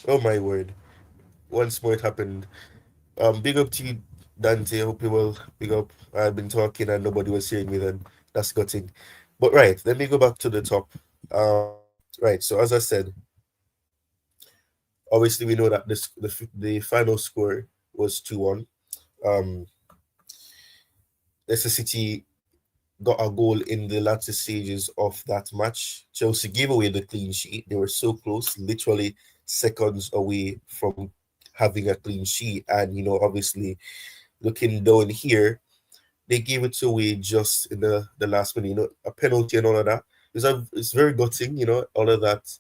Oh my word. Once more it happened. Big up to you, Dante. I hope you will. Big up. I've been talking and nobody was hearing me then. That's gutting. But right, let me go back to the top. Right, so as I said, obviously we know that the final score was 2-1. Um, Leicester City got a goal in the latter stages of that match. Chelsea gave away the clean sheet. They were so close, literally seconds away from having a clean sheet. And, obviously, looking down here, they gave it away just in the last minute, a penalty and all of that. It's very gutting, all of that.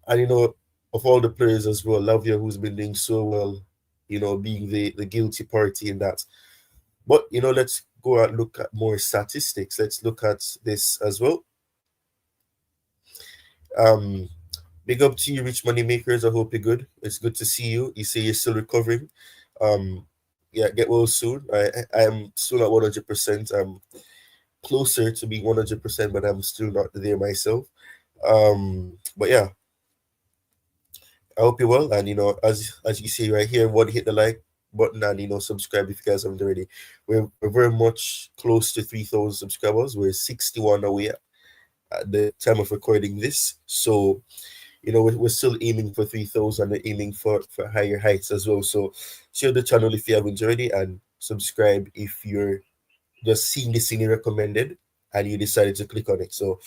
And, of all the players as well, Lavia, who's been doing so well, being the guilty party in that. But let's go and look at more statistics. Let's look at this as well. Um, Big up to you, rich money makers. I hope you're good. It's good to see you. You say you're still recovering. Um, yeah, get well soon. I am still not 100%. I'm closer to being 100%, but I'm still not there myself. But yeah, I hope you're well. And as you see right here, one hit the like button and subscribe if you guys haven't already. We're very much close to 3,000 subscribers. We're 61 away at the time of recording this. So we're still aiming for 3,000 and aiming for higher heights as well. So share the channel if you haven't already and subscribe if you're just seeing this thing recommended and you decided to click on it. So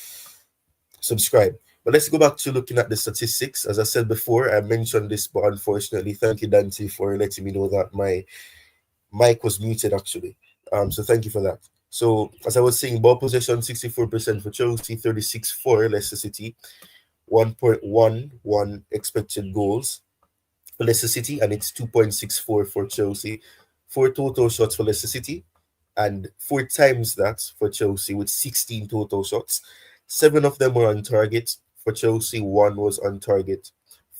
subscribe. But let's go back to looking at the statistics. As I said before, I mentioned this, but unfortunately, thank you, Dante, for letting me know that my mic was muted actually. So thank you for that. So as I was saying, ball possession 64% for Chelsea, 36 for Leicester City, 1.11 expected goals for Leicester City, and it's 2.64 for Chelsea. Four total shots for Leicester City, and four times that for Chelsea with 16 total shots. Seven of them were on target for Chelsea, one was on target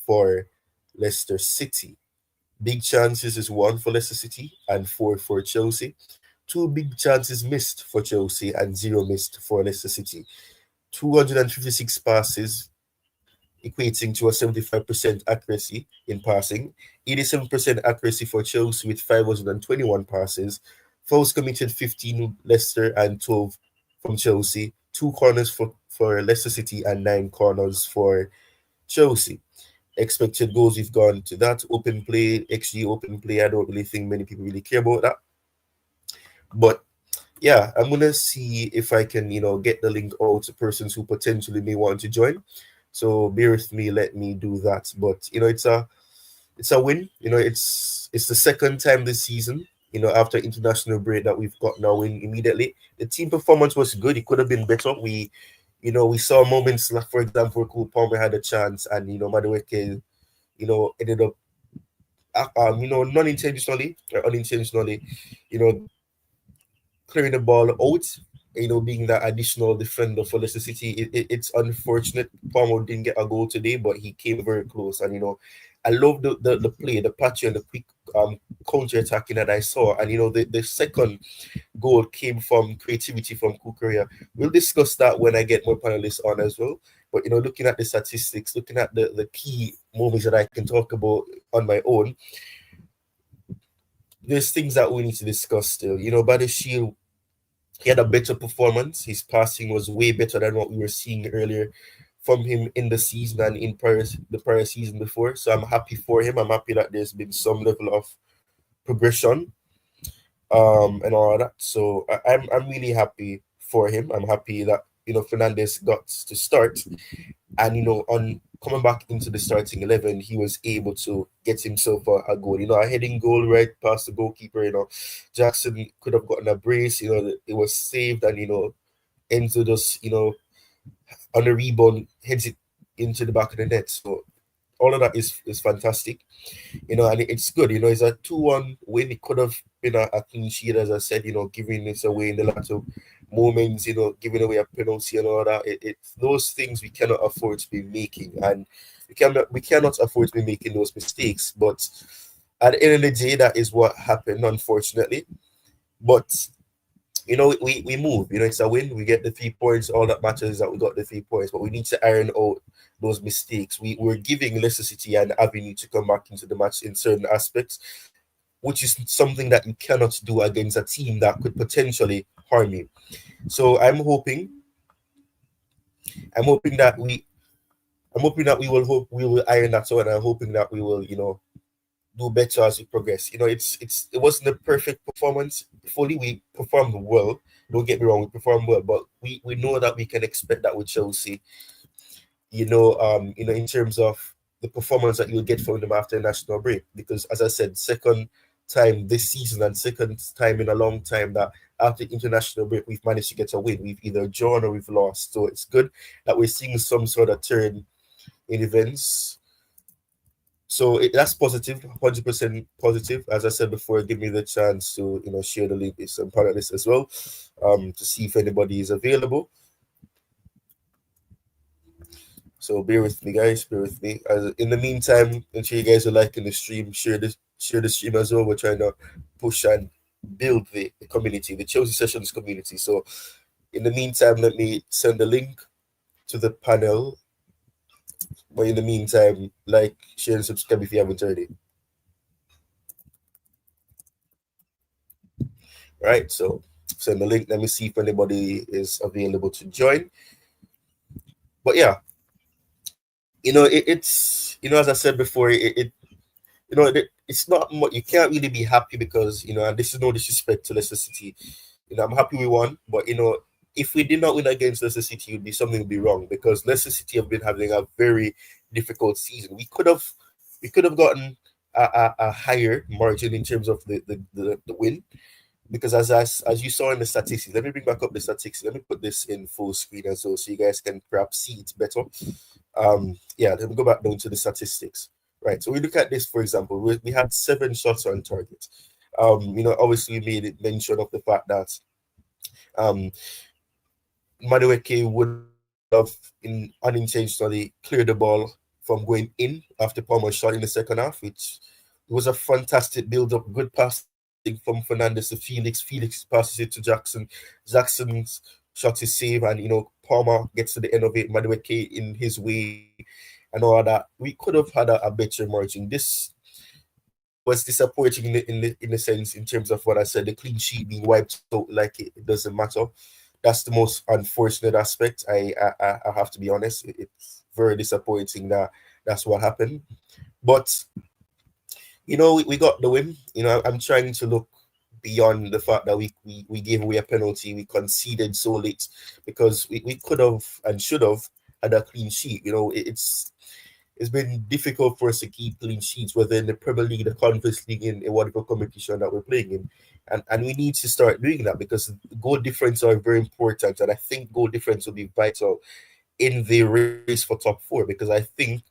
for Leicester City. Big chances is one for Leicester City and four for Chelsea. Two big chances missed for Chelsea and zero missed for Leicester City. 256 passes equating to a 75% accuracy in passing, 87% accuracy for Chelsea with 521 passes, fouls committed 15 Leicester and 12 from Chelsea, two corners for Leicester City and nine corners for Chelsea. Expected goals, we've gone to that. Open play, XG open play, I don't really think many people really care about that. But yeah, I'm gonna see if I can, get the link out to persons who potentially may want to join. So bear with me, let me do that. But it's a win. It's the second time this season, after international break that we've got now win immediately. The team performance was good. It could have been better. We saw moments like, for example, Cole Palmer had a chance, and Madueke, ended up, non-intentionally or unintentionally, you know, clearing the ball out, being that additional defender for Leicester City. It's unfortunate Palmer didn't get a goal today, but he came very close. And, I love the play, the patchy and the quick counter attacking that I saw. And, the second goal came from creativity from Kukurea. We'll discuss that when I get more panelists on as well. But, looking at the statistics, looking at the key moments that I can talk about on my own, there's things that we need to discuss still. Badeshield, he had a better performance. His passing was way better than what we were seeing earlier from him in the season and in the prior season before. So I'm happy for him. I'm happy that there's been some level of progression and all of that. So I'm really happy for him. I'm happy that Fernandez got to start, and on coming back into the starting 11, he was able to get himself a goal. A heading goal right past the goalkeeper. Jackson could have gotten a brace. It was saved, and Enzo just on the rebound heads it into the back of the net. So all of that is fantastic. And it's good. It's a 2-1 win. It could have been a clean sheet, as I said. Giving this away in the latter moments. Giving away a penalty and all that. It's those things we cannot afford to be making, and we cannot afford to be making those mistakes. But at the end of the day, that is what happened, unfortunately. But we move. It's a win. We get the 3 points. All that matters is that we got the 3 points. But we need to iron out those mistakes. We're giving Leicester City an avenue to come back into the match in certain aspects, which is something that you cannot do against a team that could potentially harm you. So I'm hoping that we will iron that out, and I'm hoping that we will do better as we progress. It wasn't a perfect performance fully. We performed well. Don't get me wrong, we performed well, but we know that we can expect that with Chelsea. In terms of the performance that you'll get from them after a national break, because as I said, second time this season and second time in a long time that after international break we've managed to get a win. We've either drawn or we've lost, so it's good that we're seeing some sort of turn in events. So that's positive, 100% positive. As I said before, give me the chance to share the link with some panelists as well, to see if anybody is available. So bear with me, guys. Bear with me. In the meantime, ensure you guys are liking the stream. Share the stream as well. We're trying to push and build the community, the Chelsea Sessions community. So in the meantime, let me send the link to the panel. But in the meantime, like, share, and subscribe if you haven't already. Right, so send the link. Let me see if anybody is available to join. But yeah, it's as I said before, it's not much. You can't really be happy because and this is no disrespect to Leicester City. I'm happy we won, but if we did not win against Leicester City, something would be wrong, because Leicester City have been having a very difficult season. We could have gotten a higher margin in terms of the win, because as you saw in the statistics, let me bring back up the statistics. Let me put this in full screen as well, so you guys can perhaps see it better. Yeah, let me go back down to the statistics. Right, so we look at this, for example, we had 7 shots on target. Obviously we made it mention of the fact that Madueke would have unintentionally cleared the ball from going in after Palmer's shot in the second half, which was a fantastic build-up, good passing from Fernandes to Felix. Felix passes it to Jackson. Jackson's shot is saved, and Palmer gets to the end of it. Madueke in his way, and all that. We could have had a better margin. This was disappointing in the sense, in terms of what I said, the clean sheet being wiped out like it doesn't matter. That's the most unfortunate aspect. I have to be honest. It's very disappointing that that's what happened. But we got the win. I'm trying to look beyond the fact that we gave away a penalty, we conceded so late, because we could have and should have had a clean sheet. It's been difficult for us to keep clean sheets, whether in the Premier League, the Conference League, in whatever competition that we're playing in. And we need to start doing that, because goal difference are very important. And I think goal difference will be vital in the race for top 4, because I think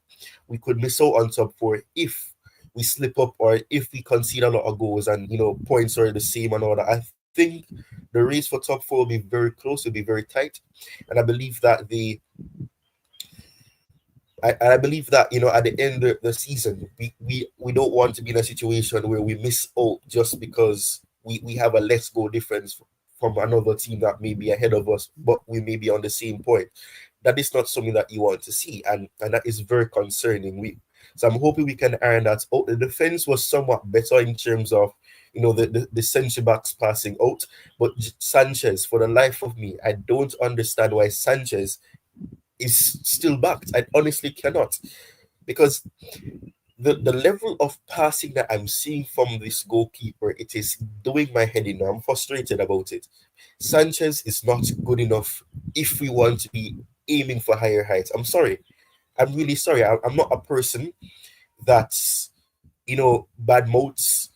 we could miss out on top 4 if we slip up, or if we concede a lot of goals and points are the same and all that. I think the race for top 4 will be very close, will be very tight. And I believe that I believe that at the end of the season, we don't want to be in a situation where we miss out just because we have a less goal difference from another team that may be ahead of us, but we may be on the same point. That is not something that you want to see, and that is very concerning. So I'm hoping we can iron that out. The defense was somewhat better in terms of the centre backs passing out, but Sanchez, for the life of me, I don't understand why Sanchez is still backed. I honestly cannot, because the level of passing that I'm seeing from this goalkeeper, it is doing my head in. I'm frustrated about it. Sanchez is not good enough if we want to be aiming for higher heights. I'm sorry. I'm really sorry. I'm not a person that's bad modes,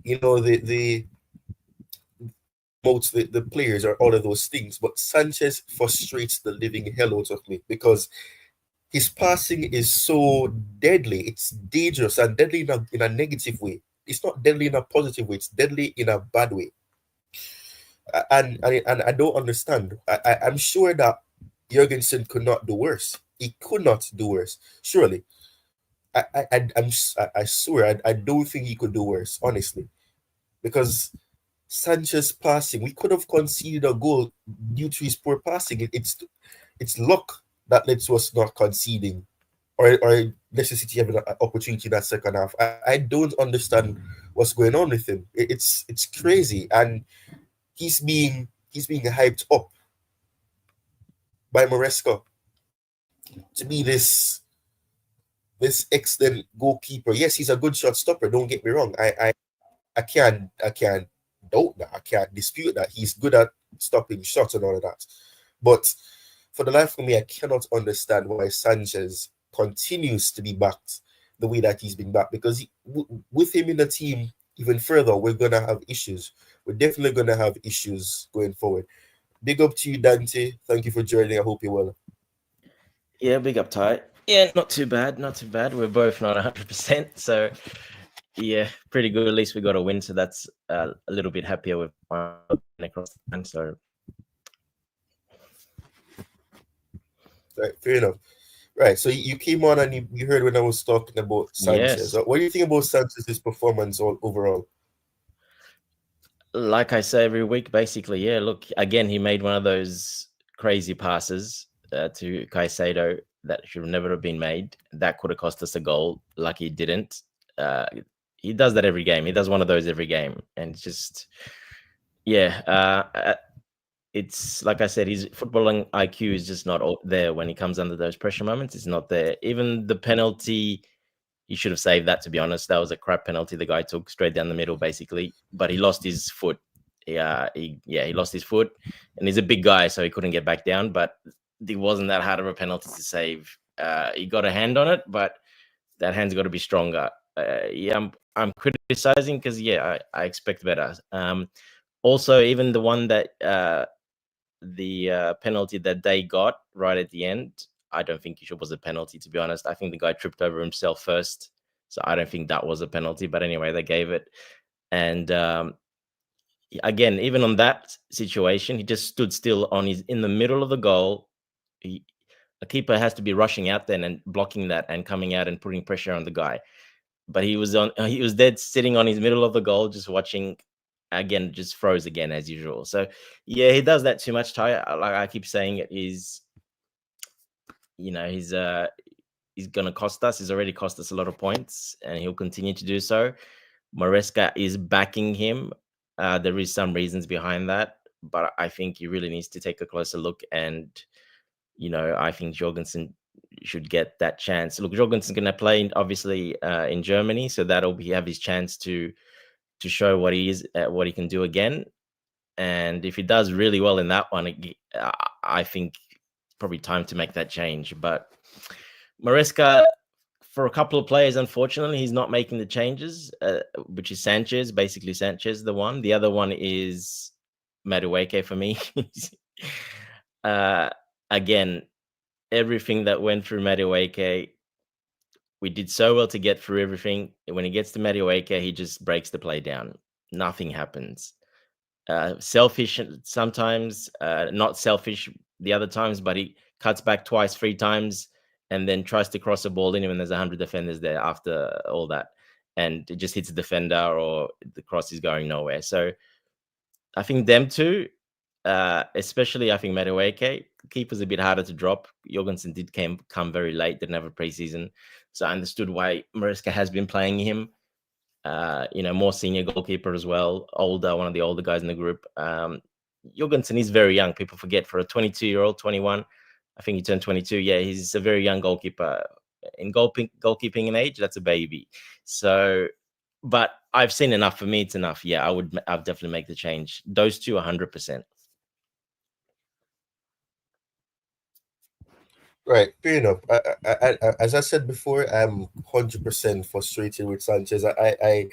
the players or all of those things. But Sanchez frustrates the living hell out of me, because his passing is so deadly. It's dangerous and deadly in a negative way. It's not deadly in a positive way. It's deadly in a bad way. And I don't understand. I'm sure that Jurgensen could not do worse. He could not do worse. Surely. I swear I don't think he could do worse, honestly, because Sanchez passing. We could have conceded a goal due to his poor passing. It's luck that led to us not conceding, or Leicester City having an opportunity in that second half. I don't understand what's going on with him. It's crazy, and he's being hyped up by Maresca to be this excellent goalkeeper. Yes, he's a good shot stopper. Don't get me wrong. I can't doubt that. I can't dispute that. He's good at stopping shots and all of that. But for the life of me, I cannot understand why Sanchez continues to be backed the way that he's been backed. Because with him in the team, even further, we're gonna have issues. We're definitely gonna have issues going forward. Big up to you, Dante. Thank you for joining. I hope you're well. Yeah, big up, Ty. Yeah, not too bad, not too bad. We're both not 100%, so yeah, pretty good. At least we got a win, so that's a little bit happier with across the line. So Right, fair enough. Right, so you came on and you heard when I was talking about Sanchez. yes, What do you think about Sanchez's performance all overall? like I say every week, basically, yeah. Look, again, he made one of those crazy passes to Caicedo that should have never have been made. That could have cost us a goal. Lucky he didn't. Uh, he does that every game. He does one of those every game, and it's just yeah. It's like I said, his footballing IQ is just not there when he comes under those pressure moments. It's not there. Even the penalty, he should have saved that. To be honest, that was a crap penalty the guy took straight down the middle, basically. But he lost his foot. He lost his foot, and he's a big guy, so he couldn't get back down. But it wasn't that hard of a penalty to save. He got a hand on it, but that hand's got to be stronger. I'm criticizing because I expect better. Also, even the one that the penalty that they got right at the end, I don't think it was a penalty, to be honest. I think the guy tripped over himself first, so I don't think that was a penalty. But anyway, they gave it, and again, even on that situation, he just stood still in the middle of the goal. A keeper has to be rushing out then and blocking that and coming out and putting pressure on the guy. But he was dead sitting on his middle of the goal, just watching. Again, just froze again as usual. So yeah, he does that too much. Ty, like I keep saying, it is, he's gonna cost us. He's already cost us a lot of points, and he'll continue to do so. Maresca is backing him. There is some reasons behind that, but I think he really needs to take a closer look. And I think Jorgensen should get that chance. Look, Jorgensen's going to play obviously in Germany, so have his chance to show what he is, what he can do again. And if he does really well in that one, I think it's probably time to make that change. But Maresca, for a couple of players, unfortunately, he's not making the changes, which is Sanchez, basically Sanchez, the one. The other one is Madueke for me. Again, everything that went through Madueke, we did so well to get through everything. When he gets to Madueke, he just breaks the play down. Nothing happens. Selfish sometimes, not selfish the other times, but he cuts back twice, 3 times, and then tries to cross a ball in when there's 100 defenders there after all that. And it just hits a defender or the cross is going nowhere. So I think them two, especially I think Madueke, keeper's a bit harder to drop. Jorgensen did come very late, didn't have a preseason. So I understood why Maresca has been playing him. More senior goalkeeper as well, one of the older guys in the group. Jorgensen is very young. People forget, for a 22-year-old, 21, I think he turned 22. Yeah, he's a very young goalkeeper. In goalkeeping in age, that's a baby. So, but I've seen enough. For me, it's enough. Yeah, I'll definitely make the change. Those two, 100%. Right, fair enough. As I said before, I'm 100% frustrated with Sanchez. I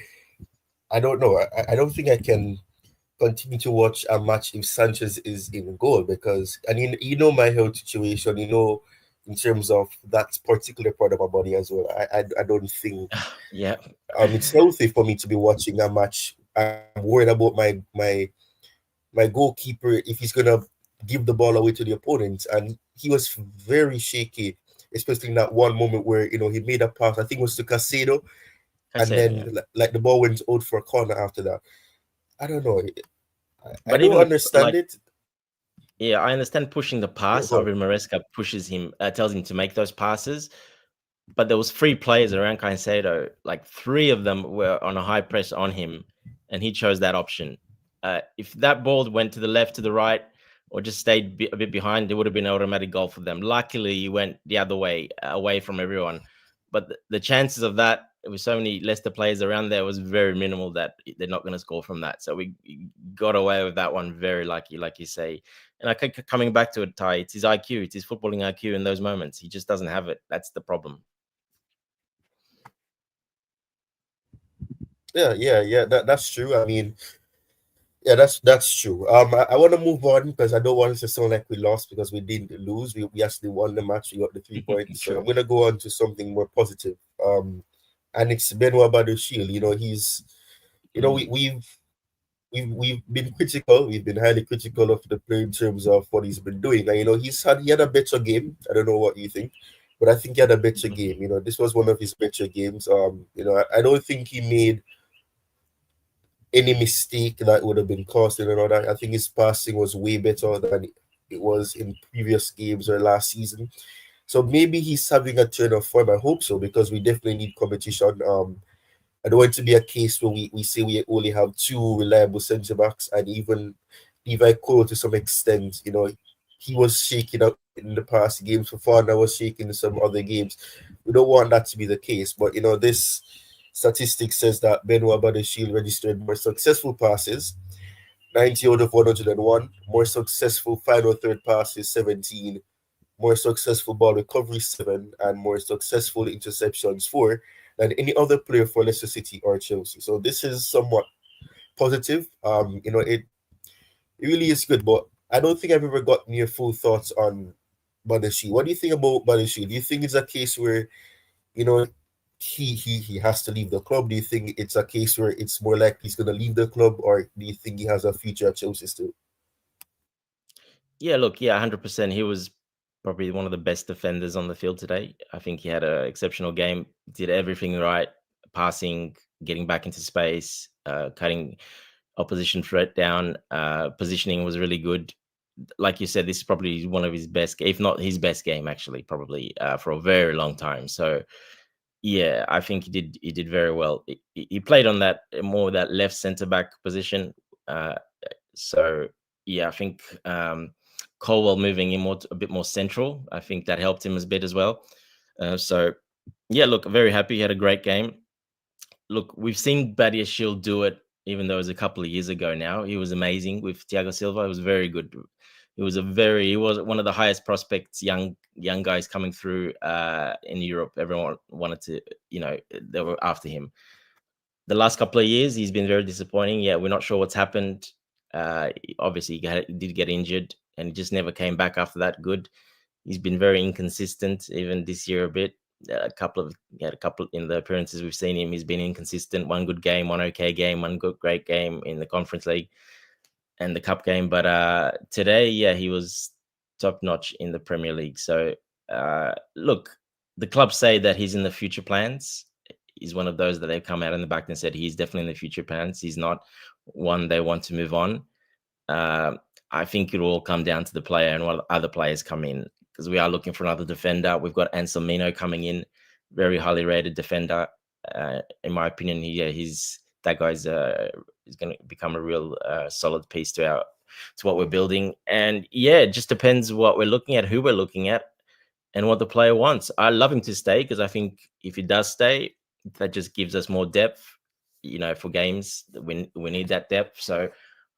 don't know. I don't think I can continue to watch a match if Sanchez is in goal, because and my health situation, in terms of that particular part of my body as well. I don't think Yeah, it's healthy for me to be watching a match. I'm worried about my goalkeeper if he's gonna give the ball away to the opponent, and he was very shaky, especially in that one moment where he made a pass. I think it was to Casado, I and said, yeah. then like the ball went out for a corner after that. I don't know. I But don't even understand it. yeah, I understand pushing the Yeah, pass. go on. Obviously, Maresca pushes him, tells him to make those passes. But there was three players around Caicedo. Like three of them were on a high press on him, and he chose that option. If that ball went to the left, to the right, or just stayed a bit behind, it would have been an automatic goal for them. Luckily, he went the other way, away from everyone. But the chances of that, with so many Leicester players around there, was very minimal that they're not going to score from that. So we got away with that one, very lucky, like you say. And I think coming back to it, Ty, it's his IQ, it's his footballing IQ in those moments. He just doesn't have it. That's the problem. Yeah. That's true. I mean, yeah, that's true. I want to move on because I don't want it to sound like we lost because we didn't lose. We actually won the match. We got the 3 points. So True. I'm gonna go on to something more positive. And it's Benoit Badiashile. You know, he's, you know, we've been critical. We've been highly critical of the player in terms of what he's been doing. And you know, he had a better game. I don't know what you think, but I think he had a better game. You know, this was one of his better games. You know, I don't think he made any mistake that would have been costing and all that. I think his passing was way better than it was in previous games or last season. So maybe he's having a turn of form. I hope so because we definitely need competition. I don't want it to be a case where we say we only have two reliable centre backs, and even Levi Cole to some extent, you know, he was shaking up in the past games. Fofana was shaking in some other games. We don't want that to be the case, but you know, this statistic says that Benoit Badiashile registered more successful passes, 90 out of 101, more successful final third passes, 17, more successful ball recovery, 7, and more successful interceptions, 4, than any other player for Leicester City or Chelsea. So this is somewhat positive. You know, it really is good, but I don't think I've ever gotten your full thoughts on Badiashile. What do you think about Badiashile? Do you think it's a case where, you know, he has to leave the club? Do you think it's a case where it's more likely he's going to leave the club, or do you think he has a future at Chelsea still? Yeah, look, yeah, 100%. He was probably one of the best defenders on the field today. I think he had an exceptional game, did everything right, passing, getting back into space, cutting opposition threat down, positioning was really good. Like you said, this is probably one of his best, if not his best game, actually, probably for a very long time. So yeah, I think he did very well. He played on that more that left centre back position. Uh, so yeah, I think Colwell moving in a bit more central. I think that helped him a bit as well. So yeah, look, very happy. He had a great game. Look, we've seen Badia Shield do it, even though it was a couple of years ago now. He was amazing with Thiago Silva. It was very good. He was one of the highest prospects, young guys coming through in Europe. Everyone wanted to, they were after him. The last couple of years, he's been very disappointing. Yeah, we're not sure what's happened. Obviously, he did get injured, and he just never came back after that. Good. He's been very inconsistent, even this year a bit. He had a couple in the appearances we've seen him. He's been inconsistent. One good game, one okay game, one good great game in the Conference League and the Cup game. But today, yeah, he was top notch in the Premier League. So look, the club say that he's in the future plans. He's one of those that they've come out in the back and said he's definitely in the future plans. He's not one they want to move on. Uh, I think it will all come down to the player and what other players come in, because we are looking for another defender. We've got Ansel Mino coming in, very highly rated defender. In my opinion, he's that guy's is going to become a real solid piece to what we're building. And yeah, it just depends what we're looking at, who we're looking at, and what the player wants. I love him to stay because I think if he does stay, that just gives us more depth. For games, we need that depth. So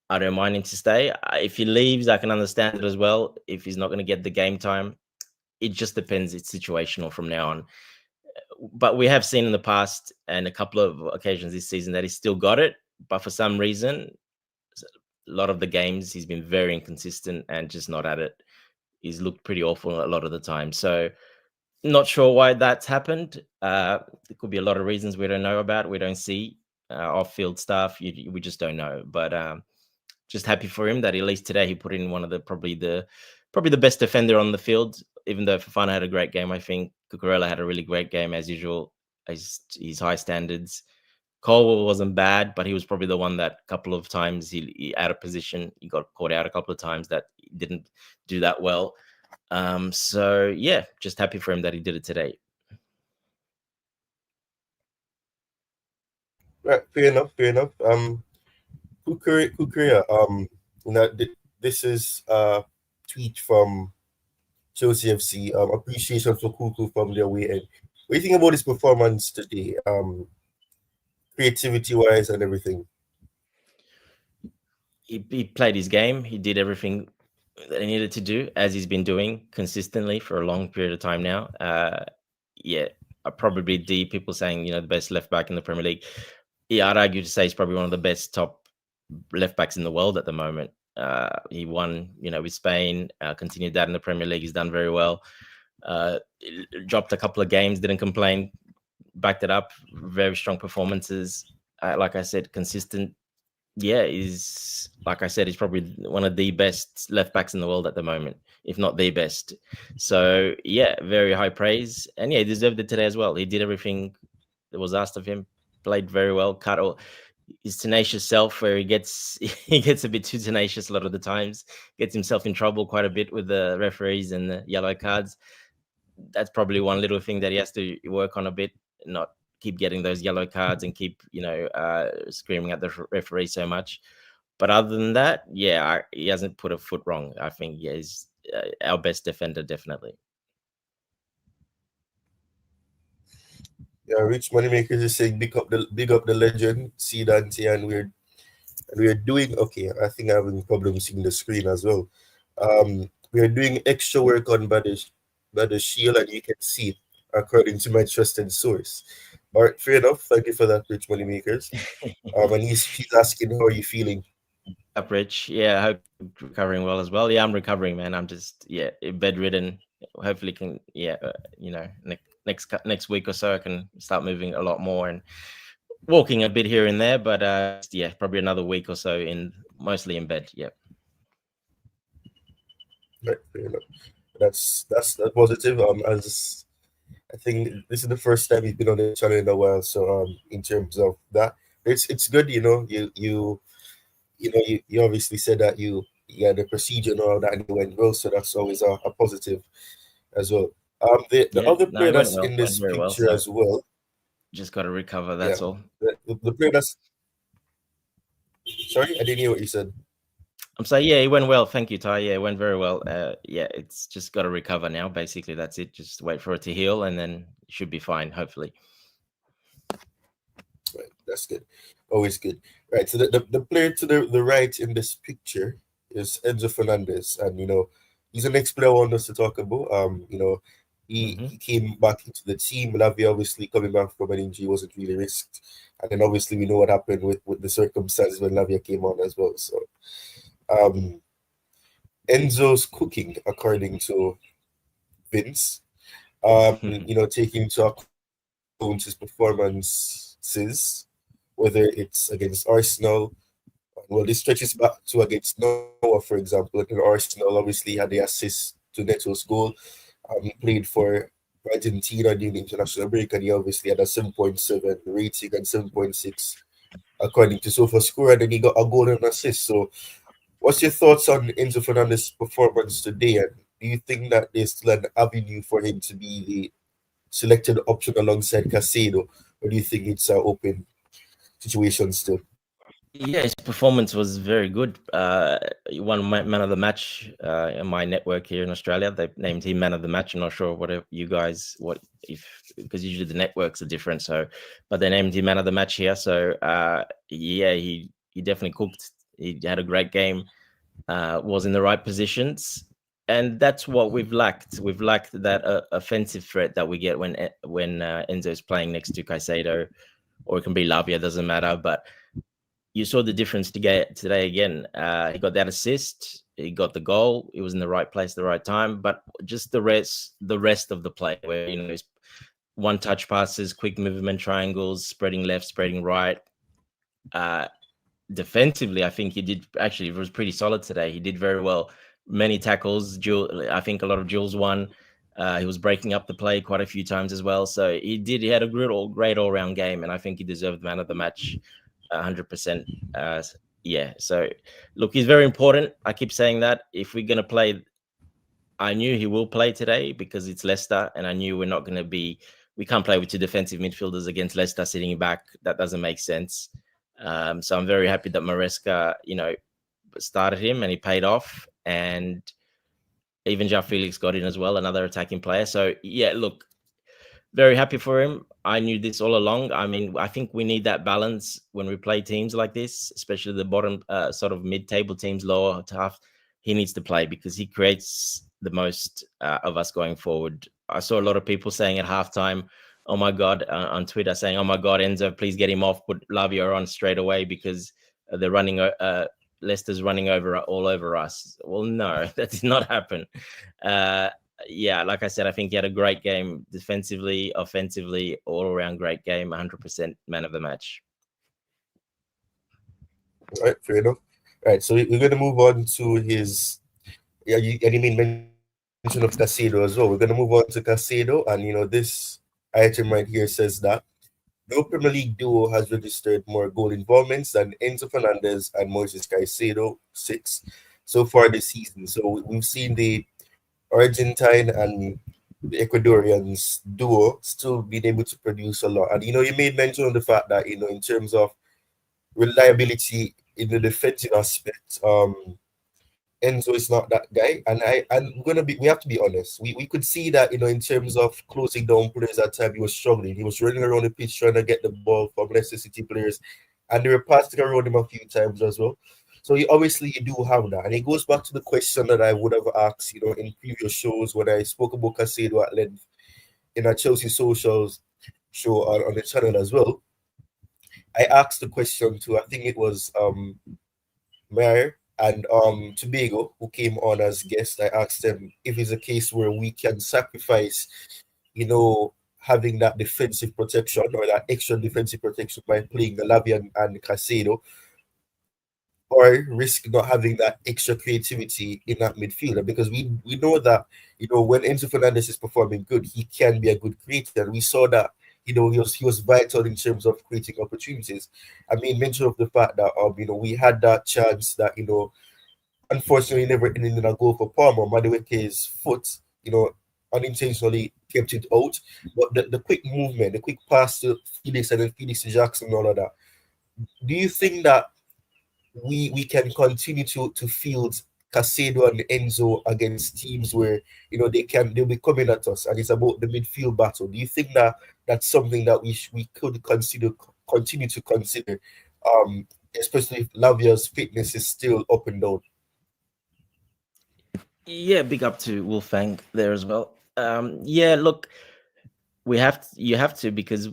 I don't mind him to stay. If he leaves, I can understand it as well. If he's not going to get the game time, it just depends. It's situational from now on. But we have seen in the past and a couple of occasions this season that he's still got it. But for some reason, a lot of the games he's been very inconsistent and just not at it. He's looked pretty awful a lot of the time. So not sure why that's happened. There could be a lot of reasons we don't know about. We don't see off-field stuff. We just don't know. But just happy for him that at least today he put in one of probably the best defender on the field. Even though Fofana had a great game, I think Cucurella had a really great game as usual. His high standards. Colwell wasn't bad, but he was probably the one that a couple of times he out of position. He got caught out a couple of times that he didn't do that well. So yeah, just happy for him that he did it today. Right, fair enough, fair enough. Kukurea, this is a tweet from Chelsea FC. Appreciation for Kuku from their way in. What do you think about his performance today? Creativity wise and everything. He played his game. He did everything that he needed to do, as he's been doing consistently for a long period of time now. Yeah, probably D. People saying the best left back in the Premier League. Yeah, I'd argue to say he's probably one of the best top left backs in the world at the moment. He won, with Spain. Continued that in the Premier League. He's done very well. Dropped a couple of games, didn't complain. Backed it up. Very strong performances. Like I said, consistent. Yeah, he's like I said, he's probably one of the best left backs in the world at the moment, if not the best. So yeah, very high praise, and yeah, he deserved it today as well. He did everything that was asked of him. Played very well. Cut all his tenacious self, where he gets a bit too tenacious a lot of the times. Gets himself in trouble quite a bit with the referees and the yellow cards. That's probably one little thing that he has to work on a bit. Not keep getting those yellow cards and keep screaming at the referee so much. But other than that, yeah, he hasn't put a foot wrong. I think he's our best defender, definitely. Yeah, Rich Moneymakers is saying big up the legend, see Dante, and we're doing okay. I think I'm having problems seeing the screen as well. We are doing extra work on by the shield, and you can see it according to my trusted source. All right, fair enough. Thank you for that, Rich Moneymakers. And he's asking, how are you feeling? Up, Rich. Yeah, I hope you're recovering well as well. Yeah, I'm recovering, man. I'm just bedridden. Hopefully, can next week or so I can start moving a lot more and walking a bit here and there. But yeah, probably another week or so mostly in bed. Yeah. Right, fair enough. That's positive. As I think this is the first time he's been on the channel in a while. So in terms of that, it's good. You obviously said that the procedure and all that and it went well. So that's always a positive as well. The other No, player it went that's well. in Went this very well. picture So as well. just got to recover. Yeah, That's all. the player that's. Sorry, I didn't hear what you said. I'm saying, yeah, it went well. Thank you, Ty. Yeah, it went very well. Yeah, it's just got to recover now. Basically, that's it. Just wait for it to heal, and then it should be fine, hopefully. Right, that's good. Always good. Right, so the player to the right in this picture is Enzo Fernandez, and he's the next player I want us to talk about. He came back into the team. Lavia obviously coming back from an injury wasn't really risked, and then obviously we know what happened with the circumstances when Lavia came on as well. So Enzo's cooking, according to Vince. Taking into account his performances, whether it's against Arsenal. Well, this stretches back to against Noah, for example. And Arsenal obviously had the assist to Neto's goal. He played for Argentina during the international break, and he obviously had a 7.7 rating and 7.6 according to SofaScore, and then he got a goal and an assist. So what's your thoughts on Enzo Fernandez's performance today? And do you think that there's still an avenue for him to be the selected option alongside Casado, or do you think it's an open situation still? Yeah, his performance was very good. He won man of the match in my network here in Australia. They named him man of the match. I'm not sure because usually the networks are different. So, but they named him man of the match here. So, yeah, he definitely cooked. He had a great game. Was in the right positions, and that's what we've lacked. We've lacked that offensive threat that we get when Enzo is playing next to Caicedo, or it can be Lavia. Doesn't matter, but you saw the difference today again. He got that assist, he got the goal, he was in the right place at the right time, but just the rest of the play where one touch passes, quick movement triangles, spreading left, spreading right. Defensively, I think it was pretty solid today. He did very well. Many tackles, I think a lot of duels won. He was breaking up the play quite a few times as well. So he had a great all round game, and I think he deserved man of the match, 100%. Yeah. So look, he's very important. I keep saying that if we're gonna play, I knew he will play today because it's Leicester, and I knew we're not going to be. We can't play with two defensive midfielders against Leicester sitting back. That doesn't make sense. So I'm very happy that Maresca, started him and he paid off, and even João Felix got in as well, another attacking player. So yeah, look, very happy for him. I knew this all along. I mean, I think we need that balance when we play teams like this, especially the bottom, sort of mid-table teams, lower half. He needs to play because he creates the most of us going forward. I saw a lot of people saying at halftime, "Oh my God," on Twitter, saying, "Oh my God, Enzo, please get him off. Put Lavia on straight away because they're running. Leicester's running all over us." Well, no, that did not happen. Yeah, like I said, I think he had a great game defensively, offensively, all around great game, 100% man of the match. All right, fair enough. All right, so we're going to move on to his. Yeah, and you made mention of Casado as well. We're going to move on to Casado, and this item right here says that no Premier League duo has registered more goal involvements than Enzo Fernandez and Moises Caicedo, 6 so far this season. So we've seen the Argentine and the Ecuadorians duo still being able to produce a lot. And you made mention of the fact that in terms of reliability in the defensive aspect, Enzo is not that guy, and we have to be honest. We could see that in terms of closing down players at time he was struggling. He was running around the pitch trying to get the ball from Leicester City players, and they were passing around him a few times as well. So you do have that, and it goes back to the question that I would have asked in previous shows when I spoke about Casado at length in our Chelsea socials show on the channel as well. I asked the question to, I think it was Mayer and Tobago, who came on as guests. I asked them if it's a case where we can sacrifice, having that defensive protection or that extra defensive protection by playing Lavia and Casado, or risk not having that extra creativity in that midfielder, because we know that when Enzo Fernandez is performing good, he can be a good creator. And we saw that he was vital in terms of creating opportunities. I mean, mention of the fact that we had that chance that unfortunately never ended in a goal for Palmer. Madueke's foot unintentionally kept it out, but the quick movement, the quick pass to Felix and then Felix to Jackson, all of that. Do you think that we can continue to field Casado and Enzo against teams where they'll be coming at us, and it's about the midfield battle? Do you think that that's something that we could continue to consider, especially if Lavia's fitness is still up and down? Yeah, big up to Wolfgang there as well. Yeah, look, you have to, because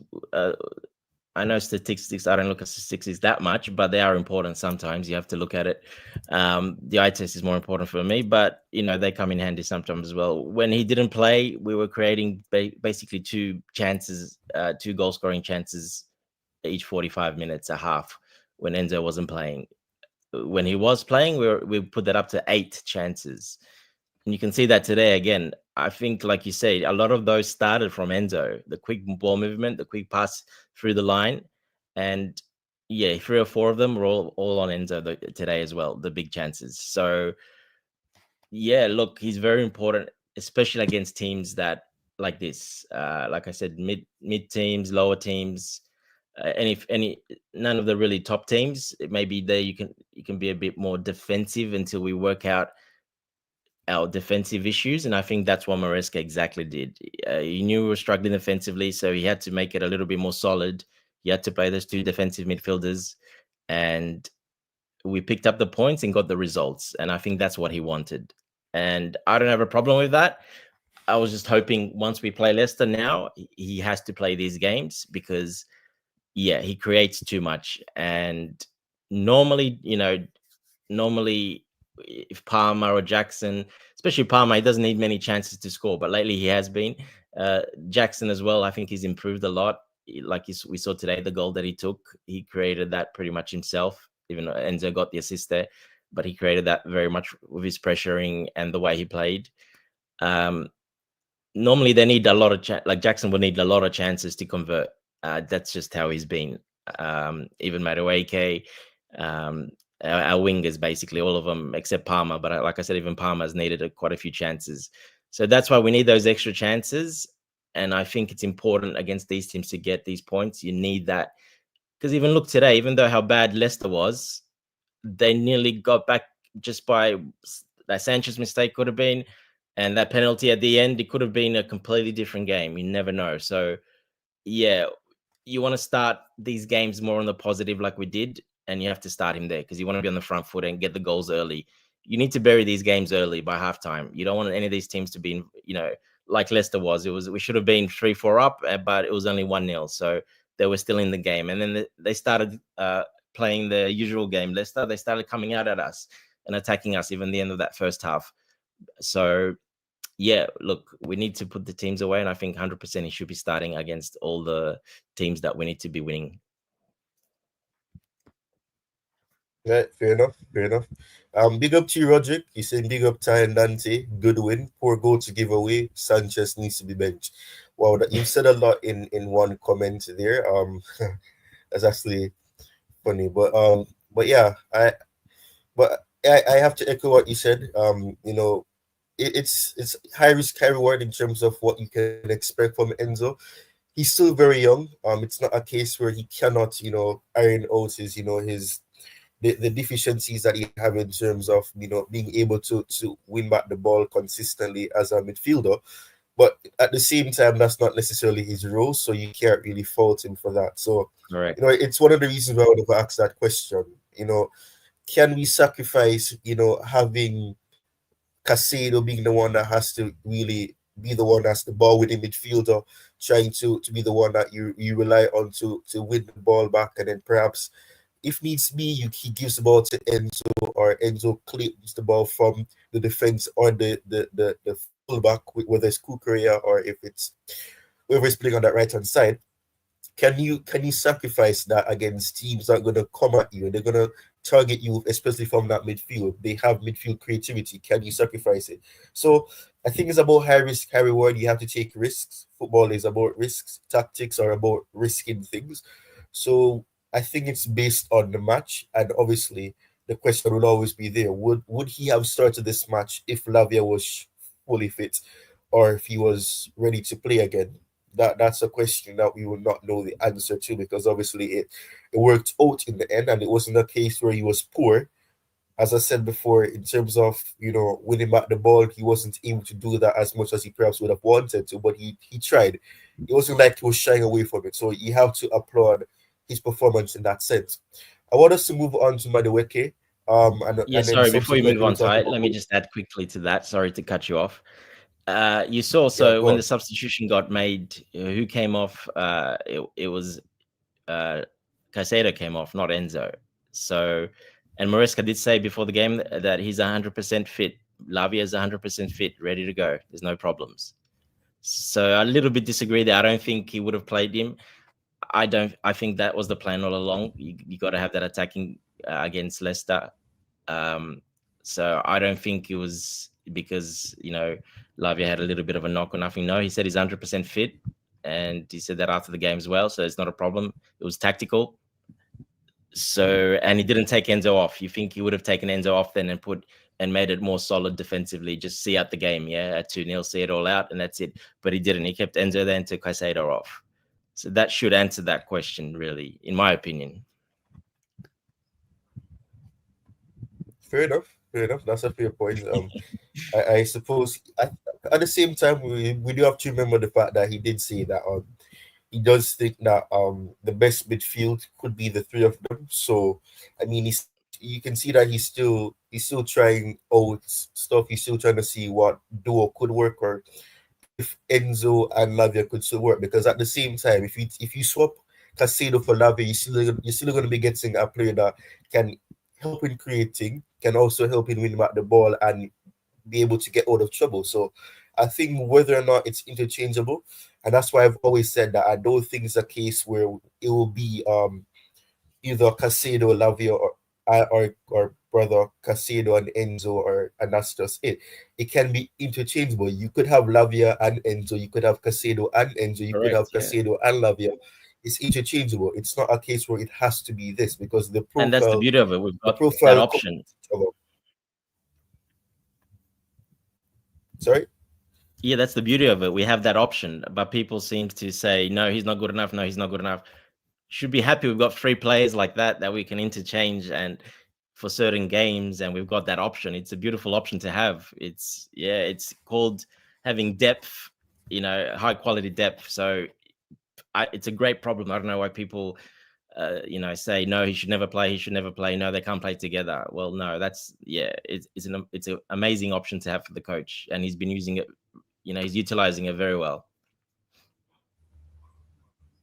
I know statistics. I don't look at statistics that much, but they are important sometimes. You have to look at it. The eye test is more important for me, but they come in handy sometimes as well. When he didn't play, we were creating basically two goal scoring chances each 45 minutes, a half. When Enzo wasn't playing, when he was playing, we put that up to 8 chances. And you can see that today again. I think, like you said, a lot of those started from Enzo. The quick ball movement, the quick pass through the line. And yeah, 3 or 4 of them were all on Enzo today as well, the big chances. So yeah, look, he's very important, especially against teams that like this. Like I said, mid teams, lower teams, none of the really top teams. Maybe there you can be a bit more defensive until we work out our defensive issues, and I think that's what Maresca exactly did. He knew we were struggling defensively, so he had to make it a little bit more solid. He had to play those 2 defensive midfielders, and we picked up the points and got the results, and I think that's what he wanted. And I don't have a problem with that. I was just hoping once we play Leicester now, he has to play these games, because yeah, he creates too much. And normally if Palmer or Jackson, especially Palmer, he doesn't need many chances to score, but lately he has been. Jackson as well, I think he's improved a lot. Like we saw today, the goal that he took, he created that pretty much himself, even though Enzo got the assist there, but he created that very much with his pressuring and the way he played. normally they need a lot of like Jackson will need a lot of chances to convert. That's just how he's been. Even Madueke, um, our wingers, basically all of them except Palmer. But like I said, even Palmer's needed quite a few chances. So that's why we need those extra chances. And I think it's important against these teams to get these points. You need that because even look today, even though how bad Leicester was, they nearly got back just by that Sanchez mistake could have been, and that penalty at the end. It could have been a completely different game. You never know. So yeah, you want to start these games more on the positive, like we did, and you have to start him there because you want to be on the front foot and get the goals early. You need to bury these games early by halftime. You don't want any of these teams to be, like Leicester was. It was we should have been 3-4 up, but it was only 1-0, so they were still in the game. And then they started playing the usual game. Leicester, they started coming out at us and attacking us even the end of that first half. So yeah, look, we need to put the teams away, and I think 100% he should be starting against all the teams that we need to be winning. Right, fair enough, fair enough. Big up to you, Roderick. He's saying big up Ty and Dante. Good win. Poor goal to give away. Sanchez needs to be benched. Wow, you've said a lot in one comment there. That's actually funny. But yeah, I have to echo what you said. It's high risk, high reward in terms of what you can expect from Enzo. He's still very young. It's not a case where he cannot, iron out his, the deficiencies that he have in terms of being able to win back the ball consistently as a midfielder. But at the same time, that's not necessarily his role, so you can't really fault him for that. So, Correct. it's one of the reasons why I would have asked that question. Can we sacrifice, having Casado being the one that has to really be the one that's the ball winning midfielder, trying to be the one that you rely on to win the ball back, and then perhaps if needs be, he gives the ball to Enzo, or Enzo claims the ball from the defense or the fullback, whether it's Kukurea or if it's whoever is playing on that right hand side. Can you sacrifice that against teams that are going to come at you and they're going to target you, especially from that midfield? They have midfield creativity. Can you sacrifice it? So I think it's about high risk, high reward. You have to take risks. Football is about risks. Tactics are about risking things. So I think it's based on the match, and obviously the question will always be there: Would he have started this match if Lavia was fully fit, or if he was ready to play again? That's a question that we will not know the answer to, because obviously it worked out in the end, and it wasn't a case where he was poor. As I said before, in terms of winning back the ball, he wasn't able to do that as much as he perhaps would have wanted to, but he tried. It wasn't like he was shying away from it, so you have to applaud his performance in that sense. I want us to move on to Madueke, Yeah, and then sorry. Before you move subsequently we'll on, talk Ty, about. let me just add quickly to that. Sorry to cut you off. You saw, Yeah, so go when the on. substitution got made, who came off? It was Caicedo came off, not Enzo. So, and Maresca did say before the game that he's 100% fit. Lavia is 100% fit, ready to go. There's no problems. So I a little bit disagree there. I don't think he would have played him. I don't. I think that was the plan all along. You got to have that attacking against Leicester. Um, so I don't think it was because Lavia had a little bit of a knock or nothing. No, he said he's 100% fit, and he said that after the game as well. So it's not a problem. It was tactical. So, and he didn't take Enzo off. You think he would have taken Enzo off then and made it more solid defensively, just see out the game, yeah, at 2-0, see it all out, and that's it. But he didn't. He kept Enzo there and took Caicedo off. So that should answer that question, really, in my opinion. Fair enough. Fair enough. That's a fair point. I suppose at the same time we do have to remember the fact that he did say that he does think that the best midfield could be the three of them. So I mean you can see that he's still trying out stuff. He's still trying to see what duo could work, or if Enzo and Lavia could still work. Because at the same time, if you swap Casado for Lavia, you're still going to be getting a player that can help in creating, can also help in winning back the ball and be able to get out of trouble. So I think whether or not it's interchangeable, and that's why I've always said that I don't think it's a case where it will be either Casado, Lavia, or brother Casado and Enzo, or and that's just it. It can be interchangeable. You could have Lavia and Enzo. You could have Casado and Enzo. You could have Correct. Yeah. Casado and Lavia. It's interchangeable. It's not a case where it has to be this because And that's the beauty of it. We've the got that profile. option. Sorry. Yeah, that's the beauty of it. We have that option, but people seem to say, no, he's not good enough. No, he's not good enough. Should be happy we've got 3 players like that we can interchange and for certain games, and we've got that option. It's a beautiful option to have. It's called having depth, high quality depth. So it's a great problem. I don't know why people say no, he should never play. He should never play. No, they can't play together. Well, no, it's an amazing option to have for the coach, and he's been using it. He's utilizing it very well.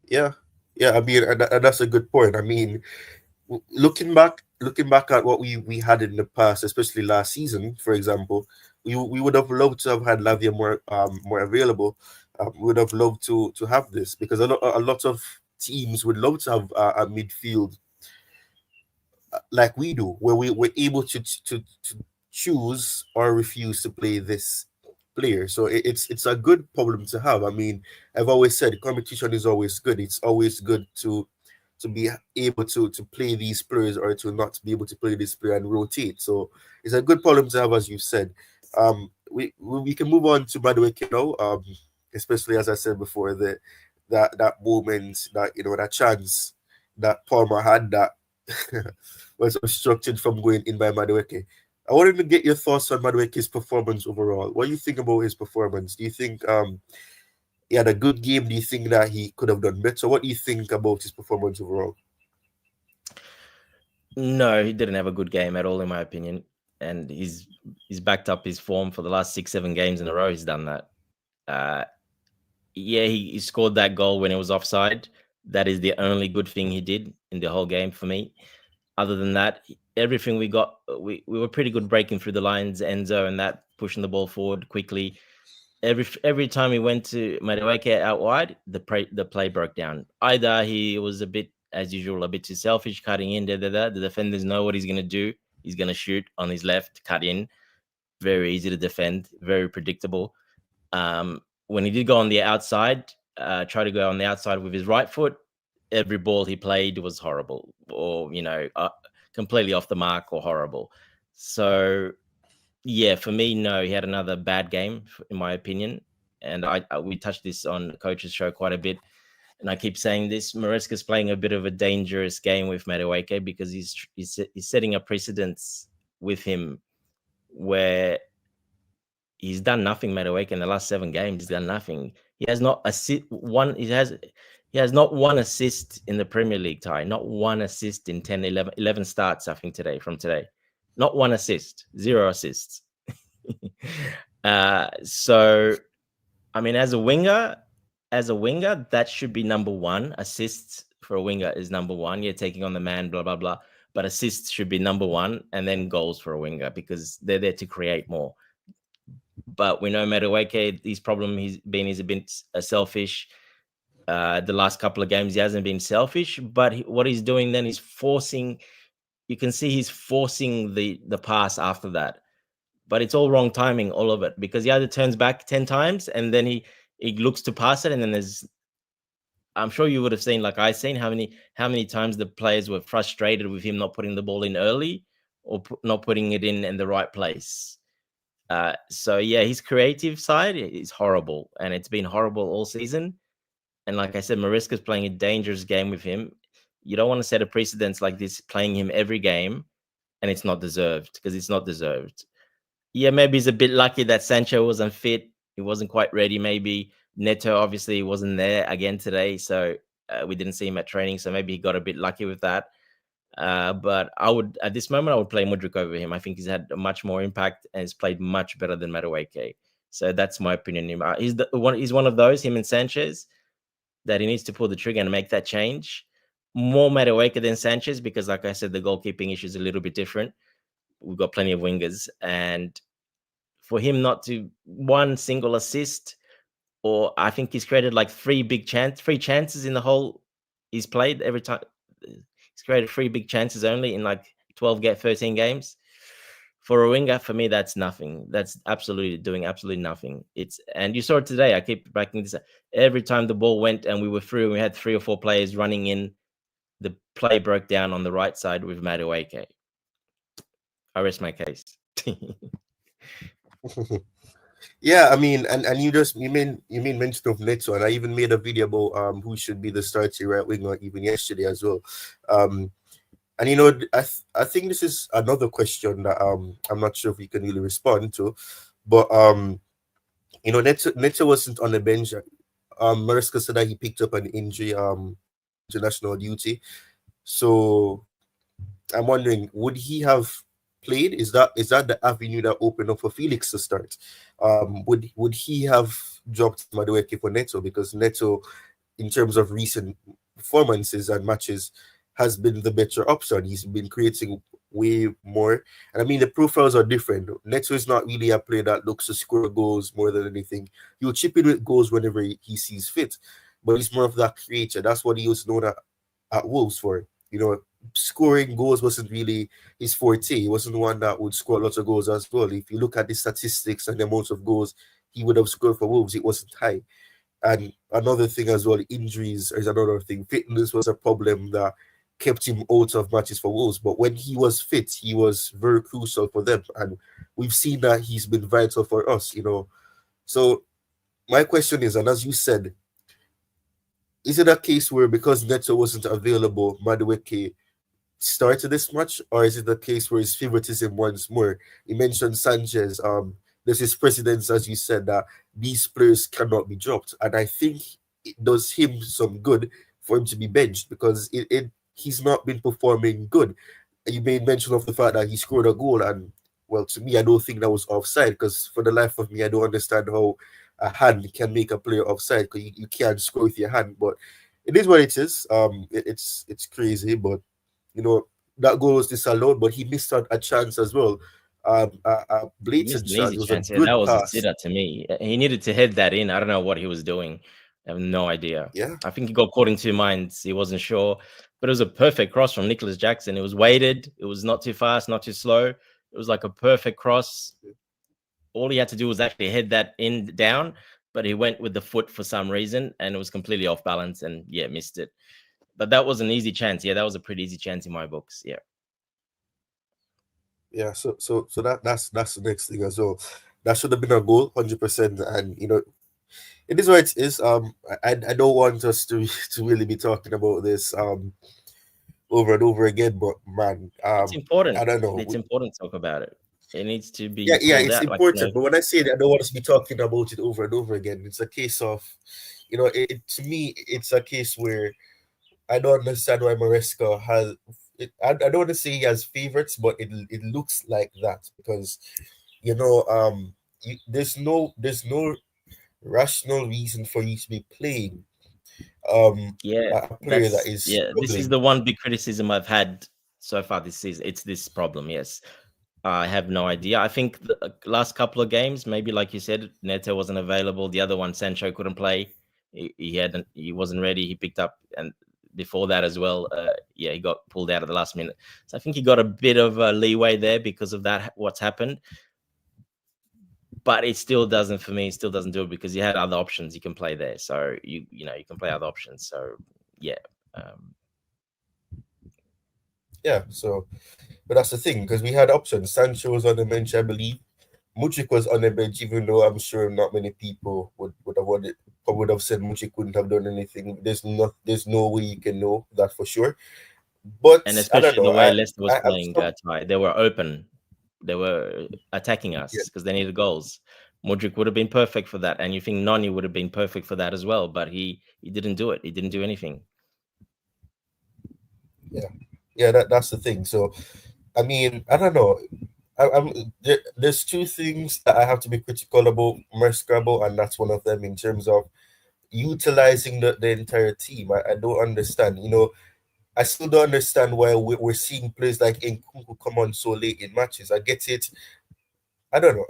Yeah, yeah. I mean, and that's a good point. I mean, looking back at what we had in the past, especially last season, for example, we would have loved to have had Lavia more available. We would have loved to have this because a lot of teams would love to have a midfield like we do, where we're able to choose or refuse to play this player. So it's a good problem to have. I mean, I've always said competition is always good. It's always good to be able to play these players or to not be able to play this player and rotate. So it's a good problem to have, as you said. We can move on to Madueke now. Especially as I said before, that moment, that chance that Palmer had that was obstructed from going in by Madueke. I wanted to get your thoughts on Madueke's performance overall. What do you think about his performance? Do you think he had a good game? Do you think that he could have done better? What do you think about his performance overall? No, he didn't have a good game at all, in my opinion. And he's backed up his form for the last 6-7 games in a row. He's done that. He scored that goal when it was offside. That is the only good thing he did in the whole game for me. Other than that, everything we got, we were pretty good breaking through the lines, Enzo, and that pushing the ball forward quickly. Every time he went to Madueke out wide, the play broke down. Either he was a bit, as usual, a bit too selfish, cutting in. The defenders know what he's going to do. He's going to shoot on his left, cut in. Very easy to defend, very predictable. When he did go on the outside, try to go on the outside with his right foot, every ball he played was horrible, or completely off the mark or horrible. So yeah, for me, no, he had another bad game, in my opinion. And we touched this on Coach's Show quite a bit. And I keep saying this, Maresca's playing a bit of a dangerous game with Madueke because he's setting a precedence with him where he's done nothing. Madueke in the last 7 games, he's done nothing. He has not he has not one assist in the Premier League, Ty. Not one assist in 11 starts, I think, from today. Not one assist, 0 assists. So, I mean, as a winger, that should be number 1. Assists for a winger is number 1. You're taking on the man, blah, blah, blah. But assists should be number 1, and then goals for a winger because they're there to create more. But we know Madueke, his problem he's a bit selfish. The last couple of games, he hasn't been selfish, but what he's doing then is forcing. You can see he's forcing the pass after that, but it's all wrong timing, all of it, because he either turns back 10 times and then he looks to pass it, and then I'm sure you would have seen, like I seen, how many times the players were frustrated with him not putting the ball in early or not putting it in the right place. So yeah, his creative side is horrible, and it's been horrible all season. And like I said, Maresca's playing a dangerous game with him. You don't want to set a precedence like this, playing him every game, and it's not deserved, because it's not deserved. Yeah, maybe he's a bit lucky that Sancho wasn't fit. He wasn't quite ready, maybe. Neto obviously wasn't there again today, so we didn't see him at training, so maybe he got a bit lucky with that. But at this moment, I would play Mudryk over him. I think he's had much more impact and he's played much better than Madueke. So that's my opinion. He's one of those, him and Sanchez, that he needs to pull the trigger and make that change. More Madueke than Sanchez, because like I said, the goalkeeping issue is a little bit different. We've got plenty of wingers, and for him not to one single assist, or I think he's created like 3 chances in the whole he's played every time. He's created 3 big chances only in like 13 games. For a winger, for me, that's nothing. That's absolutely doing absolutely nothing. And you saw it today. I keep backing this up. Every time the ball went and we were through, and we had 3 or 4 players running in, the play broke down on the right side with Madueke. I rest my case. Yeah, I mean, and you mean mention of Neto, and I even made a video about who should be the starting right winger even yesterday as well. Um, and I think this is another question that I'm not sure if we can really respond to, but Neto wasn't on the bench. Maresca said that he picked up an injury on international duty, so I'm wondering, would he have played? Is that the avenue that opened up for Felix to start? Would he have dropped Madueke for Neto, because Neto, in terms of recent performances and matches, has been the better option. He's been creating way more, and I mean the profiles are different. Neto is not really a player that looks to score goals more than anything. He'll chip in with goals whenever he sees fit, but he's more of that creator. That's what he was known at Wolves for. Scoring goals wasn't really his forte. He wasn't the one that would score lots of goals as well. If you look at the statistics and the amount of goals he would have scored for Wolves, it wasn't high. And another thing as well, injuries is another thing. Fitness was a problem that kept him out of matches for Wolves. But when he was fit, he was very crucial for them. And we've seen that he's been vital for us. So my question is, and as you said, is it a case where because Neto wasn't available, Madueke started this match, or is it the case where his favoritism once more? You mentioned Sanchez. There's his precedence, as you said, that these players cannot be dropped, and I think it does him some good for him to be benched, because he's not been performing good. You made mention of the fact that he scored a goal, and well, to me, I don't think that was offside, because for the life of me, I don't understand how a hand can make a player offside, because you can't score with your hand. But it is what it is. It's crazy, but you know, that goal was disallowed, but he missed out a chance as well. A He missed blatant an chance. easy It was a chance. Yeah, that good was a pass. sitter to me. He needed to head that in. I don't know what he was doing. I have no idea. Yeah, I think he got caught in 2 minds. He wasn't sure, but it was a perfect cross from Nicolas Jackson. It was weighted. It was not too fast, not too slow. It was like a perfect cross. All he had to do was actually head that in down, but he went with the foot for some reason, and it was completely off balance, and yeah, missed it. But that was an easy chance. Yeah, that was a pretty easy chance in my books. Yeah. yeah. So that's the next thing as well. That should have been a goal, 100%. And it is what it is. I don't want us to to really be talking about this over and over again, but man, It's important. I don't know. It's important to talk about it. It needs to Yeah, be yeah, called it's out. Like, important. But when I say that, I don't want us to be talking about it over and over again. It's a case of, to me, it's a case where I don't understand why Maresca has. I don't want to say he has favorites, but it looks like that, because there's no rational reason for you to be playing yeah, a player that is this is struggling. the one big criticism I've had so far this season. It's this problem. Yes, I have no idea. I think the last couple of games, maybe like you said, Neto wasn't available. The other one, Sancho couldn't play. He wasn't ready. He picked up, and before that as well, yeah, he got pulled out at the last minute. So I think he got a bit of leeway there because of that. What's happened, but it still doesn't for me. It still doesn't do it because you had other options you can play there. So you can play other options. So yeah, um, Yeah, so but that's the thing, because we had options. Sancho was on the bench, I believe. Mudryk was on the bench, even though I'm sure not many people would have wanted, or would have said Mudryk couldn't have done anything. There's no way you can know that for sure. But and I don't especially know. the way Leicester was I'm playing, stuck. Ty, they were open. They were attacking Yeah, us because they needed goals. Modric would have been perfect for that, and you think Noni would have been perfect for that as well, but he didn't do it. He didn't do anything. yeah, yeah. That's the thing. So I mean, I don't know. There's two things that I have to be critical about Merscrabble, and that's one of them, in terms of utilizing the entire team. I don't understand. I still don't understand why we're seeing players like Nkunku come on so late in matches. I get it. I don't know.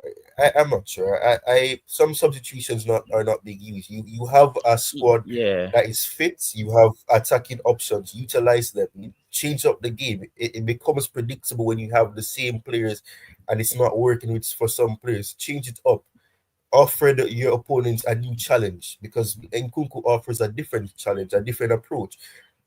I'm not sure. I some substitutions not are not being used. You have a squad Yeah, that is fit. You have attacking options. Utilize them. You change up the game. It becomes predictable when you have the same players, and it's not working with for some players. Change it up. Offer your opponents a new challenge because Nkunku offers a different challenge, a different approach.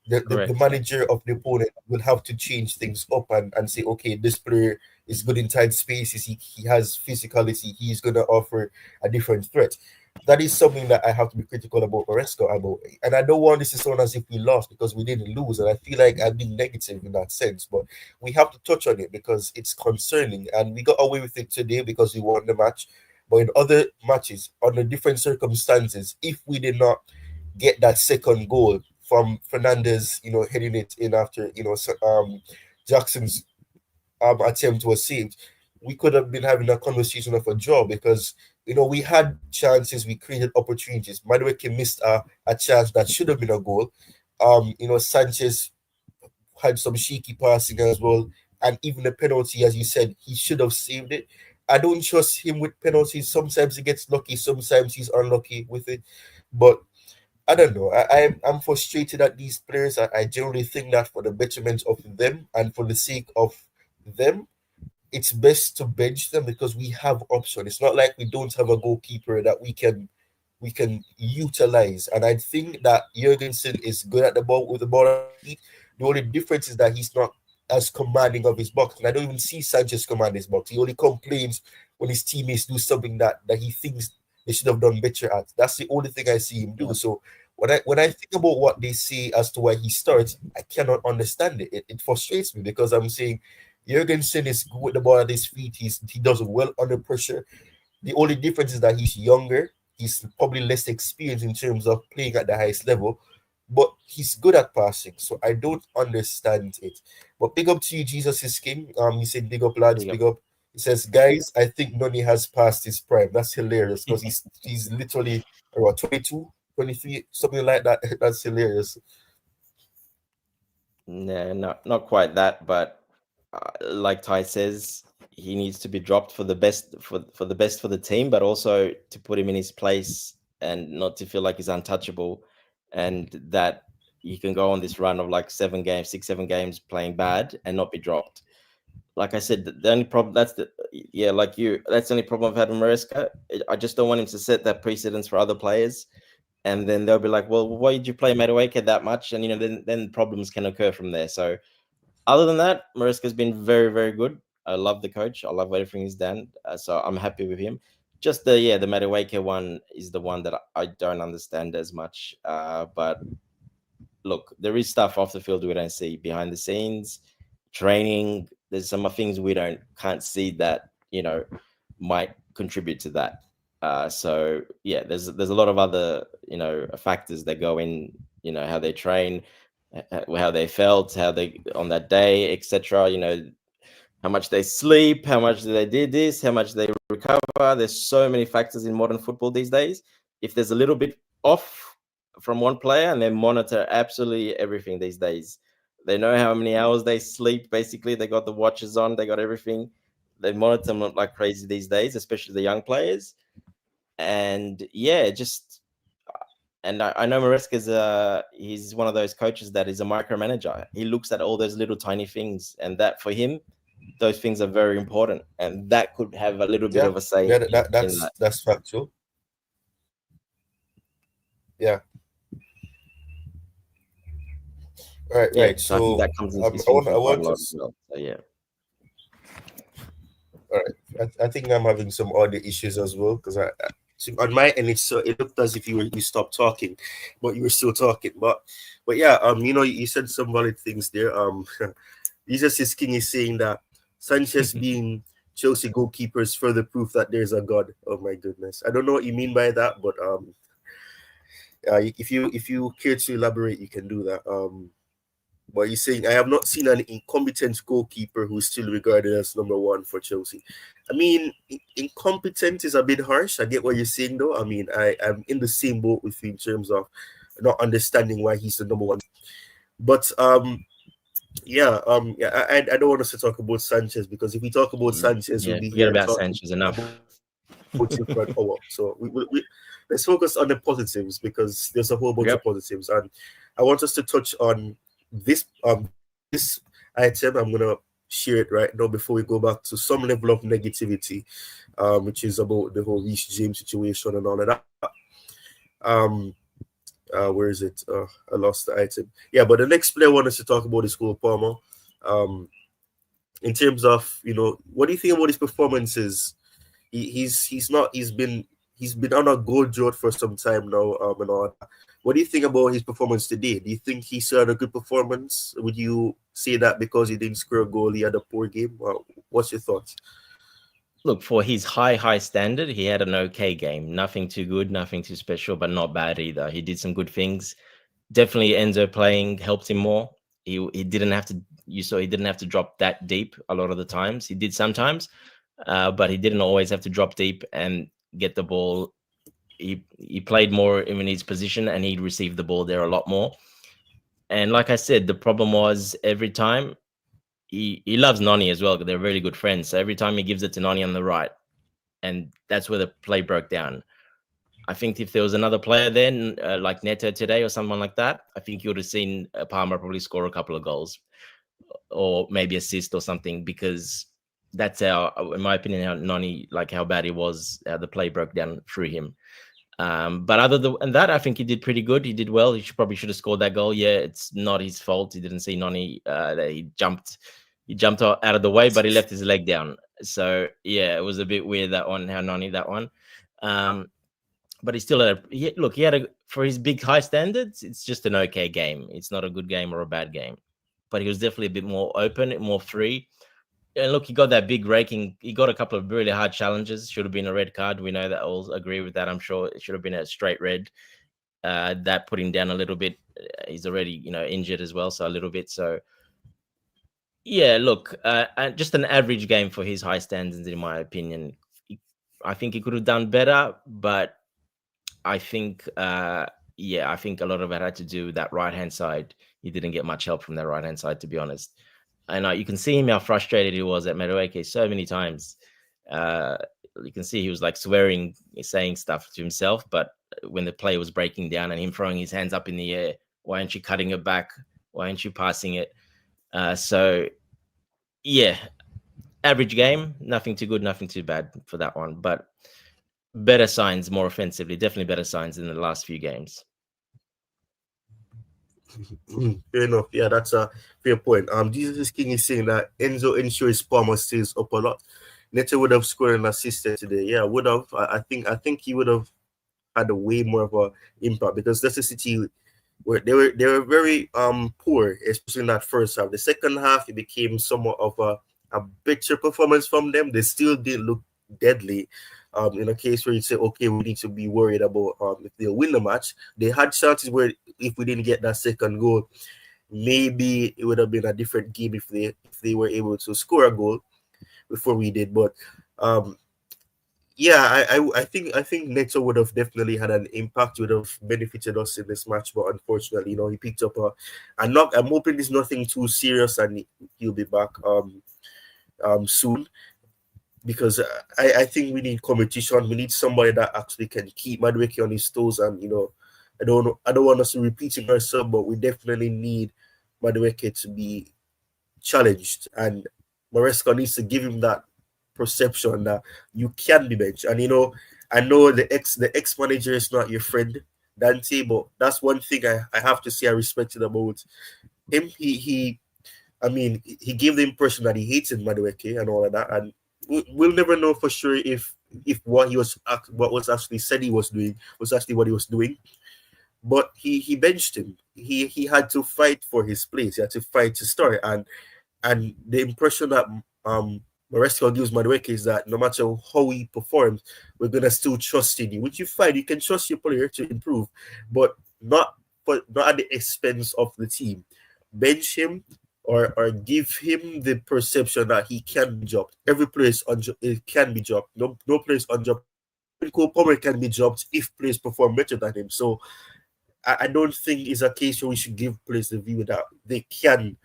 The correct. Yeah, manager of the opponent will have to change things up and say, okay, this player is good in tight spaces. He has physicality. He's going to offer a different threat. That is something that I have to be critical about Maresca about. And I don't want this to sound as if we lost because we didn't lose. And I feel like I'm being negative in that sense. But we have to touch on it because it's concerning. And we got away with it today because we won the match. But in other matches, under different circumstances, if we did not get that second goal from Fernandez, heading it in after, Jackson's attempt was saved, we could have been having a conversation of a draw because, we had chances, we created opportunities. Madueke missed a chance that should have been a goal. Sanchez had some shaky passing as well. And even the penalty, as you said, he should have saved it. I don't trust him with penalties. Sometimes he gets lucky, sometimes he's unlucky with it. But I don't know. I'm frustrated at these players. I generally think that for the betterment of them and for the sake of them, it's best to bench them because we have option. It's not like we don't have a goalkeeper that we can utilize. And I think that Jurgensen is good at the ball with the ball at his feet. The only difference is that he's not as commanding of his box. And I don't even see Sanchez command his box. He only complains when his teammates do something that he thinks they should have done better at. That's the only thing I see him do. yeah, So when I think about what they say as to why he starts, I cannot understand it. It frustrates me because I'm saying Jurgensen is good with the ball at his feet. He does well under pressure. The only difference is that he's younger. He's probably less experienced in terms of playing at the highest level, but he's good at passing. So I don't understand it. But big up to you, Jesus is King. He said, big up, lads, big up. big up. He says, guys, I think Noni has passed his prime. That's hilarious because he's literally about 22, 23, something like that. That's hilarious. No, not quite that, but like Ty says, he needs to be dropped for the best for the best for the team, but also to put him in his place and not to feel like he's untouchable, and that he can go on this run of like 7 games, 6, 7 games playing bad and not be dropped. Like I said, the only problem like that's the only problem I've had with Maresca. I just don't want him to set that precedence for other players, and then they'll be like, "Well, why did you play Madueke that much?" And then problems can occur from there. So other than that, Maresca's been very, very good. I love the coach. I love everything he's done. So I'm happy with him. Just the Madueke one is the one that I don't understand as much. But look, there is stuff off the field we don't see behind the scenes, training. There's some things we can't see that might contribute to that. So yeah, there's a lot of other factors that go in. How they train, how they felt, how they on that day, etc. How much they sleep, how much they did this, how much they recover. There's so many factors in modern football these days. If there's a little bit off from one player, and they monitor absolutely everything these days. They know how many hours they sleep. Basically, they got the watches on. They got everything. They monitor them like crazy these days, especially the young players. And yeah, just and I know Maresca's he's one of those coaches that is a micromanager. He looks at all those little tiny things, and that for him, those things are very important, and that could have a little bit Yeah, of a say yeah, in that. that's factual. Yeah, right, Yeah, right. so I think So that comes into his I want, I thinking quite a want to. lot as well. So yeah, All right, I think I'm having some audio issues as well because so on my end it looked as if you stopped talking, but you were still talking. But yeah, you said some valid things there. Jesus is King is saying that Sanchez being Chelsea goalkeeper is further proof that there's a God. Oh my goodness, I don't know what you mean by that, but if you care to elaborate, you can do that. But he's saying, I have not seen an incompetent goalkeeper who's still regarded as number one for Chelsea. I mean, incompetent is a bit harsh. I get what you're saying, though. I mean, I'm in the same boat with you in terms of not understanding why he's the number one. But Yeah, I don't want us to talk about Sanchez because if we talk about Sanchez, we'll Yeah, be forget here about talking Sanchez enough. about him for an hour. So let's focus on the positives because there's a whole bunch of positives, and I want us to touch on this item. I'm gonna share it right now before we go back to some level of negativity, which is about the whole Reece James situation and all of that. Um, where is it? I lost the item. Yeah, but the next player I want us to talk about is Cole Palmer. Um, in terms of what do you think about his performances? He's not he's been on a goal drought for some time now, and all that. What do you think about his performance today? Do you think he still had a good performance? Would you say that because he didn't score a goal, he had a poor game? What's your thoughts? Look, for his high standard, he had an okay game. Nothing too good, nothing too special, but not bad either. He did some good things. Definitely Enzo playing helped him more. He didn't have to. You saw he didn't have to drop that deep a lot of the times. He did sometimes, but he didn't always have to drop deep and get the ball. He played more in his position and he received the ball there a lot more. And like I said, the problem was every time he loves Nani as well. They're really good friends. So every time he gives it to Nani on the right, and that's where the play broke down. I think if there was another player then, like Neto today or someone like that, I think you would have seen Palmer probably score a couple of goals or maybe assist or something, because that's how, in my opinion, how Nani, like how bad he was, the play broke down through him. But other than that, I think he did pretty good. He did well. Probably should have scored that goal. Yeah, it's not his fault. He didn't see Nani. That he jumped out of the way, but he left his leg down. So yeah, it was a bit weird that one. How Nani that one. Um, but he still had look. He had for his big high standards. It's just an okay game. It's not a good game or a bad game, but he was definitely a bit more open, more free. And look, he got that big raking. He got a couple of really hard challenges. Should have been a red card. We know that. I'll agree with that. I'm sure it should have been a straight red. That put him down a little bit. He's already, injured as well, so a little bit. So yeah, look, just an average game for his high standards, in my opinion. I think he could have done better, but I think, I think a lot of it had to do with that right hand side. He didn't get much help from that right hand side, to be honest. And you can see him how frustrated he was at Madueke so many times. Uh, you can see he was like swearing, saying stuff to himself. But when the play was breaking down and him throwing his hands up in the air, why aren't you cutting it back? Why aren't you passing it? So yeah, average game, nothing too good, nothing too bad for that one. But better signs more offensively, definitely better signs in the last few games. Fair enough. Yeah, that's a fair point. Jesus King is saying that Enzo ensures Palmer stays up a lot. Neto would have scored an assist today. Yeah, would have. I think he would have had a way more of a impact because Leicester City they were very poor, especially in that first half. The second half it became somewhat of a better performance from them. They still did look deadly. In a case where you say, okay, we need to be worried about if they'll win the match. They had chances where if we didn't get that second goal, maybe it would have been a different game if they were able to score a goal before we did. But yeah, I think Neto would have definitely had an impact, would have benefited us in this match, but unfortunately, he picked up a knock. I'm hoping it's nothing too serious and he'll be back soon because I think we need competition. We need somebody that actually can keep Madueke on his toes, and I don't want us to repeating ourselves, but we definitely need Madueke to be challenged, and Maresca needs to give him that perception that you can be benched. And I know the ex manager is not your friend, Dante, but that's one thing I have to say I respected about him. He gave the impression that he hated Madueke and all of that, and we'll never know for sure if what was actually said he was doing was actually what he was doing. But he benched him. He had to fight for his place. He had to fight to start, and the impression that Maresca gives Madueke is that no matter how he performs, we're gonna still trust in you, which you find you can trust your player to improve, but not at the expense of the team. Bench him or give him the perception that he can be dropped. Every player it can be dropped. No player is undroppable. Even Cole Palmer can be dropped if players perform better than him. So I don't think it's a case where we should give players the view that they can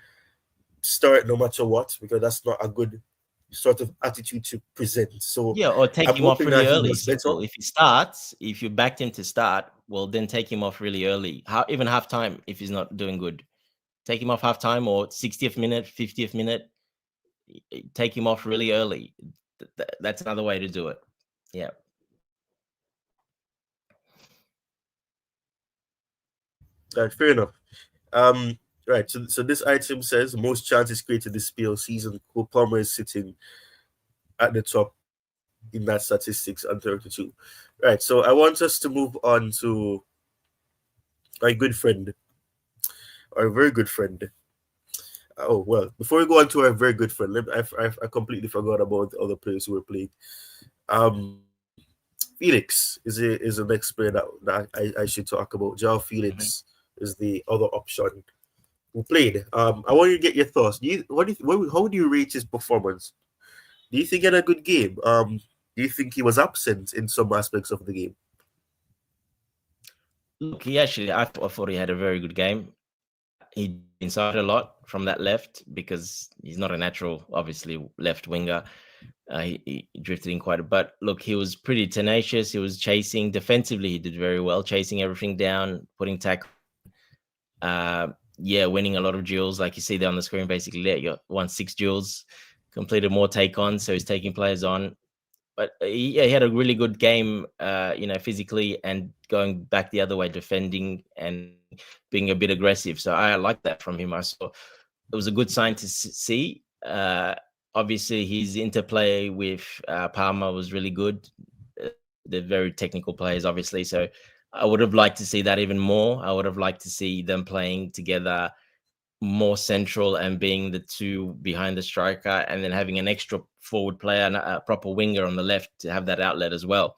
start no matter what, because that's not a good sort of attitude to present. So Yeah, or take I'm him off hoping really that he early. does better. Simple. If he starts, if you backed him to start, well, then take him off really early. Even half time if he's not doing good. Take him off half time or 60th minute, 50th minute. Take him off really early. That's another way to do it. Yeah. Right, fair enough. Um, right. So this item says most chances created this PL season. Cole Palmer is sitting at the top in that statistics on 32. Right. So I want us to move on to my good friend, our very good friend. Oh well, before we go on to our very good friend, I completely forgot about the other players who were playing. Um, Felix is the next player that I should talk about. Joao Mhm. Felix is the other option who played. I want you to get your thoughts. How do you rate his performance? Do you think he had a good game? Do you think he was absent in some aspects of the game? Look, I thought he had a very good game. He inside a lot from that left because he's not a natural, obviously, left winger. He drifted in quite a bit. Look, he was pretty tenacious. He was chasing defensively. He did very well, chasing everything down, putting tackle. Yeah, winning a lot of duels, like you see there on the screen. Basically, there you got won 6 duels, completed more take ons, so he's taking players on. But yeah, he had a really good game, physically and going back the other way, defending and being a bit aggressive. So I like that from him. I saw it was a good sign to see. Obviously, his interplay with Palmer was really good. Uh, they're very technical players, obviously. So I would have liked to see that even more. I would have liked to see them playing together more central and being the two behind the striker, and then having an extra forward player and a proper winger on the left to have that outlet as well.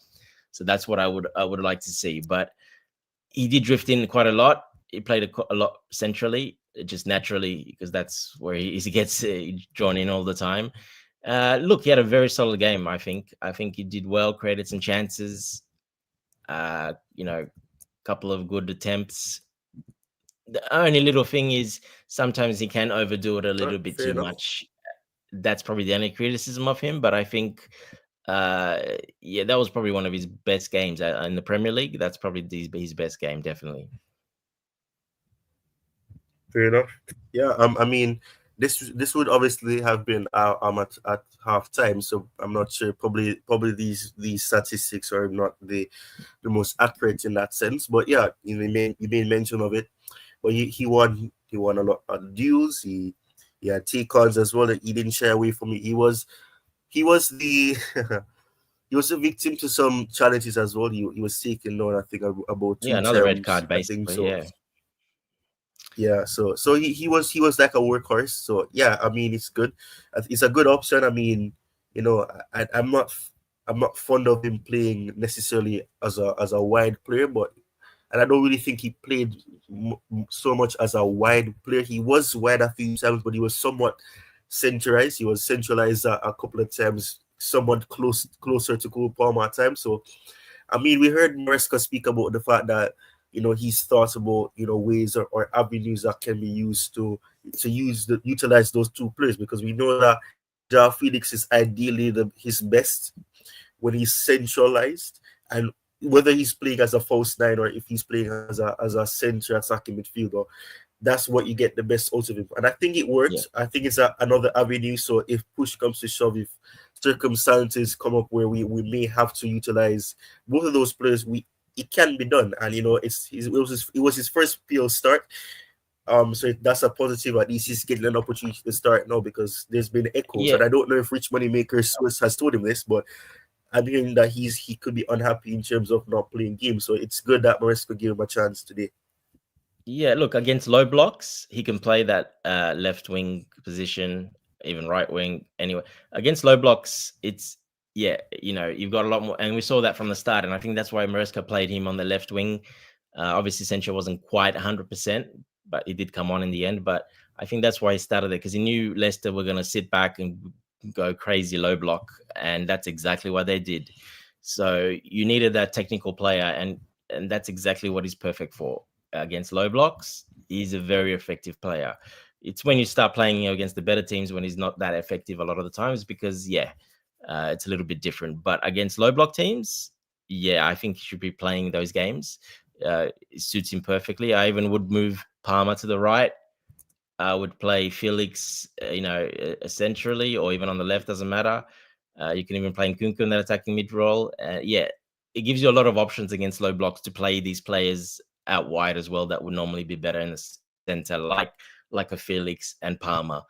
So that's what I would like to see. But he did drift in quite a lot. He played a lot centrally, just naturally, because that's where he gets drawn in all the time. Look, he had a very solid game. I think he did well, created some chances. Couple of good attempts. The only little thing is sometimes he can overdo it a All right, little bit fair too enough. much. That's probably the only criticism of him. But I think, yeah, that was probably one of his best games in the Premier League. That's probably his best game, definitely. Fair enough. Yeah. I mean, this would obviously have been at half time, so I'm not sure. Probably these statistics are not the most accurate in that sense. But yeah, you made mention of it. But he won a lot of duels. He had take-ons as well that he didn't shy away from it. He was the he was a victim to some challenges as well. He was taken down, I think, about Yeah, two another red times. card, I think basically. so. Yeah, Yeah, so he was like a workhorse. So yeah, I mean it's good. It's a good option. I mean, I'm not fond of him playing necessarily as a wide player, but and I don't really think he played so much as a wide player. He was wide a few times, but he was somewhat centralized. He was centralized a couple of times, somewhat closer to Cole Palmer at times. So I mean, we heard Maresca speak about the fact that he's thought about ways or avenues that can be used to utilize those two players, because we know that Joao Felix is ideally his best when he's centralized, and whether he's playing as a false nine or if he's playing as a center attacking midfielder, that's what you get the best out of him. And I think it yeah, worked. I think it's another avenue. So if push comes to shove, if circumstances come up where we may have to utilize both of those players, it can be done. And it was his first PL start. So that's a positive. At least he's getting an opportunity to start now, because there's been echoes, yeah. and I don't know if Rich Moneymaker source has told him this, but I'm hearing that he could be unhappy in terms of not playing games. So it's good that Maresca gave him a chance today. Yeah, look, against low blocks, he can play that left wing position, even right wing. Anyway, against low blocks, it's yeah, you've got a lot more, and we saw that from the start. And I think that's why Maresca played him on the left wing. Obviously, Sancho wasn't quite 100%, but he did come on in the end. But I think that's why he started there, because he knew Leicester were going to sit back and go crazy low block, and that's exactly what they did. So you needed that technical player, and that's exactly what he's perfect for against low blocks. He's a very effective player. It's when you start playing against the better teams when he's not that effective a lot of the times because, it's a little bit different. But against low block teams, I think he should be playing those games. It suits him perfectly. I even would move Palmer to the right. I would play Felix, centrally or even on the left, doesn't matter. You can even play Nkunku in that attacking mid role. It gives you a lot of options against low blocks to play these players out wide as well that would normally be better in the center, like a Felix and Palmer.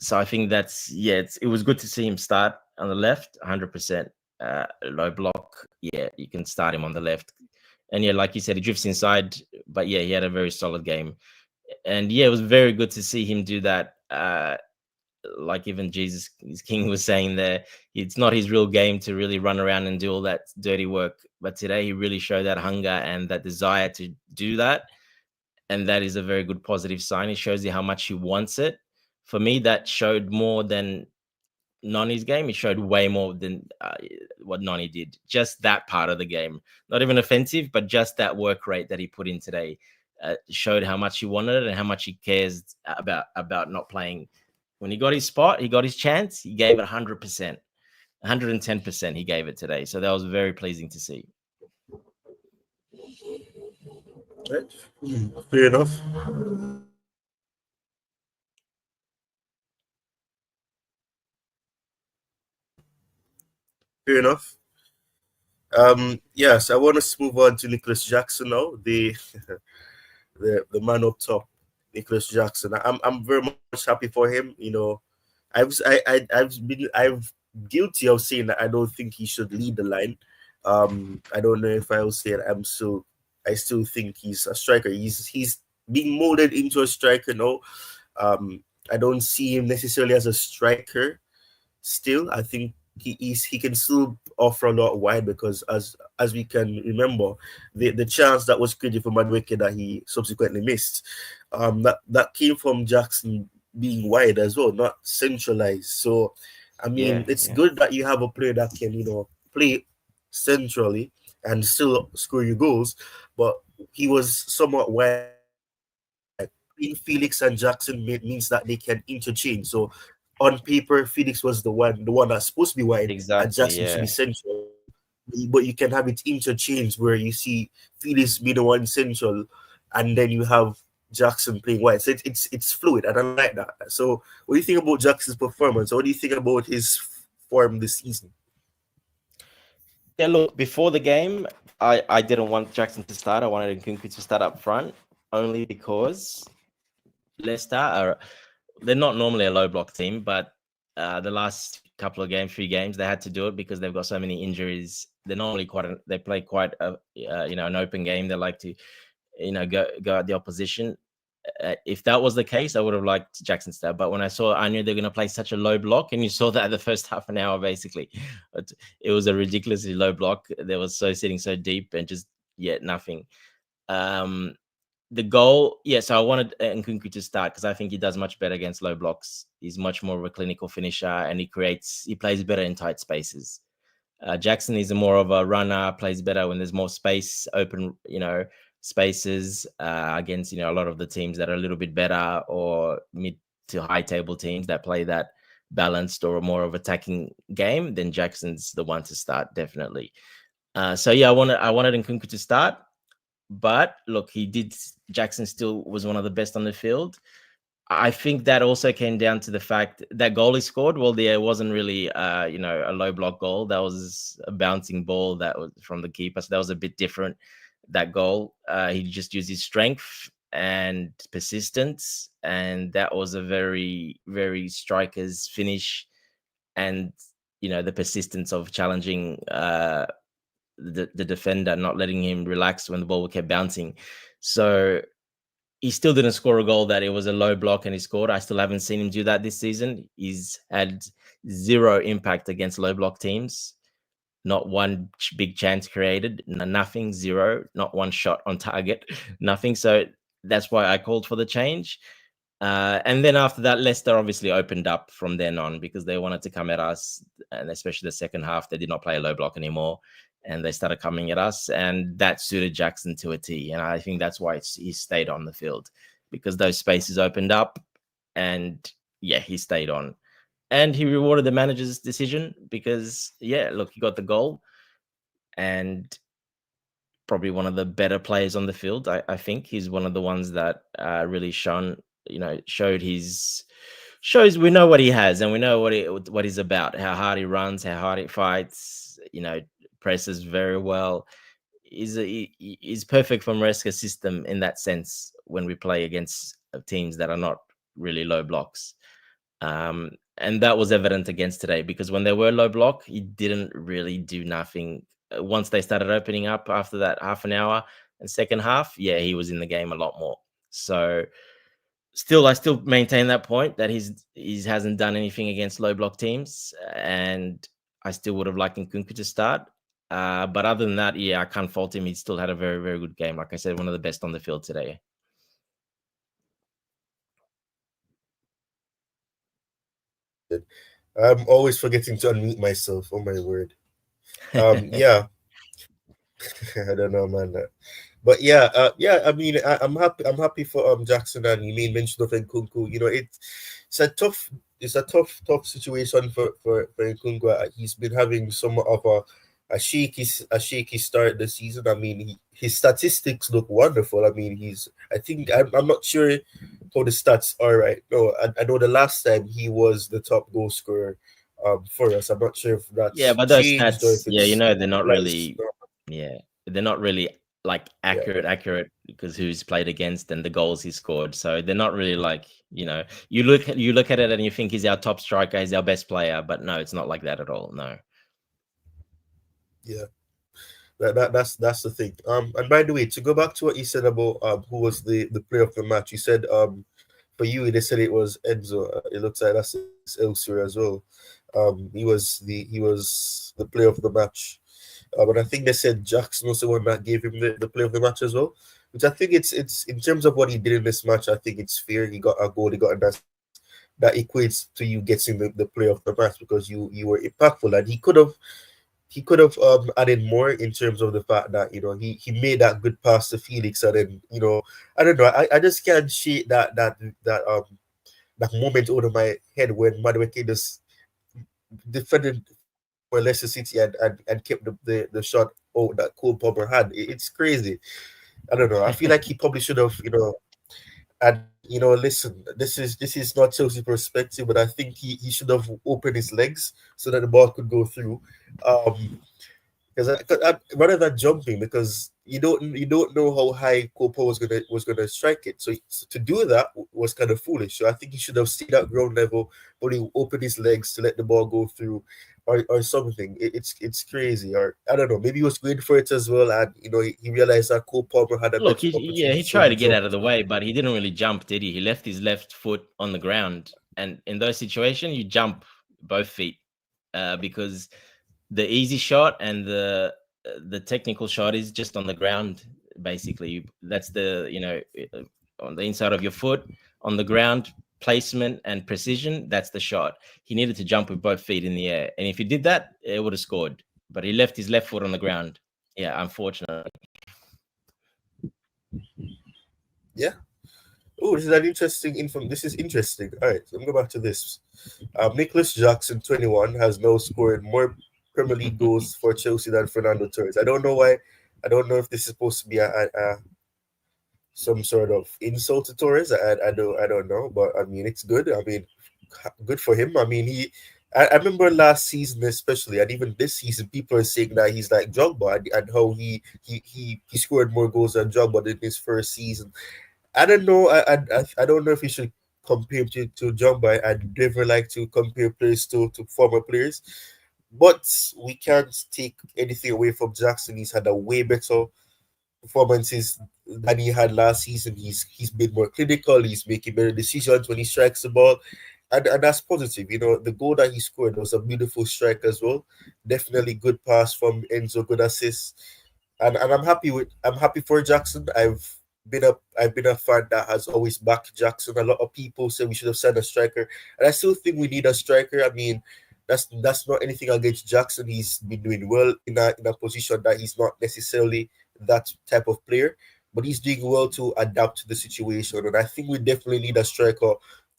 So I think it was good to see him start on the left, 100%. Low block, you can start him on the left. And like you said, he drifts inside, but he had a very solid game. And it was very good to see him do that. Like even Jesus King was saying there, it's not his real game to really run around and do all that dirty work. But today he really showed that hunger and that desire to do that. And that is a very good positive sign. It shows you how much he wants it. For me, that showed more than Noni's game. It showed way more than what Noni did. Just that part of the game. Not even offensive, but just that work rate that he put in today showed how much he wanted it and how much he cares about not playing. When he got his spot, he got his chance, he gave it 100%. 110% he gave it today. So that was very pleasing to see. Right. Fair enough. Fair enough. Yes, I want to move on to Nicolas Jackson now, the man up top, Nicolas Jackson. I'm very much happy for him. I've guilty of saying that I don't think he should lead the line. I don't know if I will say it. I still think he's a striker. He's being molded into a striker now. I don't see him necessarily as a striker. Still, I think he can still offer a lot wide because as we can remember, the chance that was created for Madueke that he subsequently missed, that came from Jackson being wide as well, not centralized. So I mean, it's good that you have a player that can play centrally and still score your goals, but he was somewhat wide. In Felix and Jackson means that they can interchange. So on paper, Felix was the one that's supposed to be wide, and Exactly. Jackson should be central. But you can have it interchange where you see Felix be the one central, and then you have Jackson playing wide. So it's fluid, and I like that. So what do you think about Jackson's performance? What do you think about his form this season? Yeah, look, before the game, I didn't want Jackson to start. I wanted Nkunku to start up front only because Leicester they're not normally a low block team, but the last couple of games, 3 games, they had to do it because they've got so many injuries. They're normally they play quite an open game. They like to go at the opposition. If that was the case, I would have liked Jackson start. But when I knew they're going to play such a low block, and you saw that the first half an hour, basically, it was a ridiculously low block. They were sitting so deep and just nothing. The goal, so I wanted Nkunku to start because I think he does much better against low blocks. He's much more of a clinical finisher, and he plays better in tight spaces. Jackson is more of a runner, plays better when there's more space, open, spaces against, a lot of the teams that are a little bit better or mid to high table teams that play that balanced or more of attacking game. Then Jackson's the one to start, definitely. I wanted Nkunku to start. But look, Jackson still was one of the best on the field. I think that also came down to the fact that goal he scored. Well, there wasn't really, a low block goal. That was a bouncing ball that was from the keeper. So that was a bit different, that goal. He just used his strength and persistence. And that was a very, very striker's finish. And, the persistence of challenging the defender, not letting him relax when the ball kept bouncing. So he still didn't score a goal that it was a low block and he scored. I still haven't seen him do that this season. He's had 0 impact against low block teams. Not one big chance created, nothing, 0, not one shot on target, nothing. So that's why I called for the change. And then after that, Leicester obviously opened up from then on because they wanted to come at us. And especially the second half, they did not play a low block anymore. And they started coming at us, and that suited Jackson to a T. And I think that's why he stayed on the field. because those spaces opened up, and yeah, he stayed on. And he rewarded the manager's decision because, yeah, look, he got the goal, and probably one of the better players on the field. I think he's one of the ones that really shows we know what he has, and we know what he's about, how hard he runs, how hard he fights, presses very well. He's perfect for Maresca's system in that sense when we play against teams that are not really low blocks. And that was evident against today, because when they were low block, he didn't really do nothing. Once they started opening up after that half an hour and second half, yeah, he was in the game a lot more. So I still maintain that point that he hasn't done anything against low block teams, and I still would have liked Nkunku to start. But other than that, yeah, I can't fault him. He still had a very, very good game. Like I said, one of the best on the field today. I'm always forgetting to unmute myself. Oh my word. Yeah, I don't know, man. But yeah, yeah. I mean, I'm happy. I'm happy for Jackson, and you made mention of Nkunku. It's a tough situation for Nkunku. He's been having somewhat of a shaky start this season. I mean, his statistics look wonderful. I mean, I'm not sure how the stats are right. No, I know the last time he was the top goal scorer for us. I'm not sure if Yeah, that's but those changed or stats, if yeah, it's they're not lies. really, yeah, they're not really like Yeah. accurate because who's played against and the goals he scored. So they're not really like, you look at it and you think he's our top striker, he's our best player, but no, it's not like that at all. No. Yeah, that's the thing. And by the way, to go back to what you said about who was the player of the match, you said for you they said it was Enzo. It looks like that's elsewhere as well. He was the player of the match. But I think they said Jackson was the one that gave him the player of the match as well. Which I think it's in terms of what he did in this match, I think it's fair. He got a goal, he got an assist. That equates to you getting the player of the match because you were impactful, and he could have added more in terms of the fact that he made that good pass to Felix, and then I don't know, I just can't shake that moment out of my head when Madueke just defended for Leicester City and kept the shot out that Cole Palmer had. It's crazy. I don't know. I feel like he probably should have and listen, this is not Chelsea perspective, but I think he should have opened his legs so that the ball could go through. Because rather than jumping, because you don't know how high Copa was gonna strike it. So to do that was kind of foolish. So I think he should have stayed at ground level, but he opened his legs to let the ball go through, or something. It's crazy, or I don't know. Maybe he was going for it as well, and he realized that Cole Palmer had a Look, better yeah, opportunity, he so tried he to get jumped. out of the way, but he didn't really jump, did he? He left his left foot on the ground, and in those situations, you jump both feet because the easy shot and the technical shot is just on the ground. Basically, that's on the inside of your foot on the ground, placement and precision. That's the shot. He needed to jump with both feet in the air, and if he did that, it would have scored. But he left his left foot on the ground. Yeah, unfortunately. Yeah. Oh, this is an interesting info. This is interesting. All right, so let me go back to this. Nicolas Jackson, 21, has now scored more Premier League goals for Chelsea than Fernando Torres. I don't know why. I don't know if this is supposed to be some sort of insult to Torres. I don't know, but I mean it's good. I mean, good for him. I mean I remember last season especially, and even this season, people are saying that he's like Drogba, and how he scored more goals than Drogba in his first season. I don't know. I don't know if we should compare him to Drogba. I never like to compare players to former players, but we can't take anything away from Jackson. He's had a way better performances than he had last season. He's been more clinical. He's making better decisions when he strikes the ball, and that's positive. The goal that he scored was a beautiful strike as well. Definitely good pass from Enzo, good assist, and I'm happy for Jackson. I've been a fan that has always backed Jackson. A lot of people say we should have signed a striker, and I still think we need a striker. I mean, that's not anything against Jackson. He's been doing well in a position that he's not necessarily that type of player. but he's doing well to adapt to the situation. And I think we definitely need a striker,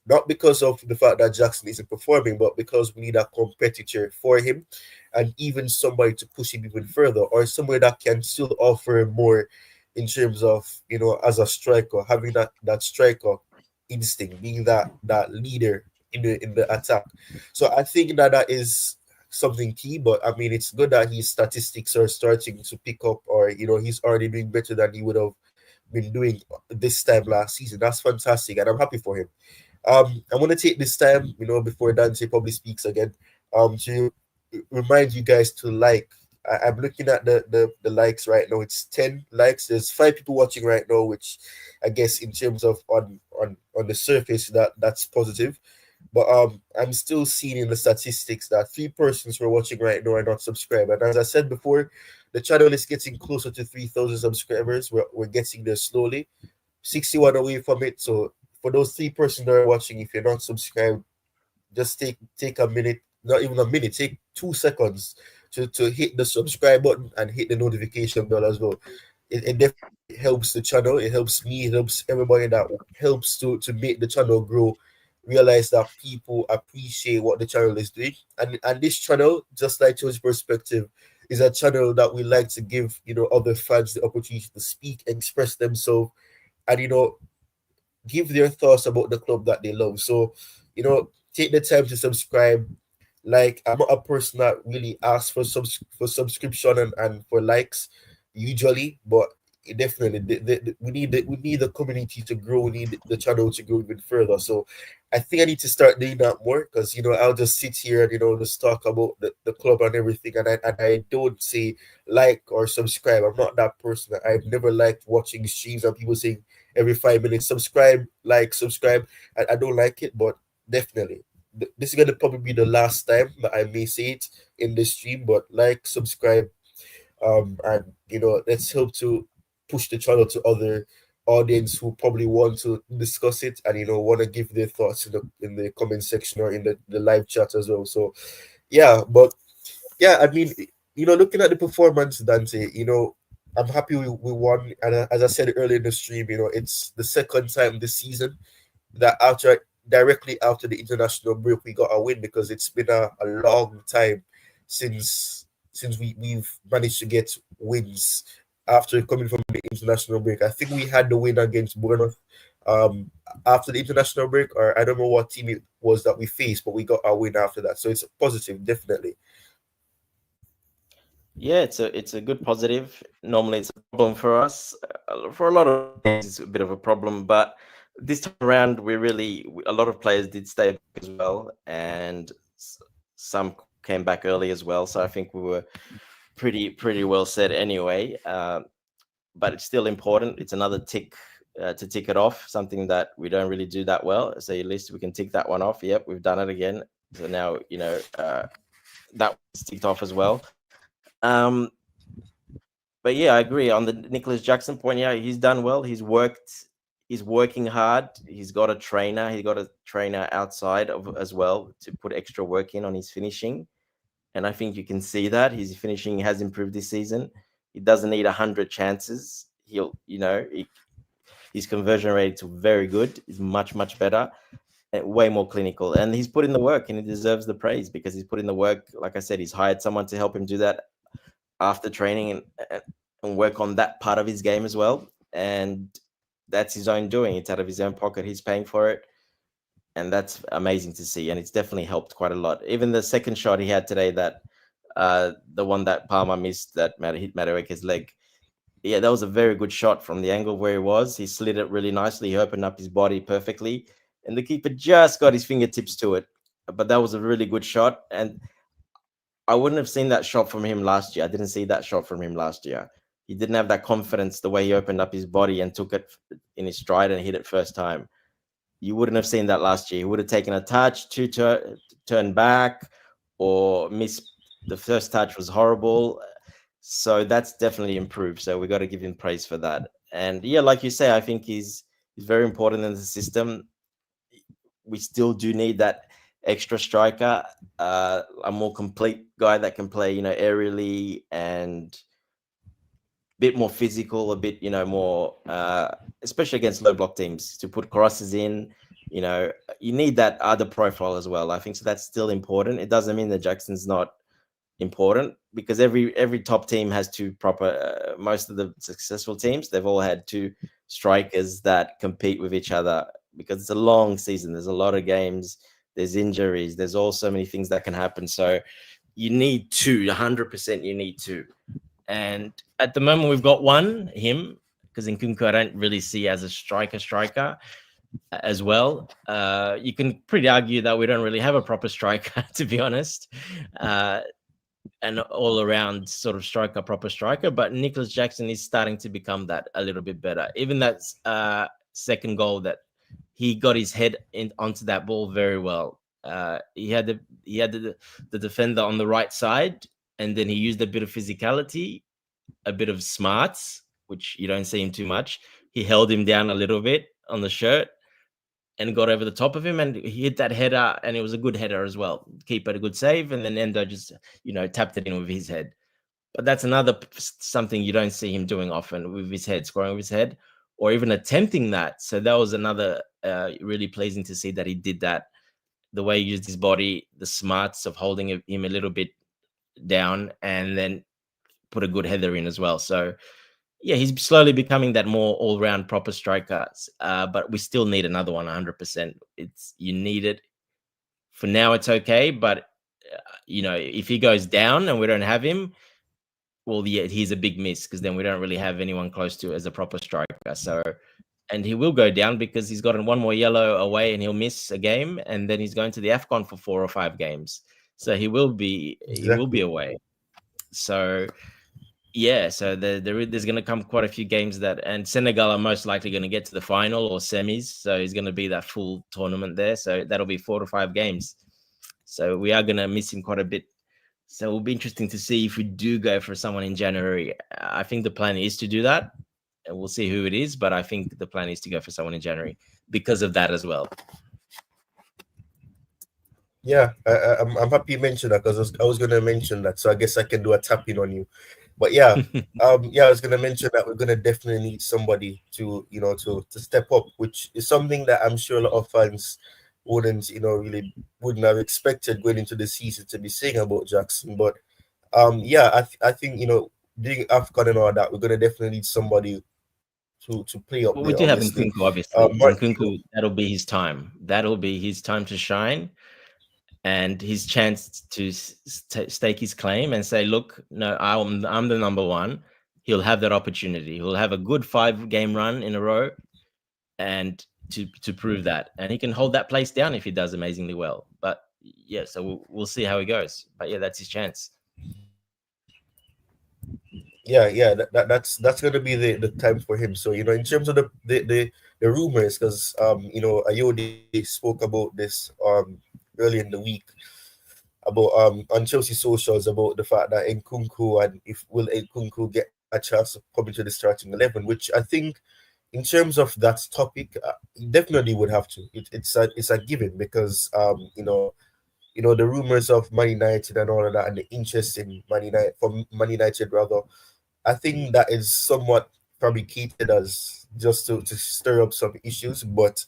not because of the fact that Jackson isn't performing, but because we need a competitor for him, and even somebody to push him even further, or somebody that can still offer more in terms of, as a striker, having that striker instinct, being that leader in the attack. So I think that is something key. But I mean, it's good that his statistics are starting to pick up, or he's already doing better than he would have been doing this time last season. That's fantastic, and I'm happy for him. I want to take this time, before Dante probably speaks again, to remind you guys to like. I'm looking at the likes right now. It's 10 likes. There's 5 people watching right now, which I guess in terms of on the surface that's positive. But I'm still seeing in the statistics that 3 persons who are watching right now are not subscribed. And as I said before, the channel is getting closer to 3,000 subscribers. We're getting there slowly. 61 away from it. So for those 3 persons that are watching, if you're not subscribed, just take a minute, not even a minute, take 2 seconds to hit the subscribe button and hit the notification bell as well. It definitely helps the channel. It helps me. It helps everybody that helps to make the channel grow. Realize that people appreciate what the channel is doing, and this channel, just like Choice Perspective, is a channel that we like to give other fans the opportunity to speak, express themselves, and give their thoughts about the club that they love. So, take the time to subscribe. Like, I'm not a person that really asks for subscription and for likes usually, but definitely we need the community to grow. We need the channel to grow even further. So I think I need to start doing that more, because I'll just sit here and just talk about the club and everything, and I don't say like or subscribe. I'm not that person. I've never liked watching streams and people saying every 5 minutes subscribe, like, subscribe. I don't like it, but definitely this is gonna probably be the last time that I may say it in this stream. But like, subscribe, and let's help to push the channel to other audience who probably want to discuss it, and want to give their thoughts in the comment section or in the live chat as well. So yeah, but yeah, I mean, looking at the performance, Dante, I'm happy we won. And as I said earlier in the stream, it's the second time this season that directly after the international break we got a win, because it's been a long time since we've managed to get wins after coming from the international break. I think we had the win against Bournemouth um after the international break, or I don't know what team it was that we faced, but we got a win after that. So it's positive, definitely. Yeah, it's a good positive. Normally, it's a problem for us. For a lot of teams, it's a bit of a problem. But this time around, a lot of players did stay back as well, and some came back early as well. So I think we were pretty well set anyway. But it's still important. It's another tick to tick it off. Something that we don't really do that well. So at least we can tick that one off. Yep, we've done it again. So now that one's ticked off as well. But yeah, I agree on the Nicolas Jackson point. Yeah, he's done well. He's worked. He's working hard. He's got a trainer. He got a trainer outside of as well to put extra work in on his finishing, and I think you can see that his finishing has improved this season. He doesn't need 100 chances. His conversion rate is very good. Is much better, and way more clinical. And he's put in the work, and he deserves the praise because he's put in the work. Like I said, he's hired someone to help him do that after training and work on that part of his game as well. And that's his own doing. It's out of his own pocket. He's paying for it. And that's amazing to see. And it's definitely helped quite a lot. Even the second shot he had today, the one that Palmer missed that hit Madueke's leg. Yeah, that was a very good shot from the angle where he was. He slid it really nicely. He opened up his body perfectly. And the keeper just got his fingertips to it. But that was a really good shot. And I wouldn't have seen that shot from him last year. I didn't see that shot from him last year. He didn't have that confidence the way he opened up his body and took it in his stride and hit it first time. You wouldn't have seen that last year. He would have taken a touch, turn back, or miss. The first touch was horrible. So that's definitely improved. So we got to give him praise for that. And yeah, like you say, I think he's very important in the system. We still do need that extra striker, a more complete guy that can play, aerially and bit more physical, a bit, more, especially against low block teams, to put crosses in. You need that other profile as well. I think so. That's still important. It doesn't mean that Jackson's not important, because every top team has two proper. Most of the successful teams, they've all had two strikers that compete with each other, because it's a long season. There's a lot of games. There's injuries. There's all so many things that can happen. So you need two. 100%, you need two. And at the moment, we've got one, him, because Nkunku I don't really see as a striker as well. You can pretty argue that we don't really have a proper striker, to be honest, and all around sort of striker, proper striker. But Nicolas Jackson is starting to become that a little bit better. Even that second goal, that he got his head onto that ball very well. He had the defender on the right side, and then he used a bit of physicality, a bit of smarts, which you don't see him too much. He held him down a little bit on the shirt and got over the top of him, and he hit that header, and it was a good header as well. Keeper, a good save, and then Endo just, tapped it in with his head. But that's another something you don't see him doing often, with his head, scoring with his head, or even attempting that. So that was another really pleasing to see that he did that. The way he used his body, the smarts of holding him a little bit down, and then put a good header in as well. So yeah, he's slowly becoming that more all-round proper striker. But we still need another one, 100%. You need it. For now, it's okay. But, if he goes down and we don't have him, well, yeah, he's a big miss, because then we don't really have anyone close to as a proper striker. So, and he will go down because he's got one more yellow away and he'll miss a game. And then he's going to the AFCON for 4 or 5 games. So he will be away. So... yeah, so there's going to come quite a few games and Senegal are most likely going to get to the final or semis. So it's going to be that full tournament there. So that'll be 4 to 5 games. So we are going to miss him quite a bit. So it'll be interesting to see if we do go for someone in January. I think the plan is to do that. And we'll see who it is. But I think the plan is to go for someone in January because of that as well. Yeah, I'm happy you mentioned that, because I was going to mention that. So I guess I can do a tapping on you. But yeah, I was going to mention that we're going to definitely need somebody to step up, which is something that I'm sure a lot of fans wouldn't have expected going into the season to be saying about Jackson. But I think doing AFCON and all that, we're going to definitely need somebody to play up well, there. We do have Nkunku, obviously. Nkunku, that'll be his time. That'll be his time to shine. And his chance to stake his claim and say, look, no, I'm the number one. He'll have that opportunity. He'll have a good 5-game run in a row, and to prove that. And he can hold that place down if he does amazingly well. But yeah, so we'll see how he goes. But yeah, that's his chance. Yeah, that's going to be the time for him. So in terms of the rumors, because Ayode spoke about this early in the week, about on Chelsea socials, about the fact that Nkunku, and will Nkunku get a chance of coming to the starting 11, which I think in terms of that topic, he definitely would have to. It's a given, because the rumors of Man United and all of that, and the interest in Man United rather, I think that is somewhat fabricated as just to stir up some issues, but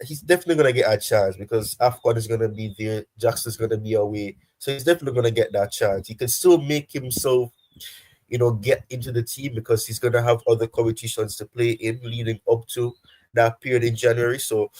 he's definitely going to get a chance, because AFCON is going to be there, Jackson's going to be away, so he's definitely going to get that chance. He can still make himself, get into the team, because he's going to have other competitions to play in leading up to that period in January. So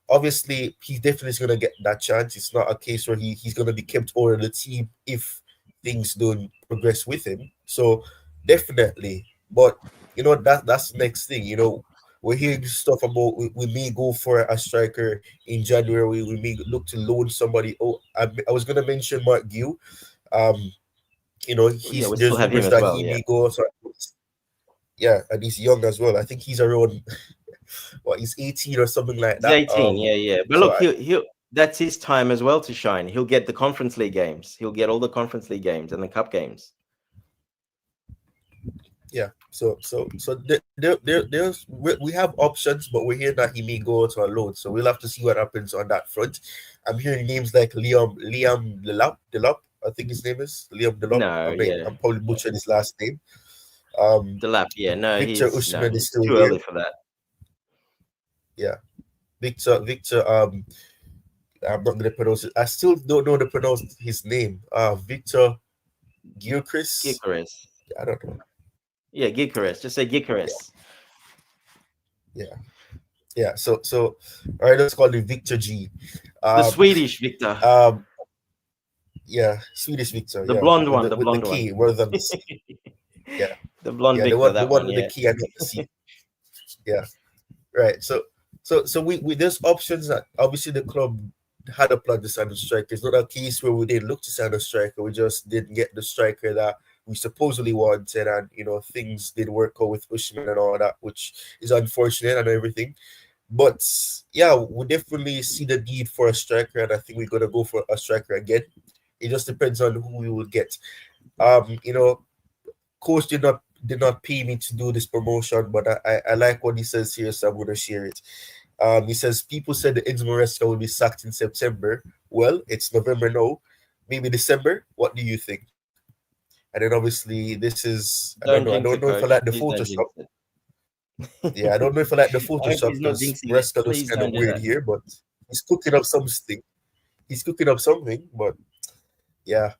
obviously, he definitely is going to get that chance. It's not a case where he's going to be kept out of the team if things don't progress with him. So definitely, but that's the next thing. We're hearing stuff about we may go for a striker in January. We may look to loan somebody. Oh, I was going to mention Mark Gill. We still There's have him rumors as that well. he Yeah. may go. So, yeah, and he's young as well. I think he's around he's 18 or something like He's that. 18. Yeah. But So look, he'll that's his time as well to shine. He'll get the Conference League games. He'll get all the Conference League games and the Cup games. yeah, so we have options, but we're hearing that he may go to a loan, so we'll have to see what happens on that front. I'm hearing names like Liam Delap, I think his name is Liam Delap. No, yeah. I'm probably butchering his last name. Delap, yeah, no, Victor no, Osimhen is it's still too here. early for that. Yeah, Victor. I'm not gonna pronounce it. I still don't know how to pronounce his name. Victor Gilchrist. Gikaris. I don't know. Yeah, Yeah, Gikaris. Just say yeah, Gikaris. yeah, yeah. So, all right, let's call him Victor G. The Um, Swedish Victor. um, yeah, Swedish Victor. The Yeah, blonde with one. the The with the blonde one. K rather than the C. Yeah, The blonde yeah, Victor. the That one one, with the yeah. K and not the C. Yeah, right. So we there's options that obviously the club had a plan to sign a striker. It's not a case where we didn't look to sign a striker. We just didn't get the striker that we supposedly wanted, and things didn't work out with Usman and all that, which is unfortunate and everything. But yeah, we definitely see the need for a striker, and I think we're gonna go for a striker again. It just depends on who we will get. Um, you know, coach did not pay me to do this promotion, but I like what he says here, so I'm gonna share it. He says people said the Enzo Maresca will be sacked in September. Well, it's November now, maybe December. What do you think? And then obviously this is I don't know. I Don't don't jinx know it, if I like coach. the Please don't Photoshop. jinx it. Yeah, I don't know if I like the I hope Photoshop he's not because jinxing it. Maresca looks Please kind of don't do weird that. here, but he's cooking up something. He's cooking up something, but yeah,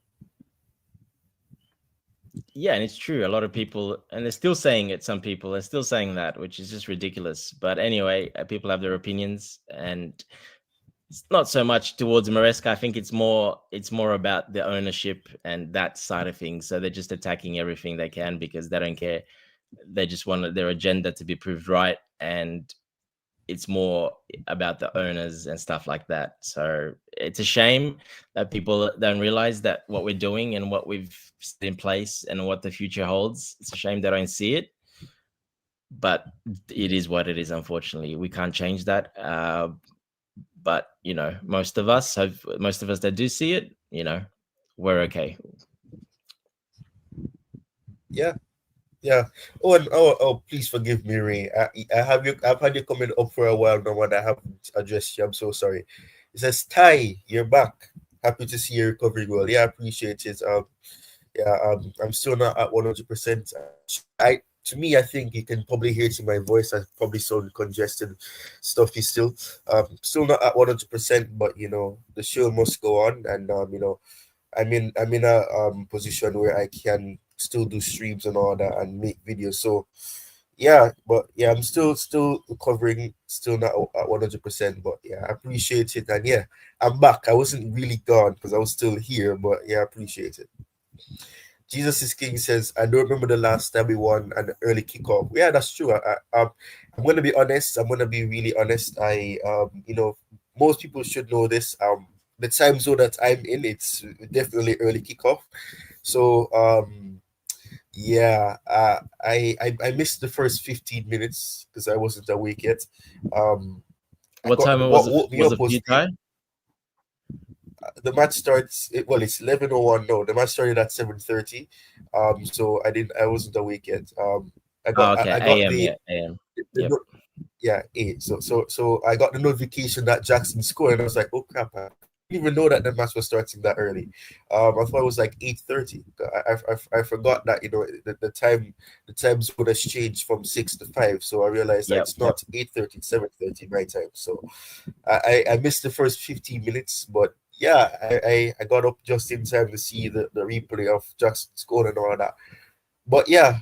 Yeah, and it's true. A lot of people, and they're still saying it. Some people are still saying that, which is just ridiculous. But anyway, people have their opinions, and it's not so much towards Maresca. I think it's more about the ownership and that side of things. So they're just attacking everything they can because they don't care. They just want their agenda to be proved right, and it's more about the owners and stuff like that. So it's a shame that people don't realize that what we're doing and what we've set in place and what the future holds. It's a shame they don't see it, but it is what it is. Unfortunately, we can't change that. But most of us that do see it, we're okay. yeah, yeah. Oh, and please forgive me, Ray. I've had you coming up for a while now, and I haven't addressed you. I'm so sorry. It says Ty, you're back. Happy to see you recovering well. Yeah, I appreciate it. Yeah, I'm still not at 100%. I To me, I think you can probably hear it in my voice. I probably sound congested, stuffy still. Still not at 100%, but the show must go on, and I'm in a position where I can still do streams and all that and make videos. So yeah, but yeah, I'm still recovering, still not at 100%. But yeah, I appreciate it, and yeah, I'm back. I wasn't really gone because I was still here, but yeah, I appreciate it. Jesus is King says, I don't remember the last time we won an early kickoff. Yeah, that's true. I'm gonna be honest. I'm gonna be really honest. Most people should know this. The time zone that I'm in, it's definitely early kickoff. So yeah, I missed the first 15 minutes because I wasn't awake yet. Um, I What got time what was it? woke me Was up it for was you, Ty? the match starts. It's 11:01. No, the match started at 7:30. So I wasn't awake yet. I got Oh, I, okay. I got AM, the, yeah, AM. the Yep. no- yeah, 8. So I got the notification that Jackson scored, and I was like, oh crap! I didn't even know that the match was starting that early. I thought it was like 8:30. I forgot that the time zone has changed from 6 to 5. So I realized that Yep. it's Yep. not 8:30, 7:30 my time. So I missed the first 15 minutes, but yeah, I got up just in time to see the replay of Jackson scoring and all that. But yeah,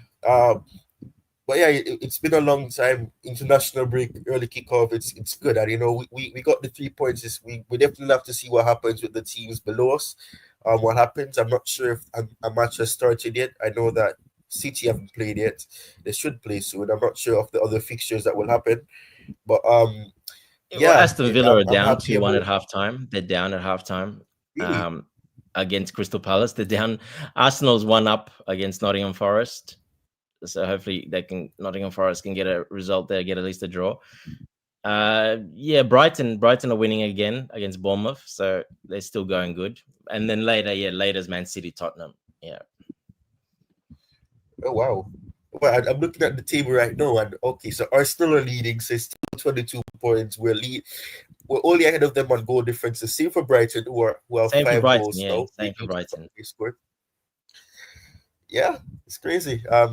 it's been a long time. International break, early kickoff. It's good, and we got the 3 points. We definitely have to see what happens with the teams below us. What happens? I'm not sure if a match has started yet. I know that City haven't played yet. They should play soon. I'm not sure of the other fixtures that will happen, but Well, yeah, Aston Villa are I'm down happy 2-1 at about halftime. They're down at halftime really. um, against Crystal Palace. They're down. Arsenal's 1-up against Nottingham Forest. So hopefully Nottingham Forest can get a result there, get at least a draw. Yeah, Brighton are winning again against Bournemouth, so they're still going good. And then later's Man City, Tottenham. Yeah. Oh wow. Well, I'm looking at the table right now, and okay, so Arsenal are leading, so it's still 22 points. We're only ahead of them on goal difference. The same for Brighton, who have Same for five Brighton. goals Yeah, now. same for Brighton. They scored. Yeah, it's crazy. I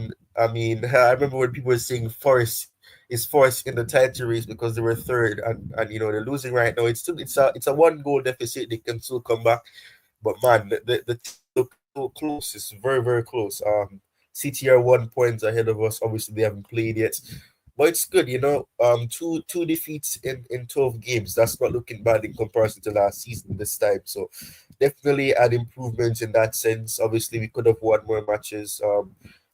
mean, I remember when people were saying Forest is Forest in the title race because they were third, and they're losing right now. It's a 1 goal deficit. They can still come back, but man, the table looks so close. It's very very close. City are 1 point ahead of us. Obviously, they haven't played yet, but it's good. Two defeats in 12 games. That's not looking bad in comparison to last season this time. So definitely an improvement in that sense. Obviously, we could have won more matches.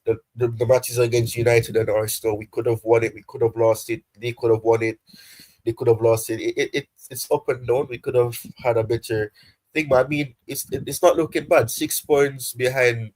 The matches against United and Arsenal, we could have won it. We could have lost it. They could have won it. They could have lost it. It's up and down. We could have had a better thing, but I mean, it's not looking bad. 6 points behind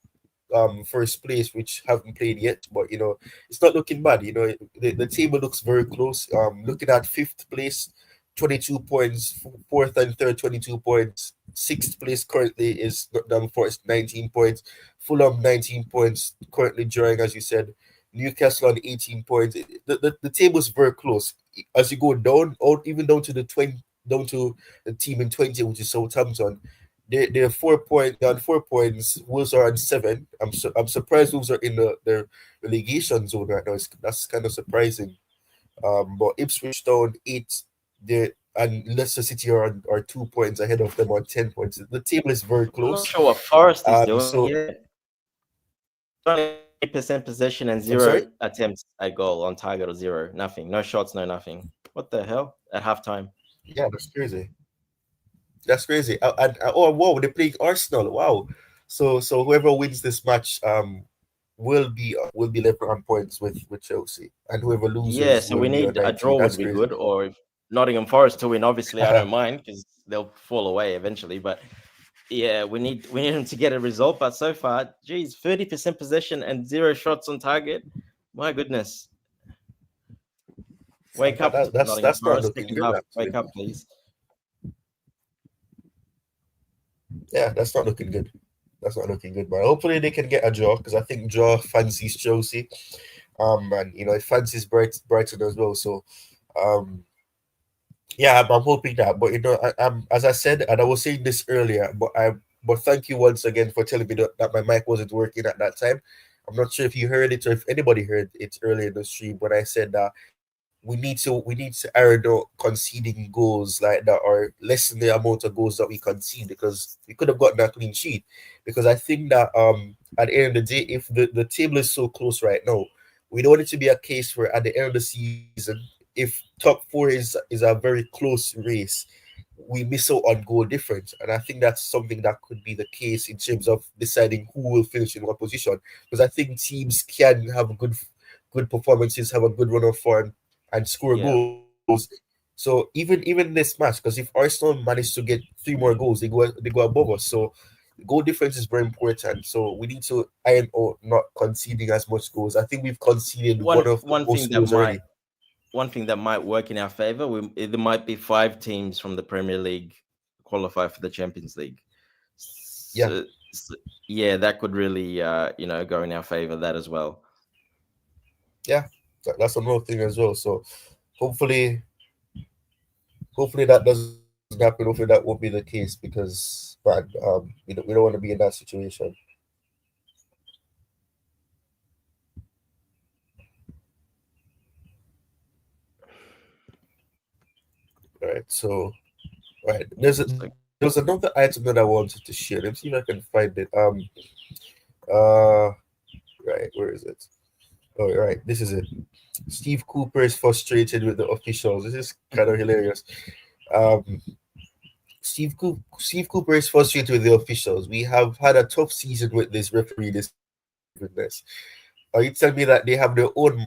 first place, which haven't played yet, but it's not looking bad. The table looks very close. Looking at fifth place, 22 points, fourth and third, 22 points. Sixth place currently is Nottingham Forest, 19 points. Fulham, 19 points, currently drawing, as you said. Newcastle on 18 points. The table is very close. As you go down, or even down to down to the team in 20, which is Southampton. They're 4 points. They're on 4 points. Wolves are on seven. I'm surprised Wolves are in the relegation zone right now. That's kind of surprising. But Ipswich Town 8. And Leicester City are 2 points ahead of them on 10 points. The table is very I'm not close. sure what Forest is doing So here. Only 8% possession and I'm zero sorry. attempts at goal on target or zero. Nothing. No shots, no nothing. What the hell? At halftime. Yeah, that's crazy. That's crazy. Oh wow, they're playing Arsenal. Wow. So whoever wins this match will be left on points with Chelsea, and whoever Yeah, loses so will we be on need a 19. draw would That's be crazy. good, or if Nottingham Forest to win. Obviously, I don't mind because they'll fall away eventually. But yeah, we need them to get a result. But so far, geez, 30% possession and zero shots on target. My goodness, wake up, Nottingham That's not Forest. looking Second good half, actually. wake up, please. Yeah, that's not looking good. That's not looking good, man. Hopefully they can get a draw because I think draw fancies Chelsea. And it fancies Brighton as well. So um yeah, I'm hoping that. But I'm as I said, and I was saying this earlier, but thank you once again for telling me that my mic wasn't working at that time. I'm not sure if you heard it or if anybody heard it earlier in the stream when I said that we need to iron out conceding goals like that or lessen the amount of goals that we concede because we could have gotten a clean sheet. Because I think that at the end of the day, if the table is so close right now, we don't want it to be a case where at the end of the season, if top four is a very close race, we miss out on goal difference. And I think that's something that could be the case in terms of deciding who will finish in what position. Because I think teams can have good performances, have a good run of form, and score Yeah, goals. So even this match, because if Arsenal manage to get 3 more goals, they go above us. So goal difference is very important. So we need to iron out not conceding as much goals. I think we've conceded one one of the one thing most that goals might already. work in our favor. There might be 5 teams from the Premier League qualify for the Champions League. Yeah, So yeah, that could really go in our favor. That as well. yeah, that's another thing as well. So hopefully, hopefully that doesn't happen. Hopefully that won't be the case because, but we don't want to be in that situation. Right. So right, So there was another item that I wanted to share. Let me see if I can find it. Uh, right, where is it? Oh, right, this is it. Steve Cooper is frustrated with the officials. This is kind of hilarious. Um, Steve Cooper is frustrated with the officials. We have had a tough season with this referee this season. My goodness. You tell me that they have their own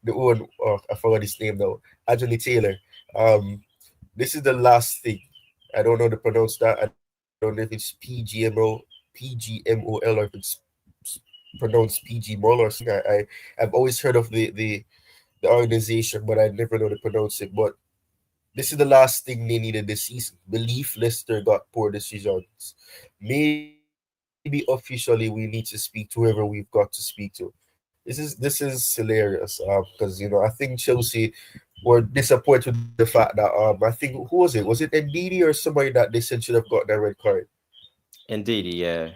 the own I forgot his name now. Anthony Taylor. Um, this is the last thing. I don't know how to pronounce that. I don't know if it's PGMOL or if it's pronounced PG Mol or something. I've always heard of the organization, but I never know to pronounce it. But this is the last thing they needed this season. Belief Leicester got poor decisions. Maybe officially we need to speak to whoever we've got to speak to. This is hilarious because I think Chelsea were disappointed with the fact that I think who was it? Was it Ndidi or somebody that they said should have gotten a red card? Indeed, yeah.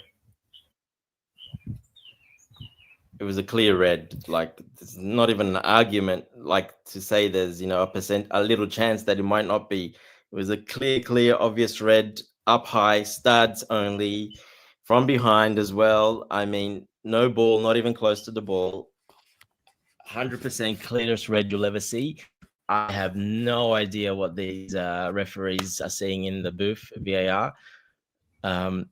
It was a clear red. Like, it's not even an argument. Like, to say there's a little chance that it might not be. It was a clear, obvious red, up high, studs only, from behind as well. I mean, no ball, not even close to the ball. 100% clearest red you'll ever see. I have no idea what these referees are seeing in the booth, VAR. Um,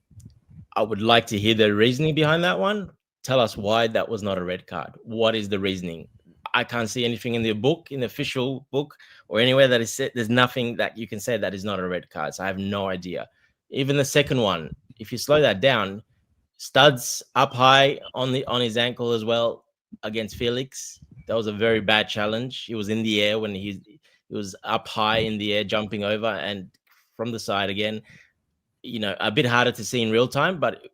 I would like to hear the reasoning behind that one. Tell us why that was not a red card. What is the reasoning? I can't see anything in the book, in the official book, or anywhere that is said. There's nothing that you can say that is not a red card. So I have no idea. Even the second one, if you slow that down, studs up high on his ankle as well against Felix. That was a very bad challenge. He was in the air when he was up high in the air, jumping over and from the side again. A bit harder to see in real time, but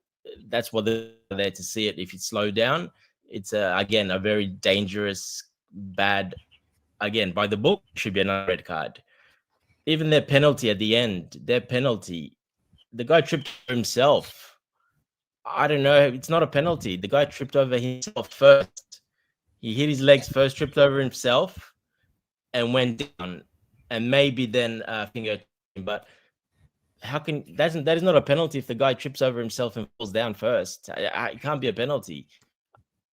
that's what they're there to see it. If you slow down, it's again a very dangerous, bad. Again, by the book, should be another red card. Even their penalty at the end, the guy tripped himself. I don't know. It's not a penalty. The guy tripped over himself first. He hit his legs first, tripped over himself, and went down. And maybe then finger. But how can that is not a penalty if the guy trips over himself and falls down first? It can't be a penalty.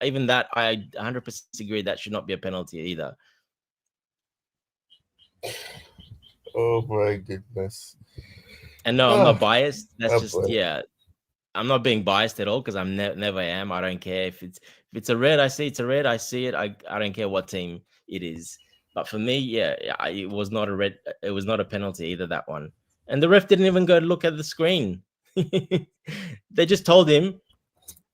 Even that, I 100% agree that should not be a penalty either. Oh my goodness. And no, I'm Ah, not biased. That's just boy. I'm not being biased at all because I'm never am. I don't care if it's a red. I see it's a red. I see it. I don't care what team it is. But for me, it was not a red. It was not a penalty either, that one. And the ref didn't even go look at the screen. They just told him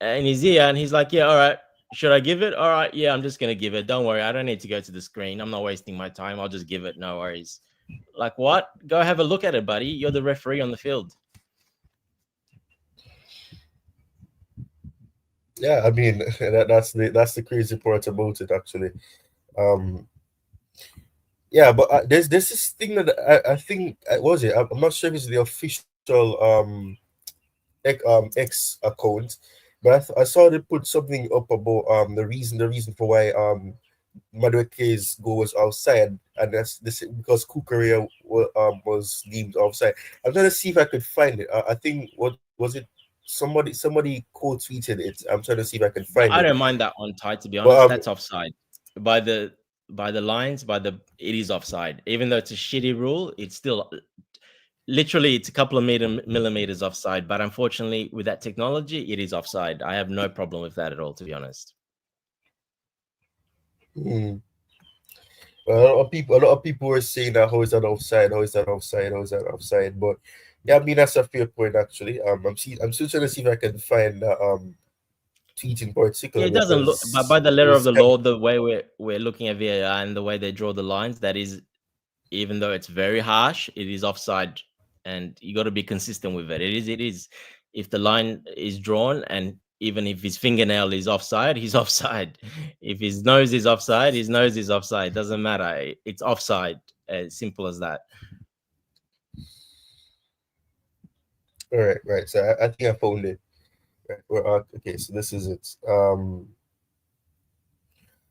in his ear, and he's like, "Yeah, all right. Should I give it? All right, yeah, I'm just gonna give it. Don't worry. I don't need to go to the screen. I'm not wasting my time. I'll just give it. No worries." Like, what? Go have a look at it, buddy. You're the referee on the field. Yeah, I mean that's the crazy part about it actually. Um, yeah, but there's this thing that I think was it. I'm not sure if it's the official X account, but I saw they put something up about the reason for why Madueke's goal was outside, and that's this because Kukurea was deemed offside. I'm trying to see if I could find it. I think what was it? Somebody quote tweeted it. I'm trying to see if I can find I it. don't mind that one tight, to be But honest. That's offside. By the lines, it is offside. Even though it's a shitty rule, it's still literally it's a couple of millimeters offside. But unfortunately, with that technology, it is offside. I have no problem with that at all, to be honest. hmm, a lot of people were saying that how is that offside? How is that offside? How is that offside? But yeah, I mean that's a fair point actually. I'm still trying to see if I can find tweet in Yeah, particular it doesn't look, but because by the it letter of was the kind law, the way we're looking at VAR and the way they draw the lines, that is, even though it's very harsh, it is offside, and you got to be consistent with it. It is. If the line is drawn, and even if his fingernail is offside, he's offside. If his nose is offside, his nose is offside. Doesn't matter. It's offside. As simple as that. all right, right. So I think I found it. Right. Okay, so this is it.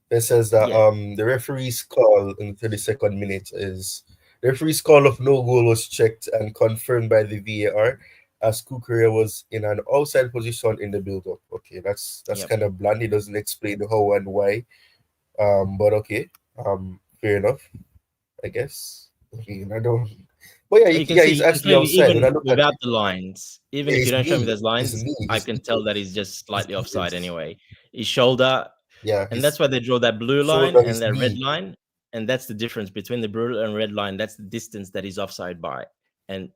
It says that Yeah, the referee's call in the 32nd minute is the referee's call of no goal was checked and confirmed by the VAR as Kukurea was in an outside position in the build-up. Okay, that's yeah. kind of bland. It doesn't explain the how and why. But okay. Fair enough, I guess. I mean, I don't. But yeah, You can yeah, see, he's you can actually show me outside. When I even look at without it, the lines. Even yeah, if you his don't show me knee, those his lines, knee, I his can tell that he's just his slightly knee offside is anyway. His shoulder, yeah, and that's his why they draw that blue line shoulder, and his that red knee. line, and that's the difference between the blue and red line. That's the distance that he's offside by, and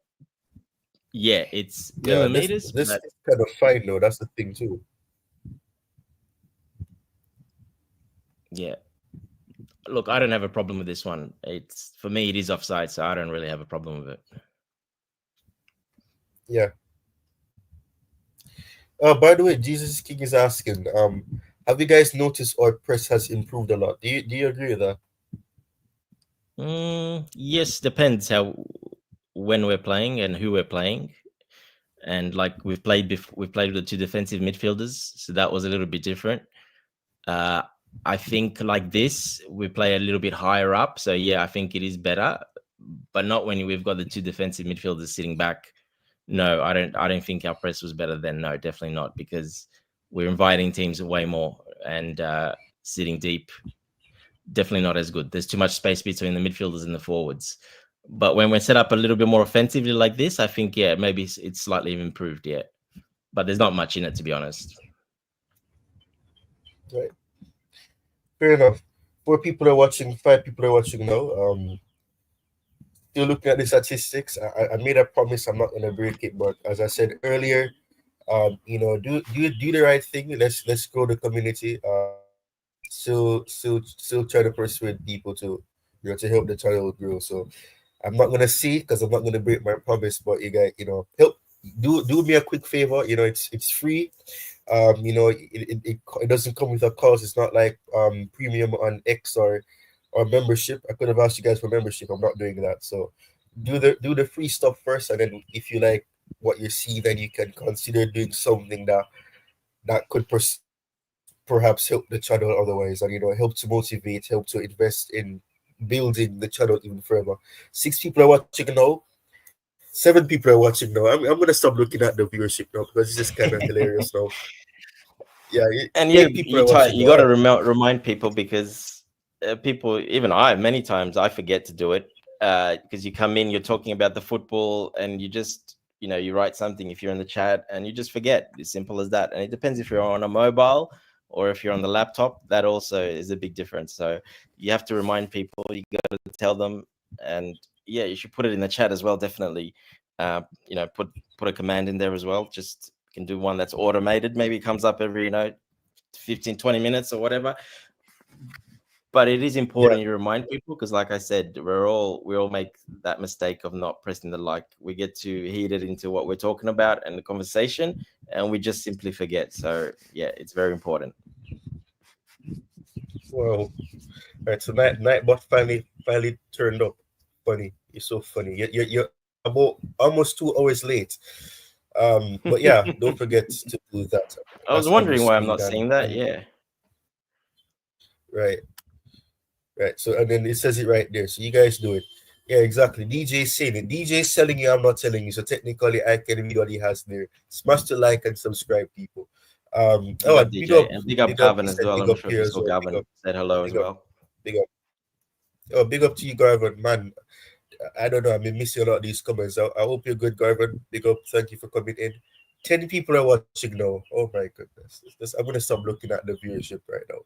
yeah, it's Yeah, this millimeters, this but is kind of fine though. That's the thing too. yeah. Look, I don't have a problem with this one. It's for me, it is offside, so I don't really have a problem with it. Yeah. By the way, Jesus King is asking, have you guys noticed our press has improved a lot? Do you agree with that? Yes, depends how when we're playing and who we're playing. and like we've played with the two defensive midfielders, so that was a little bit different. Uh, I think like this, we play a little bit higher up. So yeah, I think it is better, but not when we've got the two defensive midfielders sitting back. No, I don't. I don't think our press was better then. No, definitely not, because we're inviting teams way more, and sitting deep, definitely not as good. There's too much space between the midfielders and the forwards. But when we're set up a little bit more offensively like this, I think yeah, maybe it's slightly improved. Yeah, but there's not much in it, to be honest. Right. Fair enough. 4 people are watching, 5 people are watching now. Still looking at the statistics. I made a promise I'm not gonna break it, but as I said earlier, do the right thing. Let's grow the community. Still try to persuade people to to help the channel grow. So I'm not gonna see because I'm not gonna break my promise, but you guys, help do me a quick favor. It's free. It doesn't come with a cost. It's not like premium on X or membership. I could have asked you guys for membership. I'm not doing that. So do the free stuff first, and then if you like what you see, then you can consider doing something that could perhaps help the channel otherwise, and help to motivate, help to invest in building the channel even further. 6 people are watching now. 7 people are watching now. I'm gonna stop looking at the viewership now because this is kind of hilarious now. Yeah, And yeah, 8 people are watching you now. got All to right. remind people, because people, even I, many times I forget to do it, because you come in, you're talking about the football, and you just you write something if you're in the chat, and you just forget. As simple as that. And it depends if you're on a mobile or if you're on the laptop. That also is a big difference. So you have to remind people. You got to tell them, and yeah, you should put it in the chat as well. Definitely, put a command in there as well. Just can do one that's automated. Maybe it comes up every 15, 20 minutes or whatever. But it is Yeah. important you remind people, because like I said, we all make that mistake of not pressing the like. We get too heated into what we're talking about and the conversation, and we just simply forget. So yeah, it's very important. Well, right. So Nightbot finally turned up. Funny. You're so funny. You're about almost 2 hours late. But yeah, don't forget to do that. I was That's on the wondering why I'm screen, not seeing that. and Yeah. right, right. So and then it says it right there. So you guys do it. Yeah, exactly. DJ saying it. DJ selling you. I'm not telling you. So technically, I can read what he has there. Smash the like and subscribe, people. Big up And DJ, and big up big up. He Gavin as said well. big I'm up not sure if here you as saw well. Gavin said hello as Big up, well. big up. Oh, big up to you, Garvin, man. I don't know. I've been missing a lot of these comments. I hope you're good, Garvin. Big up. Thank you for coming in. 10 people are watching now. Oh my goodness. I'm gonna stop looking at the viewership right now.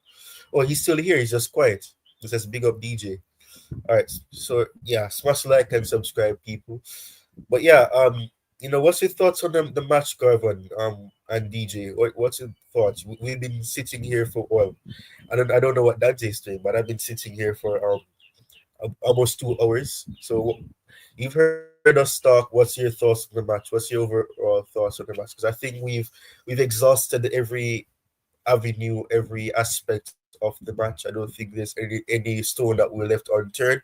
Oh, he's still here. He's just quiet. It says big up DJ. All right. So yeah, smash like and subscribe, people. But yeah, what's your thoughts on the match, Garvin? And DJ. What's your thoughts? We've been sitting here for I don't know what that is doing, but I've been sitting here for almost 2 hours. So you've heard us talk. What's your thoughts on the match? What's your overall thoughts on the match? Because I think we've exhausted every avenue, every aspect of the match. I don't think there's any stone that we left unturned.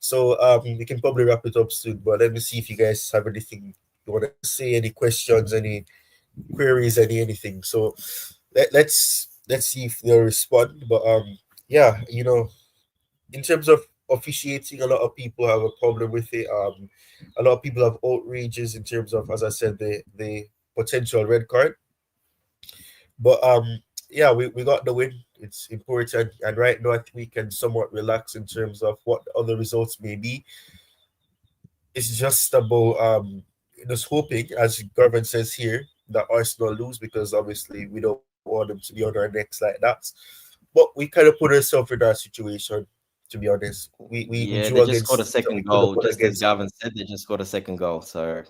So we can probably wrap it up soon. But let me see if you guys have anything you want to say, any questions, any queries, anything. So let's see if they'll respond. But yeah, in terms of officiating, a lot of people have a problem with it. A lot of people have outrages in terms of, as I said, the potential red card. But yeah, we got the win. It's important, and right now I think we can somewhat relax in terms of what the other results may be. It's just about just hoping, as Garvin says here, that Arsenal lose, because obviously we don't want them to be on our necks like that. But we kind of put ourselves in that situation. To be honest, we Yeah, drew they just scored a against that we second could have goal. won Just as against. Gavin said, they just scored a second goal. So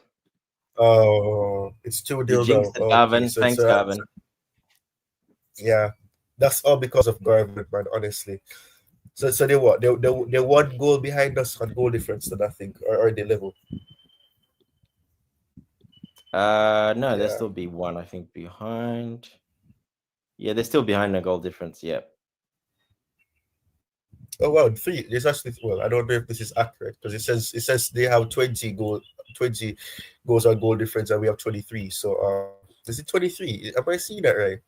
Oh, it's 2-0 you now. jinxed it, Okay, Gavin. so Thanks, Gavin. yeah, that's all because of Garvin, man. Honestly. So they what? They 1 goal behind us on goal difference, then I think, or they level. No, they'll Yeah. still be one, I think, behind. Yeah, they're still behind the goal difference. Yeah. Oh wow, three. There's actually, well, I don't know if this is accurate because it says they have 20 goals on goal difference, and we have 23. So is it 23? Am I seeing that right?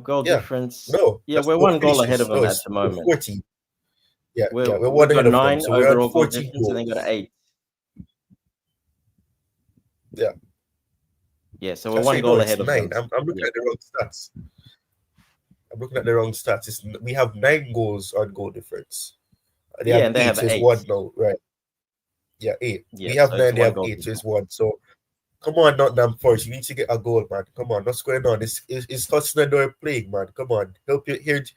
Goal Yeah. difference. No, Yeah, that's we're goal one goal ahead finishes. of No, them at it's the moment. 14. Yeah, We're yeah, we're we've one got ahead of them. 9 So we're on overall goal 14 difference, and they got goals. 8. Yeah, Yeah, so we're one actually, no, goal it's ahead of them. 9. I'm looking Yeah, at the wrong stats. I'm looking at the wrong stats. We have 9 goals on goal difference. They yeah, have and they 8, have so it's 8. 1 now, right? Yeah, 8. Yeah, We have so it's 9, they one have goal 8, so it's difference. 1. So come on, Nottingham Forest. You need to get a goal, man. Come on, what's going on? It's Hudson-Odoi playing, man. Come on, help your youth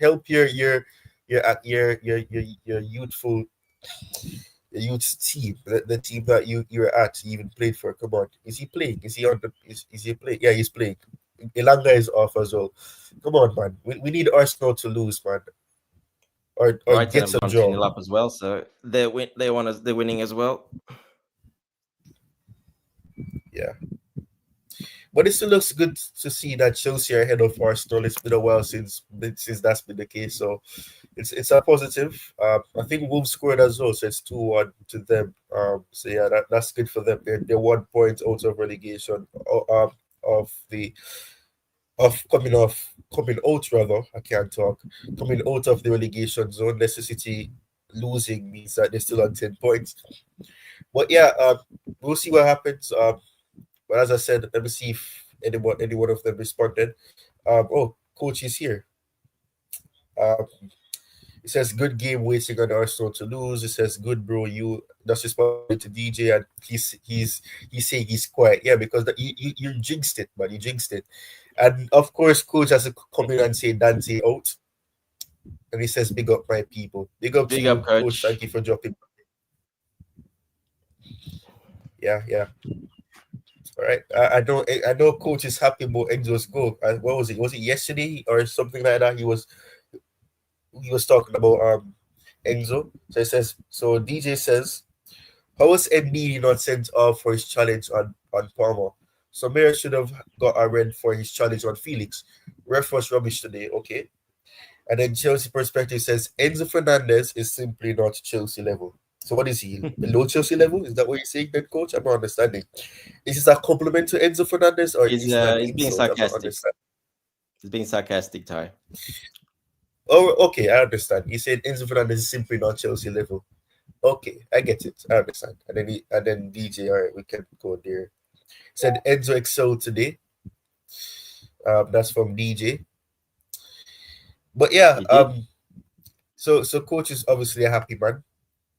team, the team that you're at, you even played for. Come on, is he playing? Is he on the? Is he playing? Yeah, he's playing. Elanga is off as well. Come on, man. We need Arsenal to lose, man, or Brighton get have some gone 2 draw. nil up as well, so they're winning as well. Yeah. But it still looks good to see that Chelsea are ahead of Arsenal. It's been a while since that's been the case, so it's a positive. I think Wolves scored as well, so it's 2-1 to them. So yeah, that's good for them. They're 1 point out of relegation. Of the of coming out rather. I can't talk. Coming out of the relegation zone. Leicester City losing means that they're still on 10 points. But yeah, we'll see what happens. But as I said, let me see if any one of them responded. Coach is here. Um, it says good game waiting on Arsenal to lose. It says good bro. You that's responding to DJ, and he's saying he's quiet. Yeah, because you jinxed it, man. You jinxed it. And of course, coach has to come in and say Dante out. And he says, big up my people. Big up to Big up, you, coach. Thank coach. you for dropping. Yeah, yeah. All right. I know coach is happy about Enzo's goal. What was it? Was it yesterday or something like that? He was talking about Enzo. So it says so DJ says, how was MD not sent off for his challenge on Palmer? So Mayer should have got a red for his challenge on Felix. Ref was rubbish today, okay. And then Chelsea perspective says Enzo Fernandez is simply not Chelsea level. So what is he? Below Chelsea level? Is that what you're saying then, coach? I'm not understanding. Is this a compliment to Enzo Fernandez or is this an He's being insult? I'm not sarcastic. understanding. He's being sarcastic, Ty. Oh, okay, I understand. He said Enzo Fernandez is simply not Chelsea level. Okay, I get it. I understand. And then DJ, all right, we can go there. Said Enzo excelled today. That's from DJ. But yeah, He did. so coach is obviously a happy man,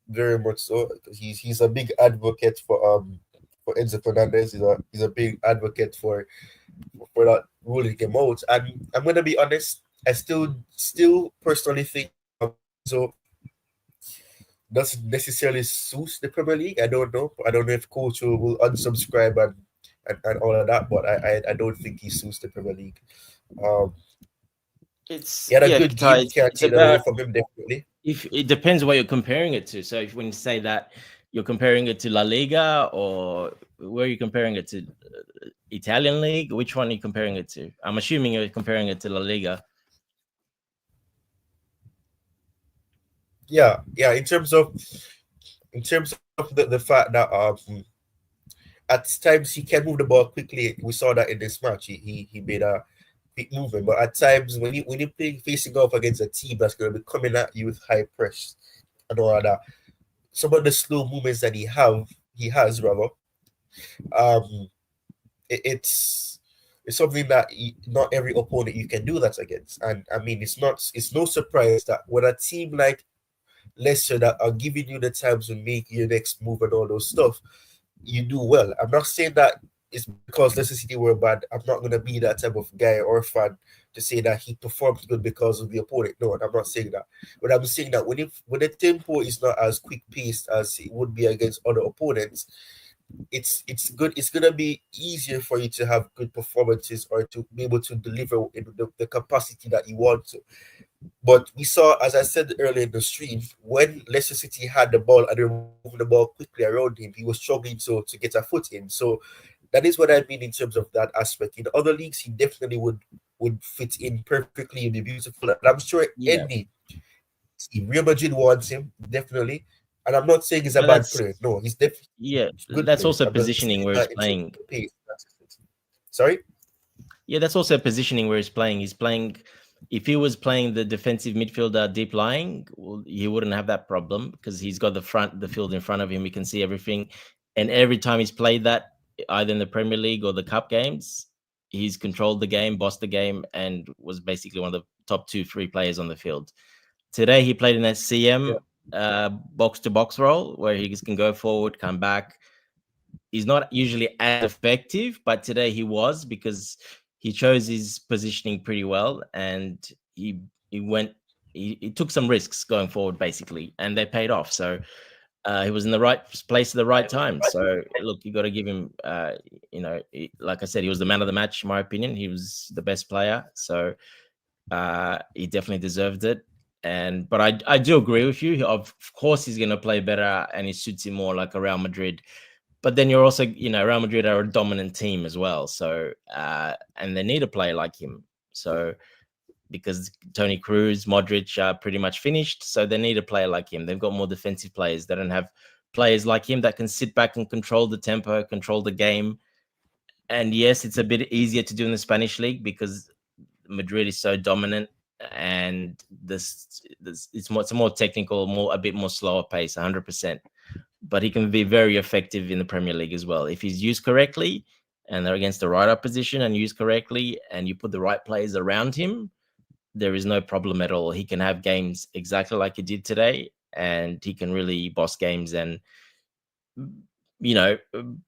very much so. He's a big advocate for Enzo Fernandez. He's a big advocate for that ruling him out. And I'm gonna be honest, I still personally think Enzo doesn't necessarily suit the Premier League. I don't know. I don't know if coach will unsubscribe and all of that, but I don't think he suits the Premier League. Um, It's he had a yeah, good Ty. game. Can't It's take that away about from him, definitely. if it depends what you're comparing it to. So if when you say that you're comparing it to La Liga or where are you comparing it to? Italian league? Which one are you comparing it to? I'm assuming you're comparing it to La Liga. Yeah. In terms of the fact that at times he can move the ball quickly. We saw that in this match. He made a big movement, but at times when you play facing off against a team that's going to be coming at you with high press and all of that, some of the slow movements that he has rather, um, it's something that not every opponent you can do that against. And I mean, it's no surprise that when a team like Leicester that are giving you the time to make your next move and all those stuff, you do well. I'm not saying that it's because Leicester City were bad. I'm not going to be that type of guy or fan to say that he performed good because of the opponent. No, I'm not saying that. But I'm saying that when the tempo is not as quick paced as it would be against other opponents, it's good. It's gonna be easier for you to have good performances or to be able to deliver in the capacity that you want to. But we saw, as I said earlier in the stream, when Leicester City had the ball and they were moving the ball quickly around him, he was struggling to get a foot in. So that is what I mean in terms of that aspect. In other leagues, he definitely would fit in perfectly and be beautiful. And I'm sure Yeah. any team, Real Madrid wants him definitely. And I'm not saying he's a But bad that's player. No, he's definitely yeah, a good that's player. also I'm just positioning saying where he's that in terms playing. of the pace. Sorry? Yeah, that's also positioning where he's playing. He's playing. If he was playing the defensive midfielder deep lying, well, he wouldn't have that problem because he's got the field in front of him. He can see everything, and every time he's played that, either in the Premier League or the Cup games, he's controlled the game, bossed the game, and was basically one of the top 2-3 players on the field. Today he played in that CM box to box role where he can go forward, come back. He's not usually as effective, but today he was because he chose his positioning pretty well, and he went he took some risks going forward basically, and they paid off. So he was in the right place at the right time. So look, you got to give him like I said, he was the man of the match in my opinion. He was the best player, so he definitely deserved it. But I do agree with you. Of course he's going to play better and it suits him more like a Real Madrid. But then you're also, Real Madrid are a dominant team as well. So, and they need a player like him. So, because Toni Kroos, Modric are pretty much finished. So they need a player like him. They've got more defensive players. They don't have players like him that can sit back and control the tempo, control the game. And yes, it's a bit easier to do in the Spanish league because Madrid is so dominant, and it's a more technical, a bit more slower pace, 100%. But he can be very effective in the Premier League as well if he's used correctly, and they're against the right opposition and used correctly, and you put the right players around him. There is no problem at all. He can have games exactly like he did today, and he can really boss games, and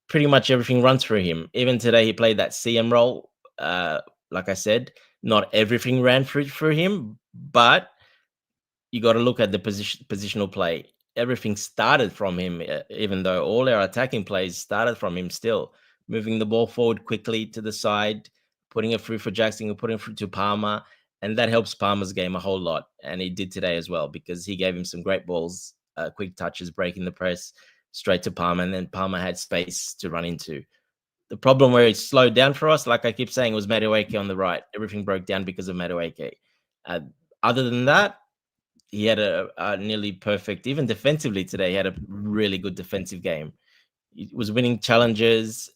pretty much everything runs for him. Even today, he played that CM role. Like I said, not everything ran for him, but you got to look at the positional play. Everything started from him, even though all our attacking plays started from him. Still moving the ball forward quickly to the side, putting it through for Jackson, and putting it through to Palmer, and that helps Palmer's game a whole lot. And he did today as well because he gave him some great balls, quick touches, breaking the press straight to Palmer, and then Palmer had space to run into. The problem where it slowed down for us, like I keep saying, was Madueke on the right. Everything broke down because of Madueke. Other than that, he had a nearly perfect, even defensively today, he had a really good defensive game. He was winning challenges,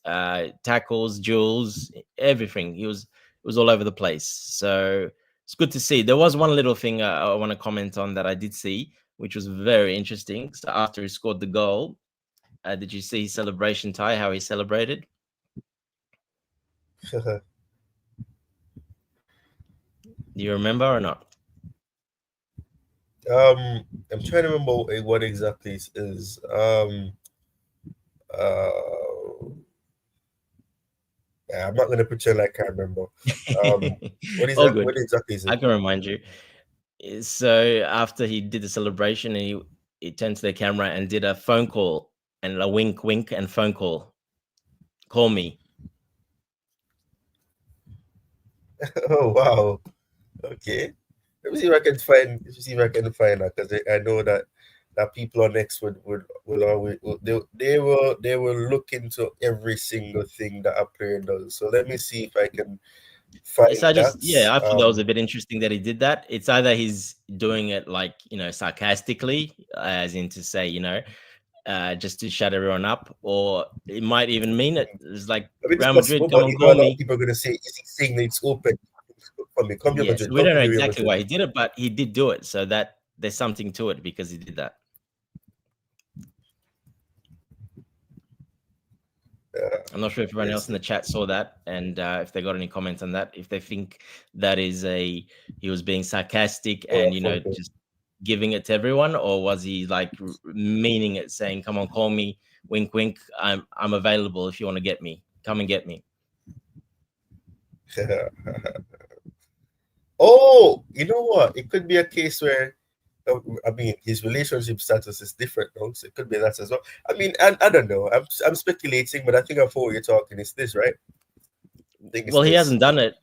tackles, duels, everything. It was all over the place. So it's good to see. There was one little thing I want to comment on that I did see, which was very interesting. So after he scored the goal, did you see his celebration, Ty, how he celebrated? Do you remember or not? I'm trying to remember what exactly it is. Uh, I'm not gonna pretend like I remember. What is All that? What good. exactly is I it? can remind you. So after he did the celebration, and he turned to the camera and did a phone call and a wink, wink, and phone call. Call me. Oh wow. Okay. Let me see if I can find. Let me see if I can find that because I know that people on X would always they will look into every single thing that a player does. So let me see if I can Yes, find I that. thought that was a bit interesting that he did that. It's either he's doing it like, sarcastically, as in to say, just to shut everyone up, or it might even mean it. It's like I mean, it's Real possible, Madrid, come but and call a lot of me. people are gonna say, "Is he saying that it's open for me? Come here, Yes, Madrid. we Come don't to know the Real exactly Madrid." why he did it, but he did do it. So that there's something to it because he did that. I'm not sure if everyone else Yes. in the chat saw that, and if they got any comments on that, if they think that is he was being sarcastic Oh, and a phone call. just giving it to everyone, or was he like meaning it, saying, "Come on, call me, wink, wink. I'm available if you want to get me. Come and get me." Oh, you know what? It could be a case where, I mean, his relationship status is different now, so it could be that as well. I mean, I don't know. I'm speculating, but I think I thought you're talking. It's this, right? I think it's Well, he this. hasn't done it.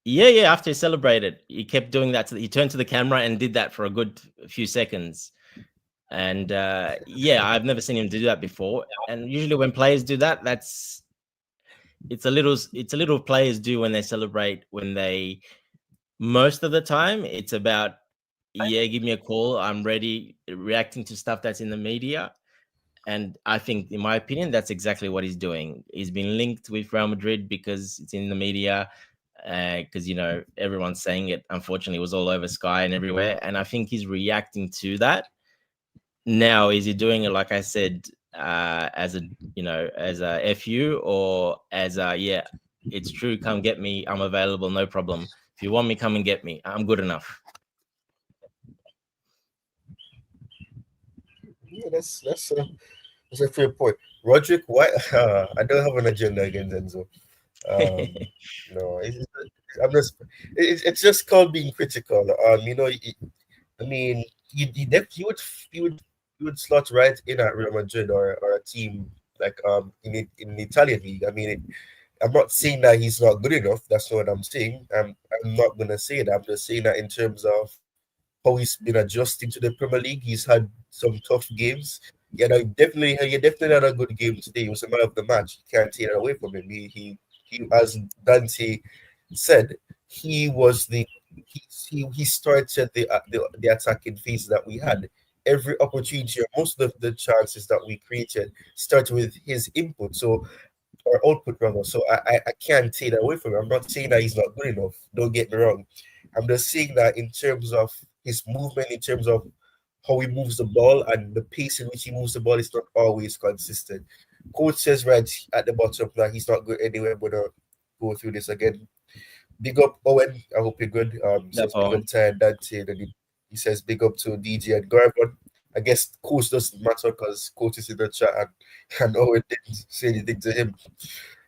Yeah. After he celebrated, he kept doing that. He turned to the camera and did that for a good few seconds. And I've never seen him do that before. And usually when players do that, it's a little players do when they celebrate, when they most of the time it's about yeah, give me a call. I'm ready, reacting to stuff that's in the media. And I think, in my opinion, that's exactly what he's doing. He's been linked with Real Madrid because it's in the media, because everyone's saying it. Unfortunately, it was all over Sky and everywhere, and I think he's reacting to that. Now, is he doing it, like I said, as a fu, or as a, yeah, it's true, come get me, I'm available, no problem. If you want me, come and get me, I'm good enough. Yeah, that's a fair point. Roderick, why? I don't have an agenda against Enzo. No, I'm just. It's just called being critical. I mean, you would slot right in at Real Madrid or a team like in the Italian league. I mean, I'm not saying that he's not good enough. That's not what I'm saying. I'm not gonna say that. I'm just saying that in terms of how he's been adjusting to the Premier League. He's had some tough games. Yeah, no, he definitely had a good game today. He was the man of the match. You can't take that away from him. He as Dante said, he was he started the attacking phase that we had. Every opportunity, or most of the chances that we created, started with his input. So or output rather. So I can't take that away from him. I'm not saying that he's not good enough. Don't get me wrong. I'm just saying that in terms of his movement, in terms of how he moves the ball and the pace in which he moves the ball is not always consistent. Coach says right at the bottom that he's not good anywhere. I'm gonna go through this again. Big up Owen. I hope you're good. That Says big poem. up Ty and Dante. And he says big up to DJ and Garvin. I guess coach doesn't matter because coach is in the chat and Owen didn't say anything to him.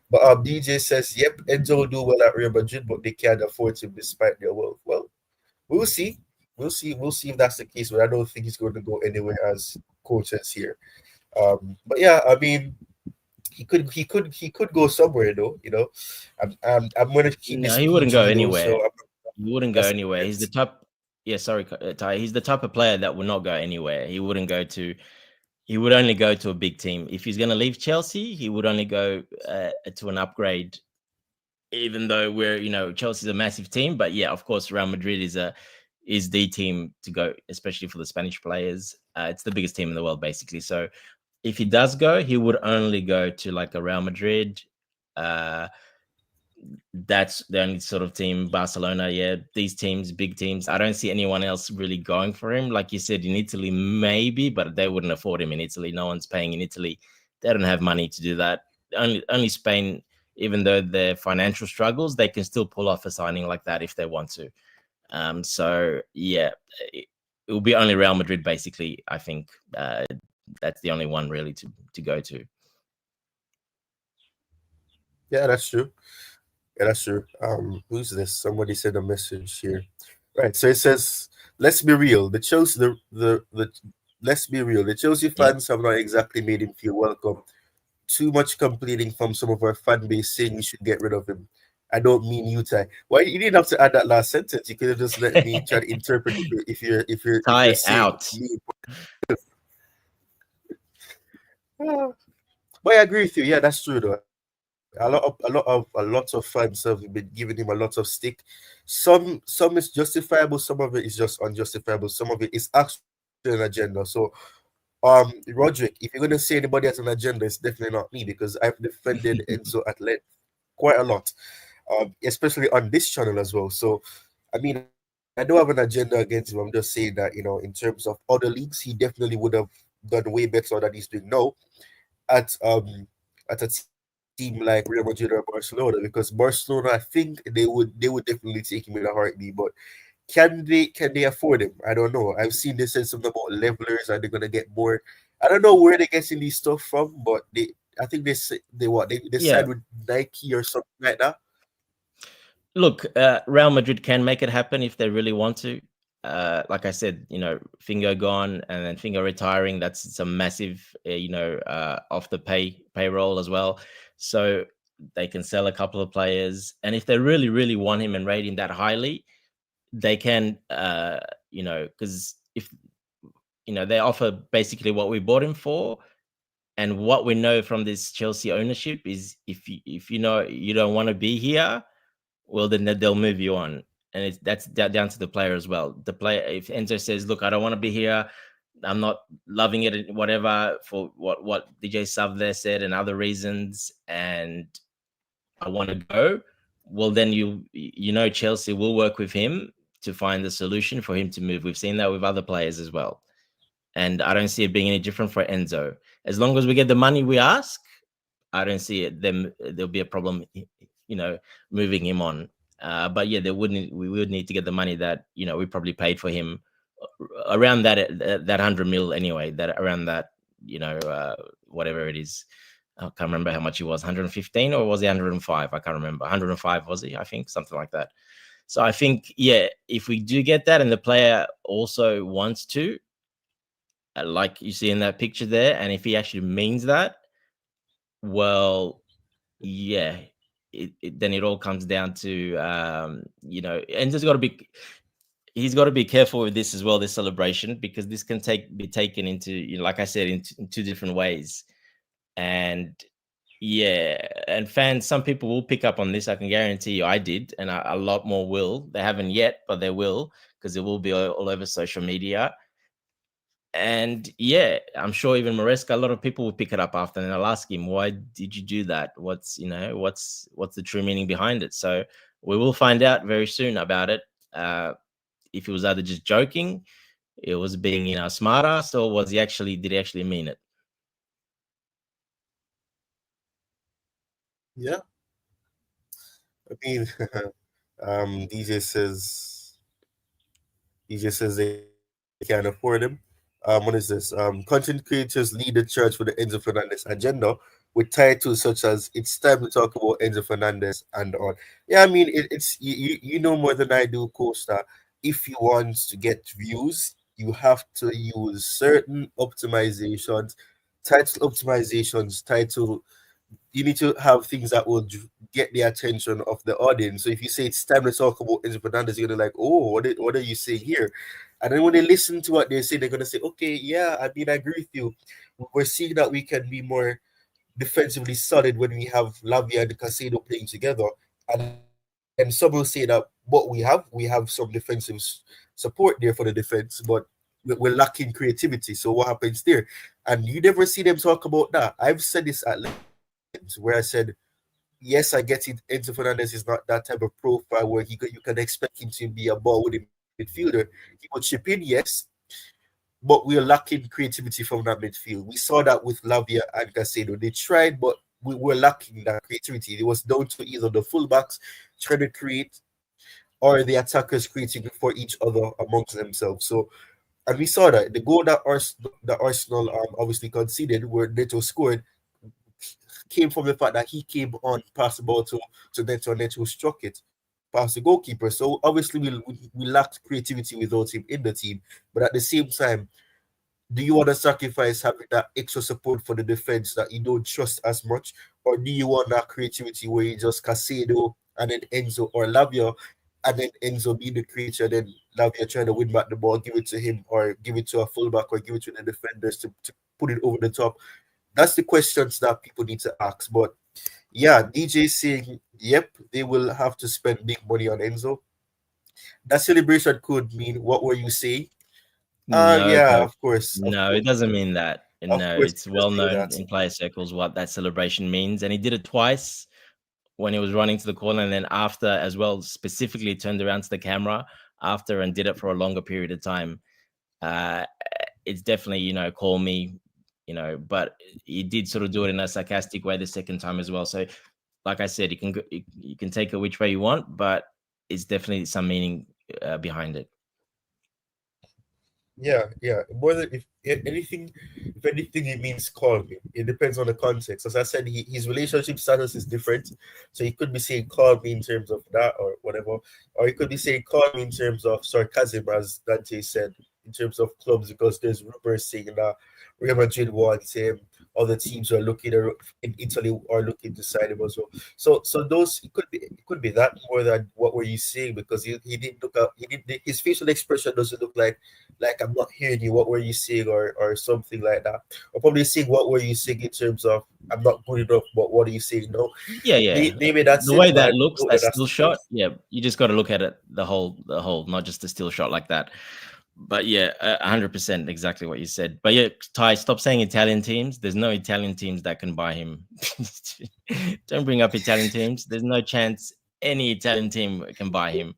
But DJ says, yep, Enzo will do well at Real Madrid, but they can't afford him despite their wealth. Well, we'll see. We'll see if that's the case, but I don't think he's going to go anywhere as coach says here. But yeah, I mean, he could go somewhere though. I'm going to keep No, this he wouldn't go PG though, so anywhere. He wouldn't go that's anywhere. He's the type. Yeah, sorry, Ty. He's the type of player that would not go anywhere. He wouldn't go to. He would only go to a big team. If he's going to leave Chelsea, he would only go to an upgrade. Even though Chelsea's a massive team, but yeah, of course, Real Madrid is the team to go, especially for the Spanish players. It's the biggest team in the world, basically. So if he does go, he would only go to like a Real Madrid. Uh, that's the only sort of team. Barcelona, yeah, these teams, big teams. I don't see anyone else really going for him. Like you said, in Italy, maybe, but they wouldn't afford him in Italy. No one's paying in Italy. They don't have money to do that. Only Spain, even though their financial struggles, they can still pull off a signing like that if they want to. So yeah, it will be only Real Madrid, basically. I think that's the only one really to go to. yeah, that's true. Yeah, that's true. Who's this? Somebody sent a message here. Right. So it says, "Let's be real. The let's be real. The Chelsea Yeah, fans have not exactly made him feel welcome. Too much complaining from some of our fan base saying we should get rid of him. I don't mean you, Ty. Why you didn't have to add that last sentence? You could have just let me try to interpret if you're tie saying out. me. Ah, but I agree with you. Yeah, that's true though. A lot of fans have been giving him a lot of stick. Some is justifiable, some of it is just unjustifiable, some of it is actually an agenda. So Roderick, if you're gonna say anybody has an agenda, it's definitely not me because I've defended Enzo at length quite a lot, especially on this channel as well. So I mean, I don't have an agenda against him. I'm just saying that, in terms of other leagues, he definitely would have done way better than he's doing now at a team like Real Madrid or Barcelona, because Barcelona, I think they would definitely take him in a heartbeat. But can they afford him? I don't know. I've seen they said something about levelers and they're gonna get more. I don't know where they're getting these stuff from, but I think they signed Yeah, with Nike or something like that. look, Real Madrid can make it happen if they really want to. Like I said, Finger gone and then Finger retiring. That's it's a massive, off the payroll as well. So they can sell a couple of players, and if they really, really want him and rate him that highly, they can. Because if they offer basically what we bought him for, and what we know from this Chelsea ownership is if you know you don't want to be here, well then they'll move you on. and that's down to the player as well. The player, if Enzo says, "Look, I don't want to be here. I'm not loving it, whatever, for what DJ Sub there said and other reasons, and I want to go," well, then Chelsea will work with him to find the solution for him to move. We've seen that with other players as well, and I don't see it being any different for Enzo. As long as we get the money we ask, I don't see it. Then there'll be a problem, moving him on. But yeah, we would need to get the money that we probably paid for him around that 100 mil anyway. That around that whatever it is. I can't remember how much he was. 115 or was he 105? I can't remember. 105 was he? I think something like that. So I think if we do get that and the player also wants to, like you see in that picture there, and if he actually means that, well, yeah, then it all comes down to and he's got to be careful with this as well, this celebration, because this can be taken into, like I said, in two different ways. And and fans, some people will pick up on this. I can guarantee you I did, and a lot more will. They haven't yet, but they will, because it will be all over social media. And I'm sure even Maresca, a lot of people will pick it up after, and they'll ask him, "Why did you do that? What's the true meaning behind it?" So we will find out very soon about it. If it was either just joking, it was being smart ass, or did he actually mean it? Yeah, I mean, DJ says they can't afford him. What is this? Content creators lead the church for the Enzo Fernandez agenda with titles such as "It's time to talk about Enzo Fernandez" and on. Yeah, I mean, it's you know more than I do, Costa. If you want to get views, you have to use certain optimizations, title. You need to have things that will get the attention of the audience. So if you say it's time to talk about Enzo Fernandez, you're gonna like, oh, what are you saying here? And then when they listen to what they say, they're gonna say, okay, yeah, I mean, I agree with you. We're seeing that we can be more defensively solid when we have Lavia and Casado playing together. And some will say that what we have some defensive support there for the defense, but we're lacking creativity. So what happens there? And you never see them talk about that. I've said this at length where I said, yes, I get it. Enzo Fernandez is not that type of profile where you can expect him to be a ball winning midfielder. He will chip in, yes, but we are lacking creativity from that midfield. We saw that with Lavia and Casado. They tried, but we were lacking that creativity. It was down to either the fullbacks trying to create or the attackers creating for each other amongst themselves. So, and we saw that the goal that Arsenal obviously conceded, where Neto scored, came from the fact that he came on, passed the ball to Neto, and Neto struck it past the goalkeeper. So obviously we lacked creativity without him in the team. But at the same time, do you want to sacrifice having that extra support for the defense that you don't trust as much, or do you want that creativity where you just Casado and then Enzo or Lavia, and then Enzo being the creature, then Lavia trying to win back the ball, give it to him, or give it to a fullback, or give it to the defenders to put it over the top? That's the questions that people need to ask. But yeah, DJ saying, yep, they will have to spend big money on Enzo. That celebration could mean, what were you saying? No, Yeah, Coach. of course, No, it doesn't mean that. of No, course, it's you can well say known that. in player circles what that celebration means, and he did it twice when he was running to the corner, and then after as well, specifically turned around to the camera after and did it for a longer period of time. Uh, it's definitely, call me, but he did sort of do it in a sarcastic way the second time as well. So, like I said, you can take it which way you want, but it's definitely some meaning behind it. Yeah. More than if anything, it means call me. It depends on the context. As I said, his relationship status is different, so he could be saying call me in terms of that or whatever, or he could be saying call me in terms of sarcasm, as Dante said. in terms of clubs because there's rumors saying that Real Madrid wants him. Other teams are looking in Italy are looking to sign him as well. So those it could be that more than what were you saying because he didn't look up he didn't his facial expression doesn't look like I'm not hearing you. What were you saying or something like that? Or probably saying what were you saying in terms of I'm not good enough. But what are you saying? No, Yeah, yeah. maybe that's The it. way But I that looks, know that that that's still the shot. case. Yeah, you just got to look at it the whole, not just the still shot like that. But yeah, 100% exactly what you said. But yeah, Ty, stop saying Italian teams. There's no Italian teams that can buy him. Don't bring up Italian teams. There's no chance any Italian team can buy him.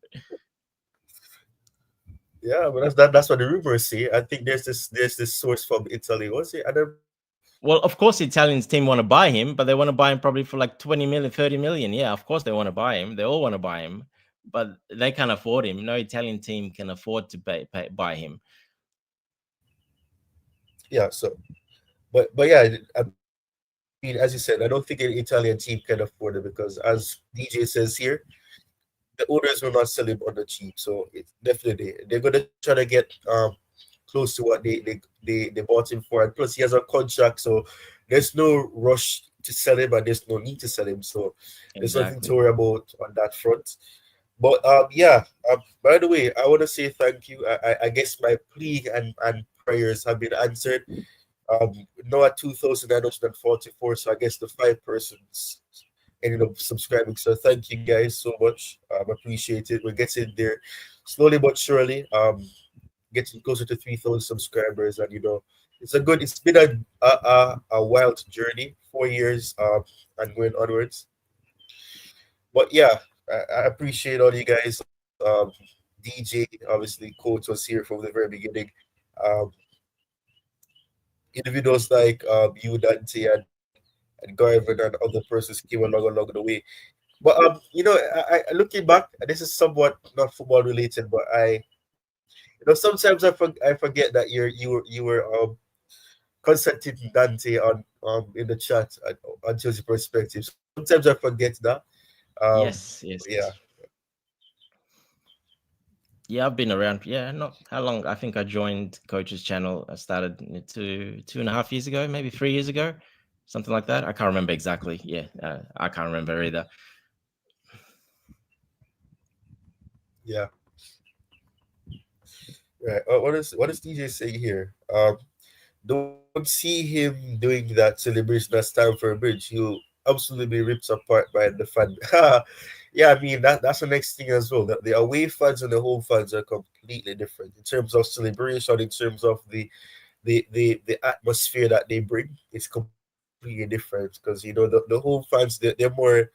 Yeah, but that's what the rumors say. I think there's this source from Italy. What's it? I don't Well, of course, Italians team want to buy him, but they want to buy him probably for like 20 million, 30 million. Yeah, of course they want to buy him. They all want to buy him, but they can't afford him. No Italian team can afford to buy him. yeah. So, but yeah, I mean, as you said, I don't think an Italian team can afford it because, as DJ says here, the owners will not sell him on the cheap. So it's definitely they're gonna try to get close to what they bought him for, and plus he has a contract, so there's no rush to sell him, and there's no need to sell him. So there's nothing to Exactly. worry about on that front. But yeah. By the way, I want to say thank you. I guess my plea and prayers have been answered. Now at 2,944, so I guess the 5 persons ended up subscribing. So thank you guys so much. Appreciate it. We're getting there slowly but surely. Getting closer to 3,000 subscribers, and it's been a wild journey, 4 years, and going onwards. But yeah, I appreciate all you guys. DJ, obviously, coach was here from the very beginning. Um, Individuals like you, Dante, and Garvin and other persons came along the way. But looking back, and this is somewhat not football related, but sometimes I forget that you were constantine Dante on in the chat on Chelsea perspective. Sometimes I forget that. Yes, But yes. yeah, Yeah, I've been around. Yeah, not how long. I think I joined Coach's channel. I started 2.5 years ago, maybe 3 years ago, something like that. I can't remember exactly. Yeah, I can't remember either. yeah. Right. What is DJ saying here? Don't see him doing that celebration at Stamford Bridge. He'll absolutely be ripped apart by the fan. Yeah, I mean that's the next thing as well. The away fans and the home fans are completely different in terms of celebration, in terms of the atmosphere that they bring. It's completely different because the home fans they're more,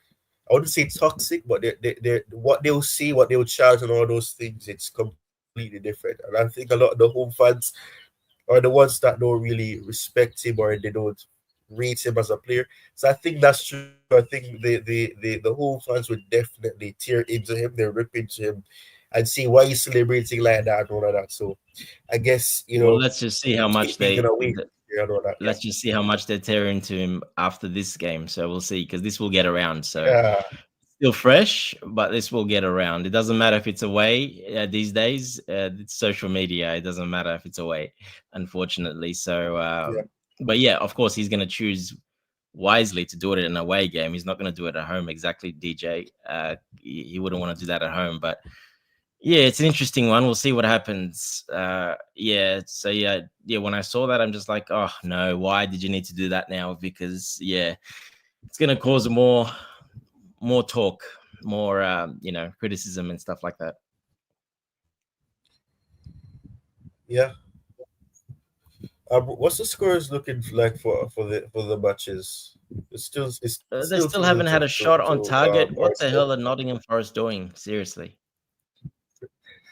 I wouldn't say toxic, but they what they'll see, what they'll charge, and all those things. It's completely different, and I think a lot of the home fans are the ones that don't really respect him or they don't rate him as a player. So I think that's true. I think the home fans would definitely tear into him, they rip into him, and see why he's celebrating like that and all of that. So I guess Well, let's just see how much being they. away and all that. Yeah, Let's just see how much they're tearing to him after this game. So we'll see, because this will get around. So yeah, still fresh, but this will get around. It doesn't matter if it's away these days. It's social media. It doesn't matter if it's away, unfortunately. So, yeah. but yeah, of course, he's going to choose wisely to do it in an away game. He's not going to do it at home. Exactly, DJ. He wouldn't want to do that at home, but yeah, it's an interesting one. We'll see what happens. Yeah. So yeah. When I saw that, I'm just like, oh no, why did you need to do that now? Because yeah, it's gonna cause more talk, more criticism and stuff like that. Yeah. What's the scores looking like for the matches? It's They still still two haven't nil had a shot on to target. What the Arsenal. hell are Nottingham Forest doing? Seriously,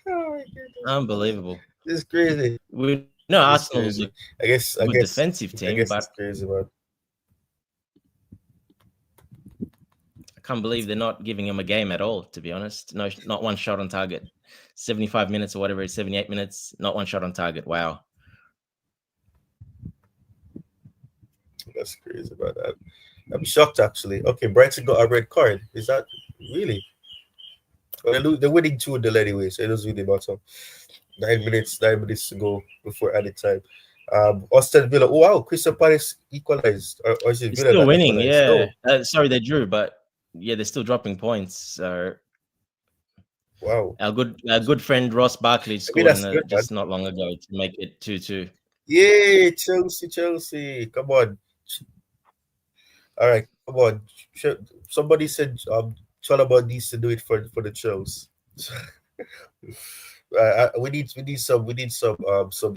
Oh my goodness, unbelievable. this is crazy. We know It's Arsenal is crazy. I a good guess defensive I team, guess but it's crazy, man. I can't believe they're not giving him a game at all, to be honest. No, not one shot on target. 75 minutes or whatever, 78 minutes, not one shot on target. Wow. That's crazy about that. I'm shocked actually. Okay, Brighton got a red card. Is that really? Well, they're winning 2-0 anyway, so it doesn't really matter. 9 minutes to go before added time. Austin Villa. Oh wow, Crystal Palace equalized, or is it It's Villa still that winning, equalized? yeah. No, Sorry, they drew, but yeah, they're still dropping points. So wow. our good friend Ross Barkley I mean scored that's good, man. just not long ago to make it 2-2. Yay, Chelsea, Chelsea. Come on. All right, come on. Somebody said Chalobah needs to do it for the Chelsea. We need some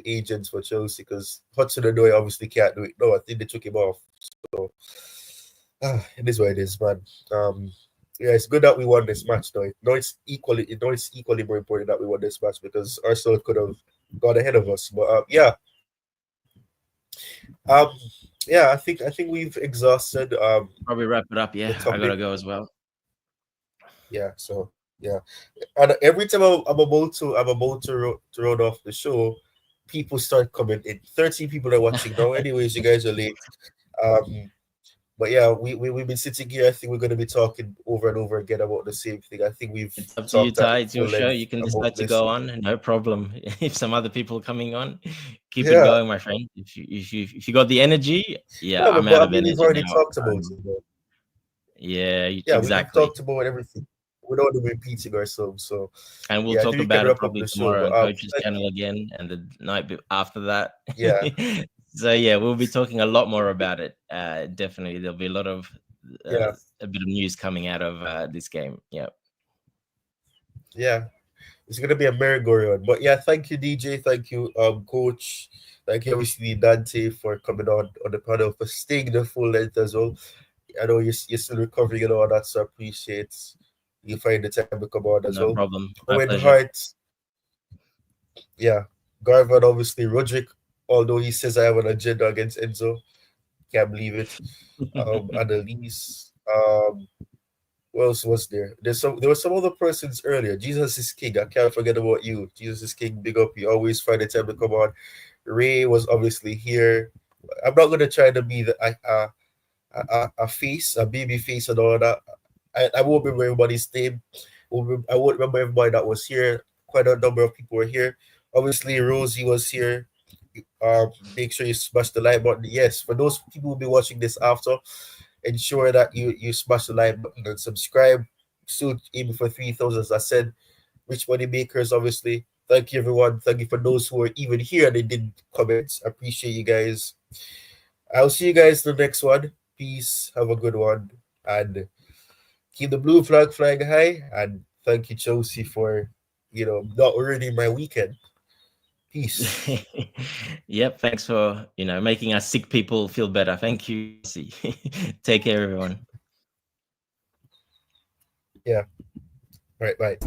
agents for Chelsea because Hudson Odoi obviously can't do it. No, I think they took him off. So it is what it is, man. Yeah, it's good that we won this match, though. It's equally more important that we won this match because Arsenal could have gone ahead of us. But um, yeah, I think we've exhausted Probably wrap it up. the Yeah, I topic. gotta go as well. Yeah, so yeah, and every time I'm about to run off the show, people start coming in. 13 people are watching now. Anyways, you guys are late. Um, but yeah, we've been sitting here. I think we're going to be talking over and over again about the same thing. I think we've It's up to you, talked at Ty. It's your full show. length You can about decide to this. go on. No problem. If some other people are coming on, keep it Yeah, going, my friend. If you got the energy, yeah, yeah, I'm but out I of mean, we've energy already now. talked about it. Yeah, Yeah, we've exactly. talked about everything. We don't want to repeating ourselves. So And we'll yeah, I talk think we can about it wrap up probably the show. tomorrow But on Coach's channel again, and the night after that. yeah, So yeah, we'll be talking a lot more about it. Definitely, there'll be a lot of yeah, a bit of news coming out of this game. Yeah. yeah. It's gonna be a merry-go-round. But yeah, thank you, DJ. Thank you, Coach. Thank you, obviously, Dante, for coming on the panel, for staying the full length as well. I know you're still recovering and all that, so I appreciate you find the time to come on as No well. problem. My Owen pleasure. Hart, yeah. Garvan, obviously, Roderick, although he says I have an agenda against Enzo, can't believe it. Annalise, who else was there? There were some other persons earlier. Jesus is King. I can't forget about you. Jesus is King. Big up. You always find the time to come on. Ray was obviously here. I'm not gonna try to be a face, a baby face, and all that. I won't remember everybody's name. I won't remember everybody that was here. Quite a number of people were here. Obviously, Rosie was here. Make sure you smash the like button. Yes, for those people who will be watching this after, ensure that you smash the like button and subscribe. Soon aiming for 3,000, as I said. Rich money makers, obviously. Thank you, everyone. Thank you for those who are even here and they didn't comment. I appreciate you guys. I'll see you guys in the next one. Peace. Have a good one. And keep the blue flag flying high. And thank you, Chelsea, for not ruining my weekend. Peace. Yep. Thanks for making us sick people feel better. Thank you. Take care, everyone. Yeah. All right. Bye.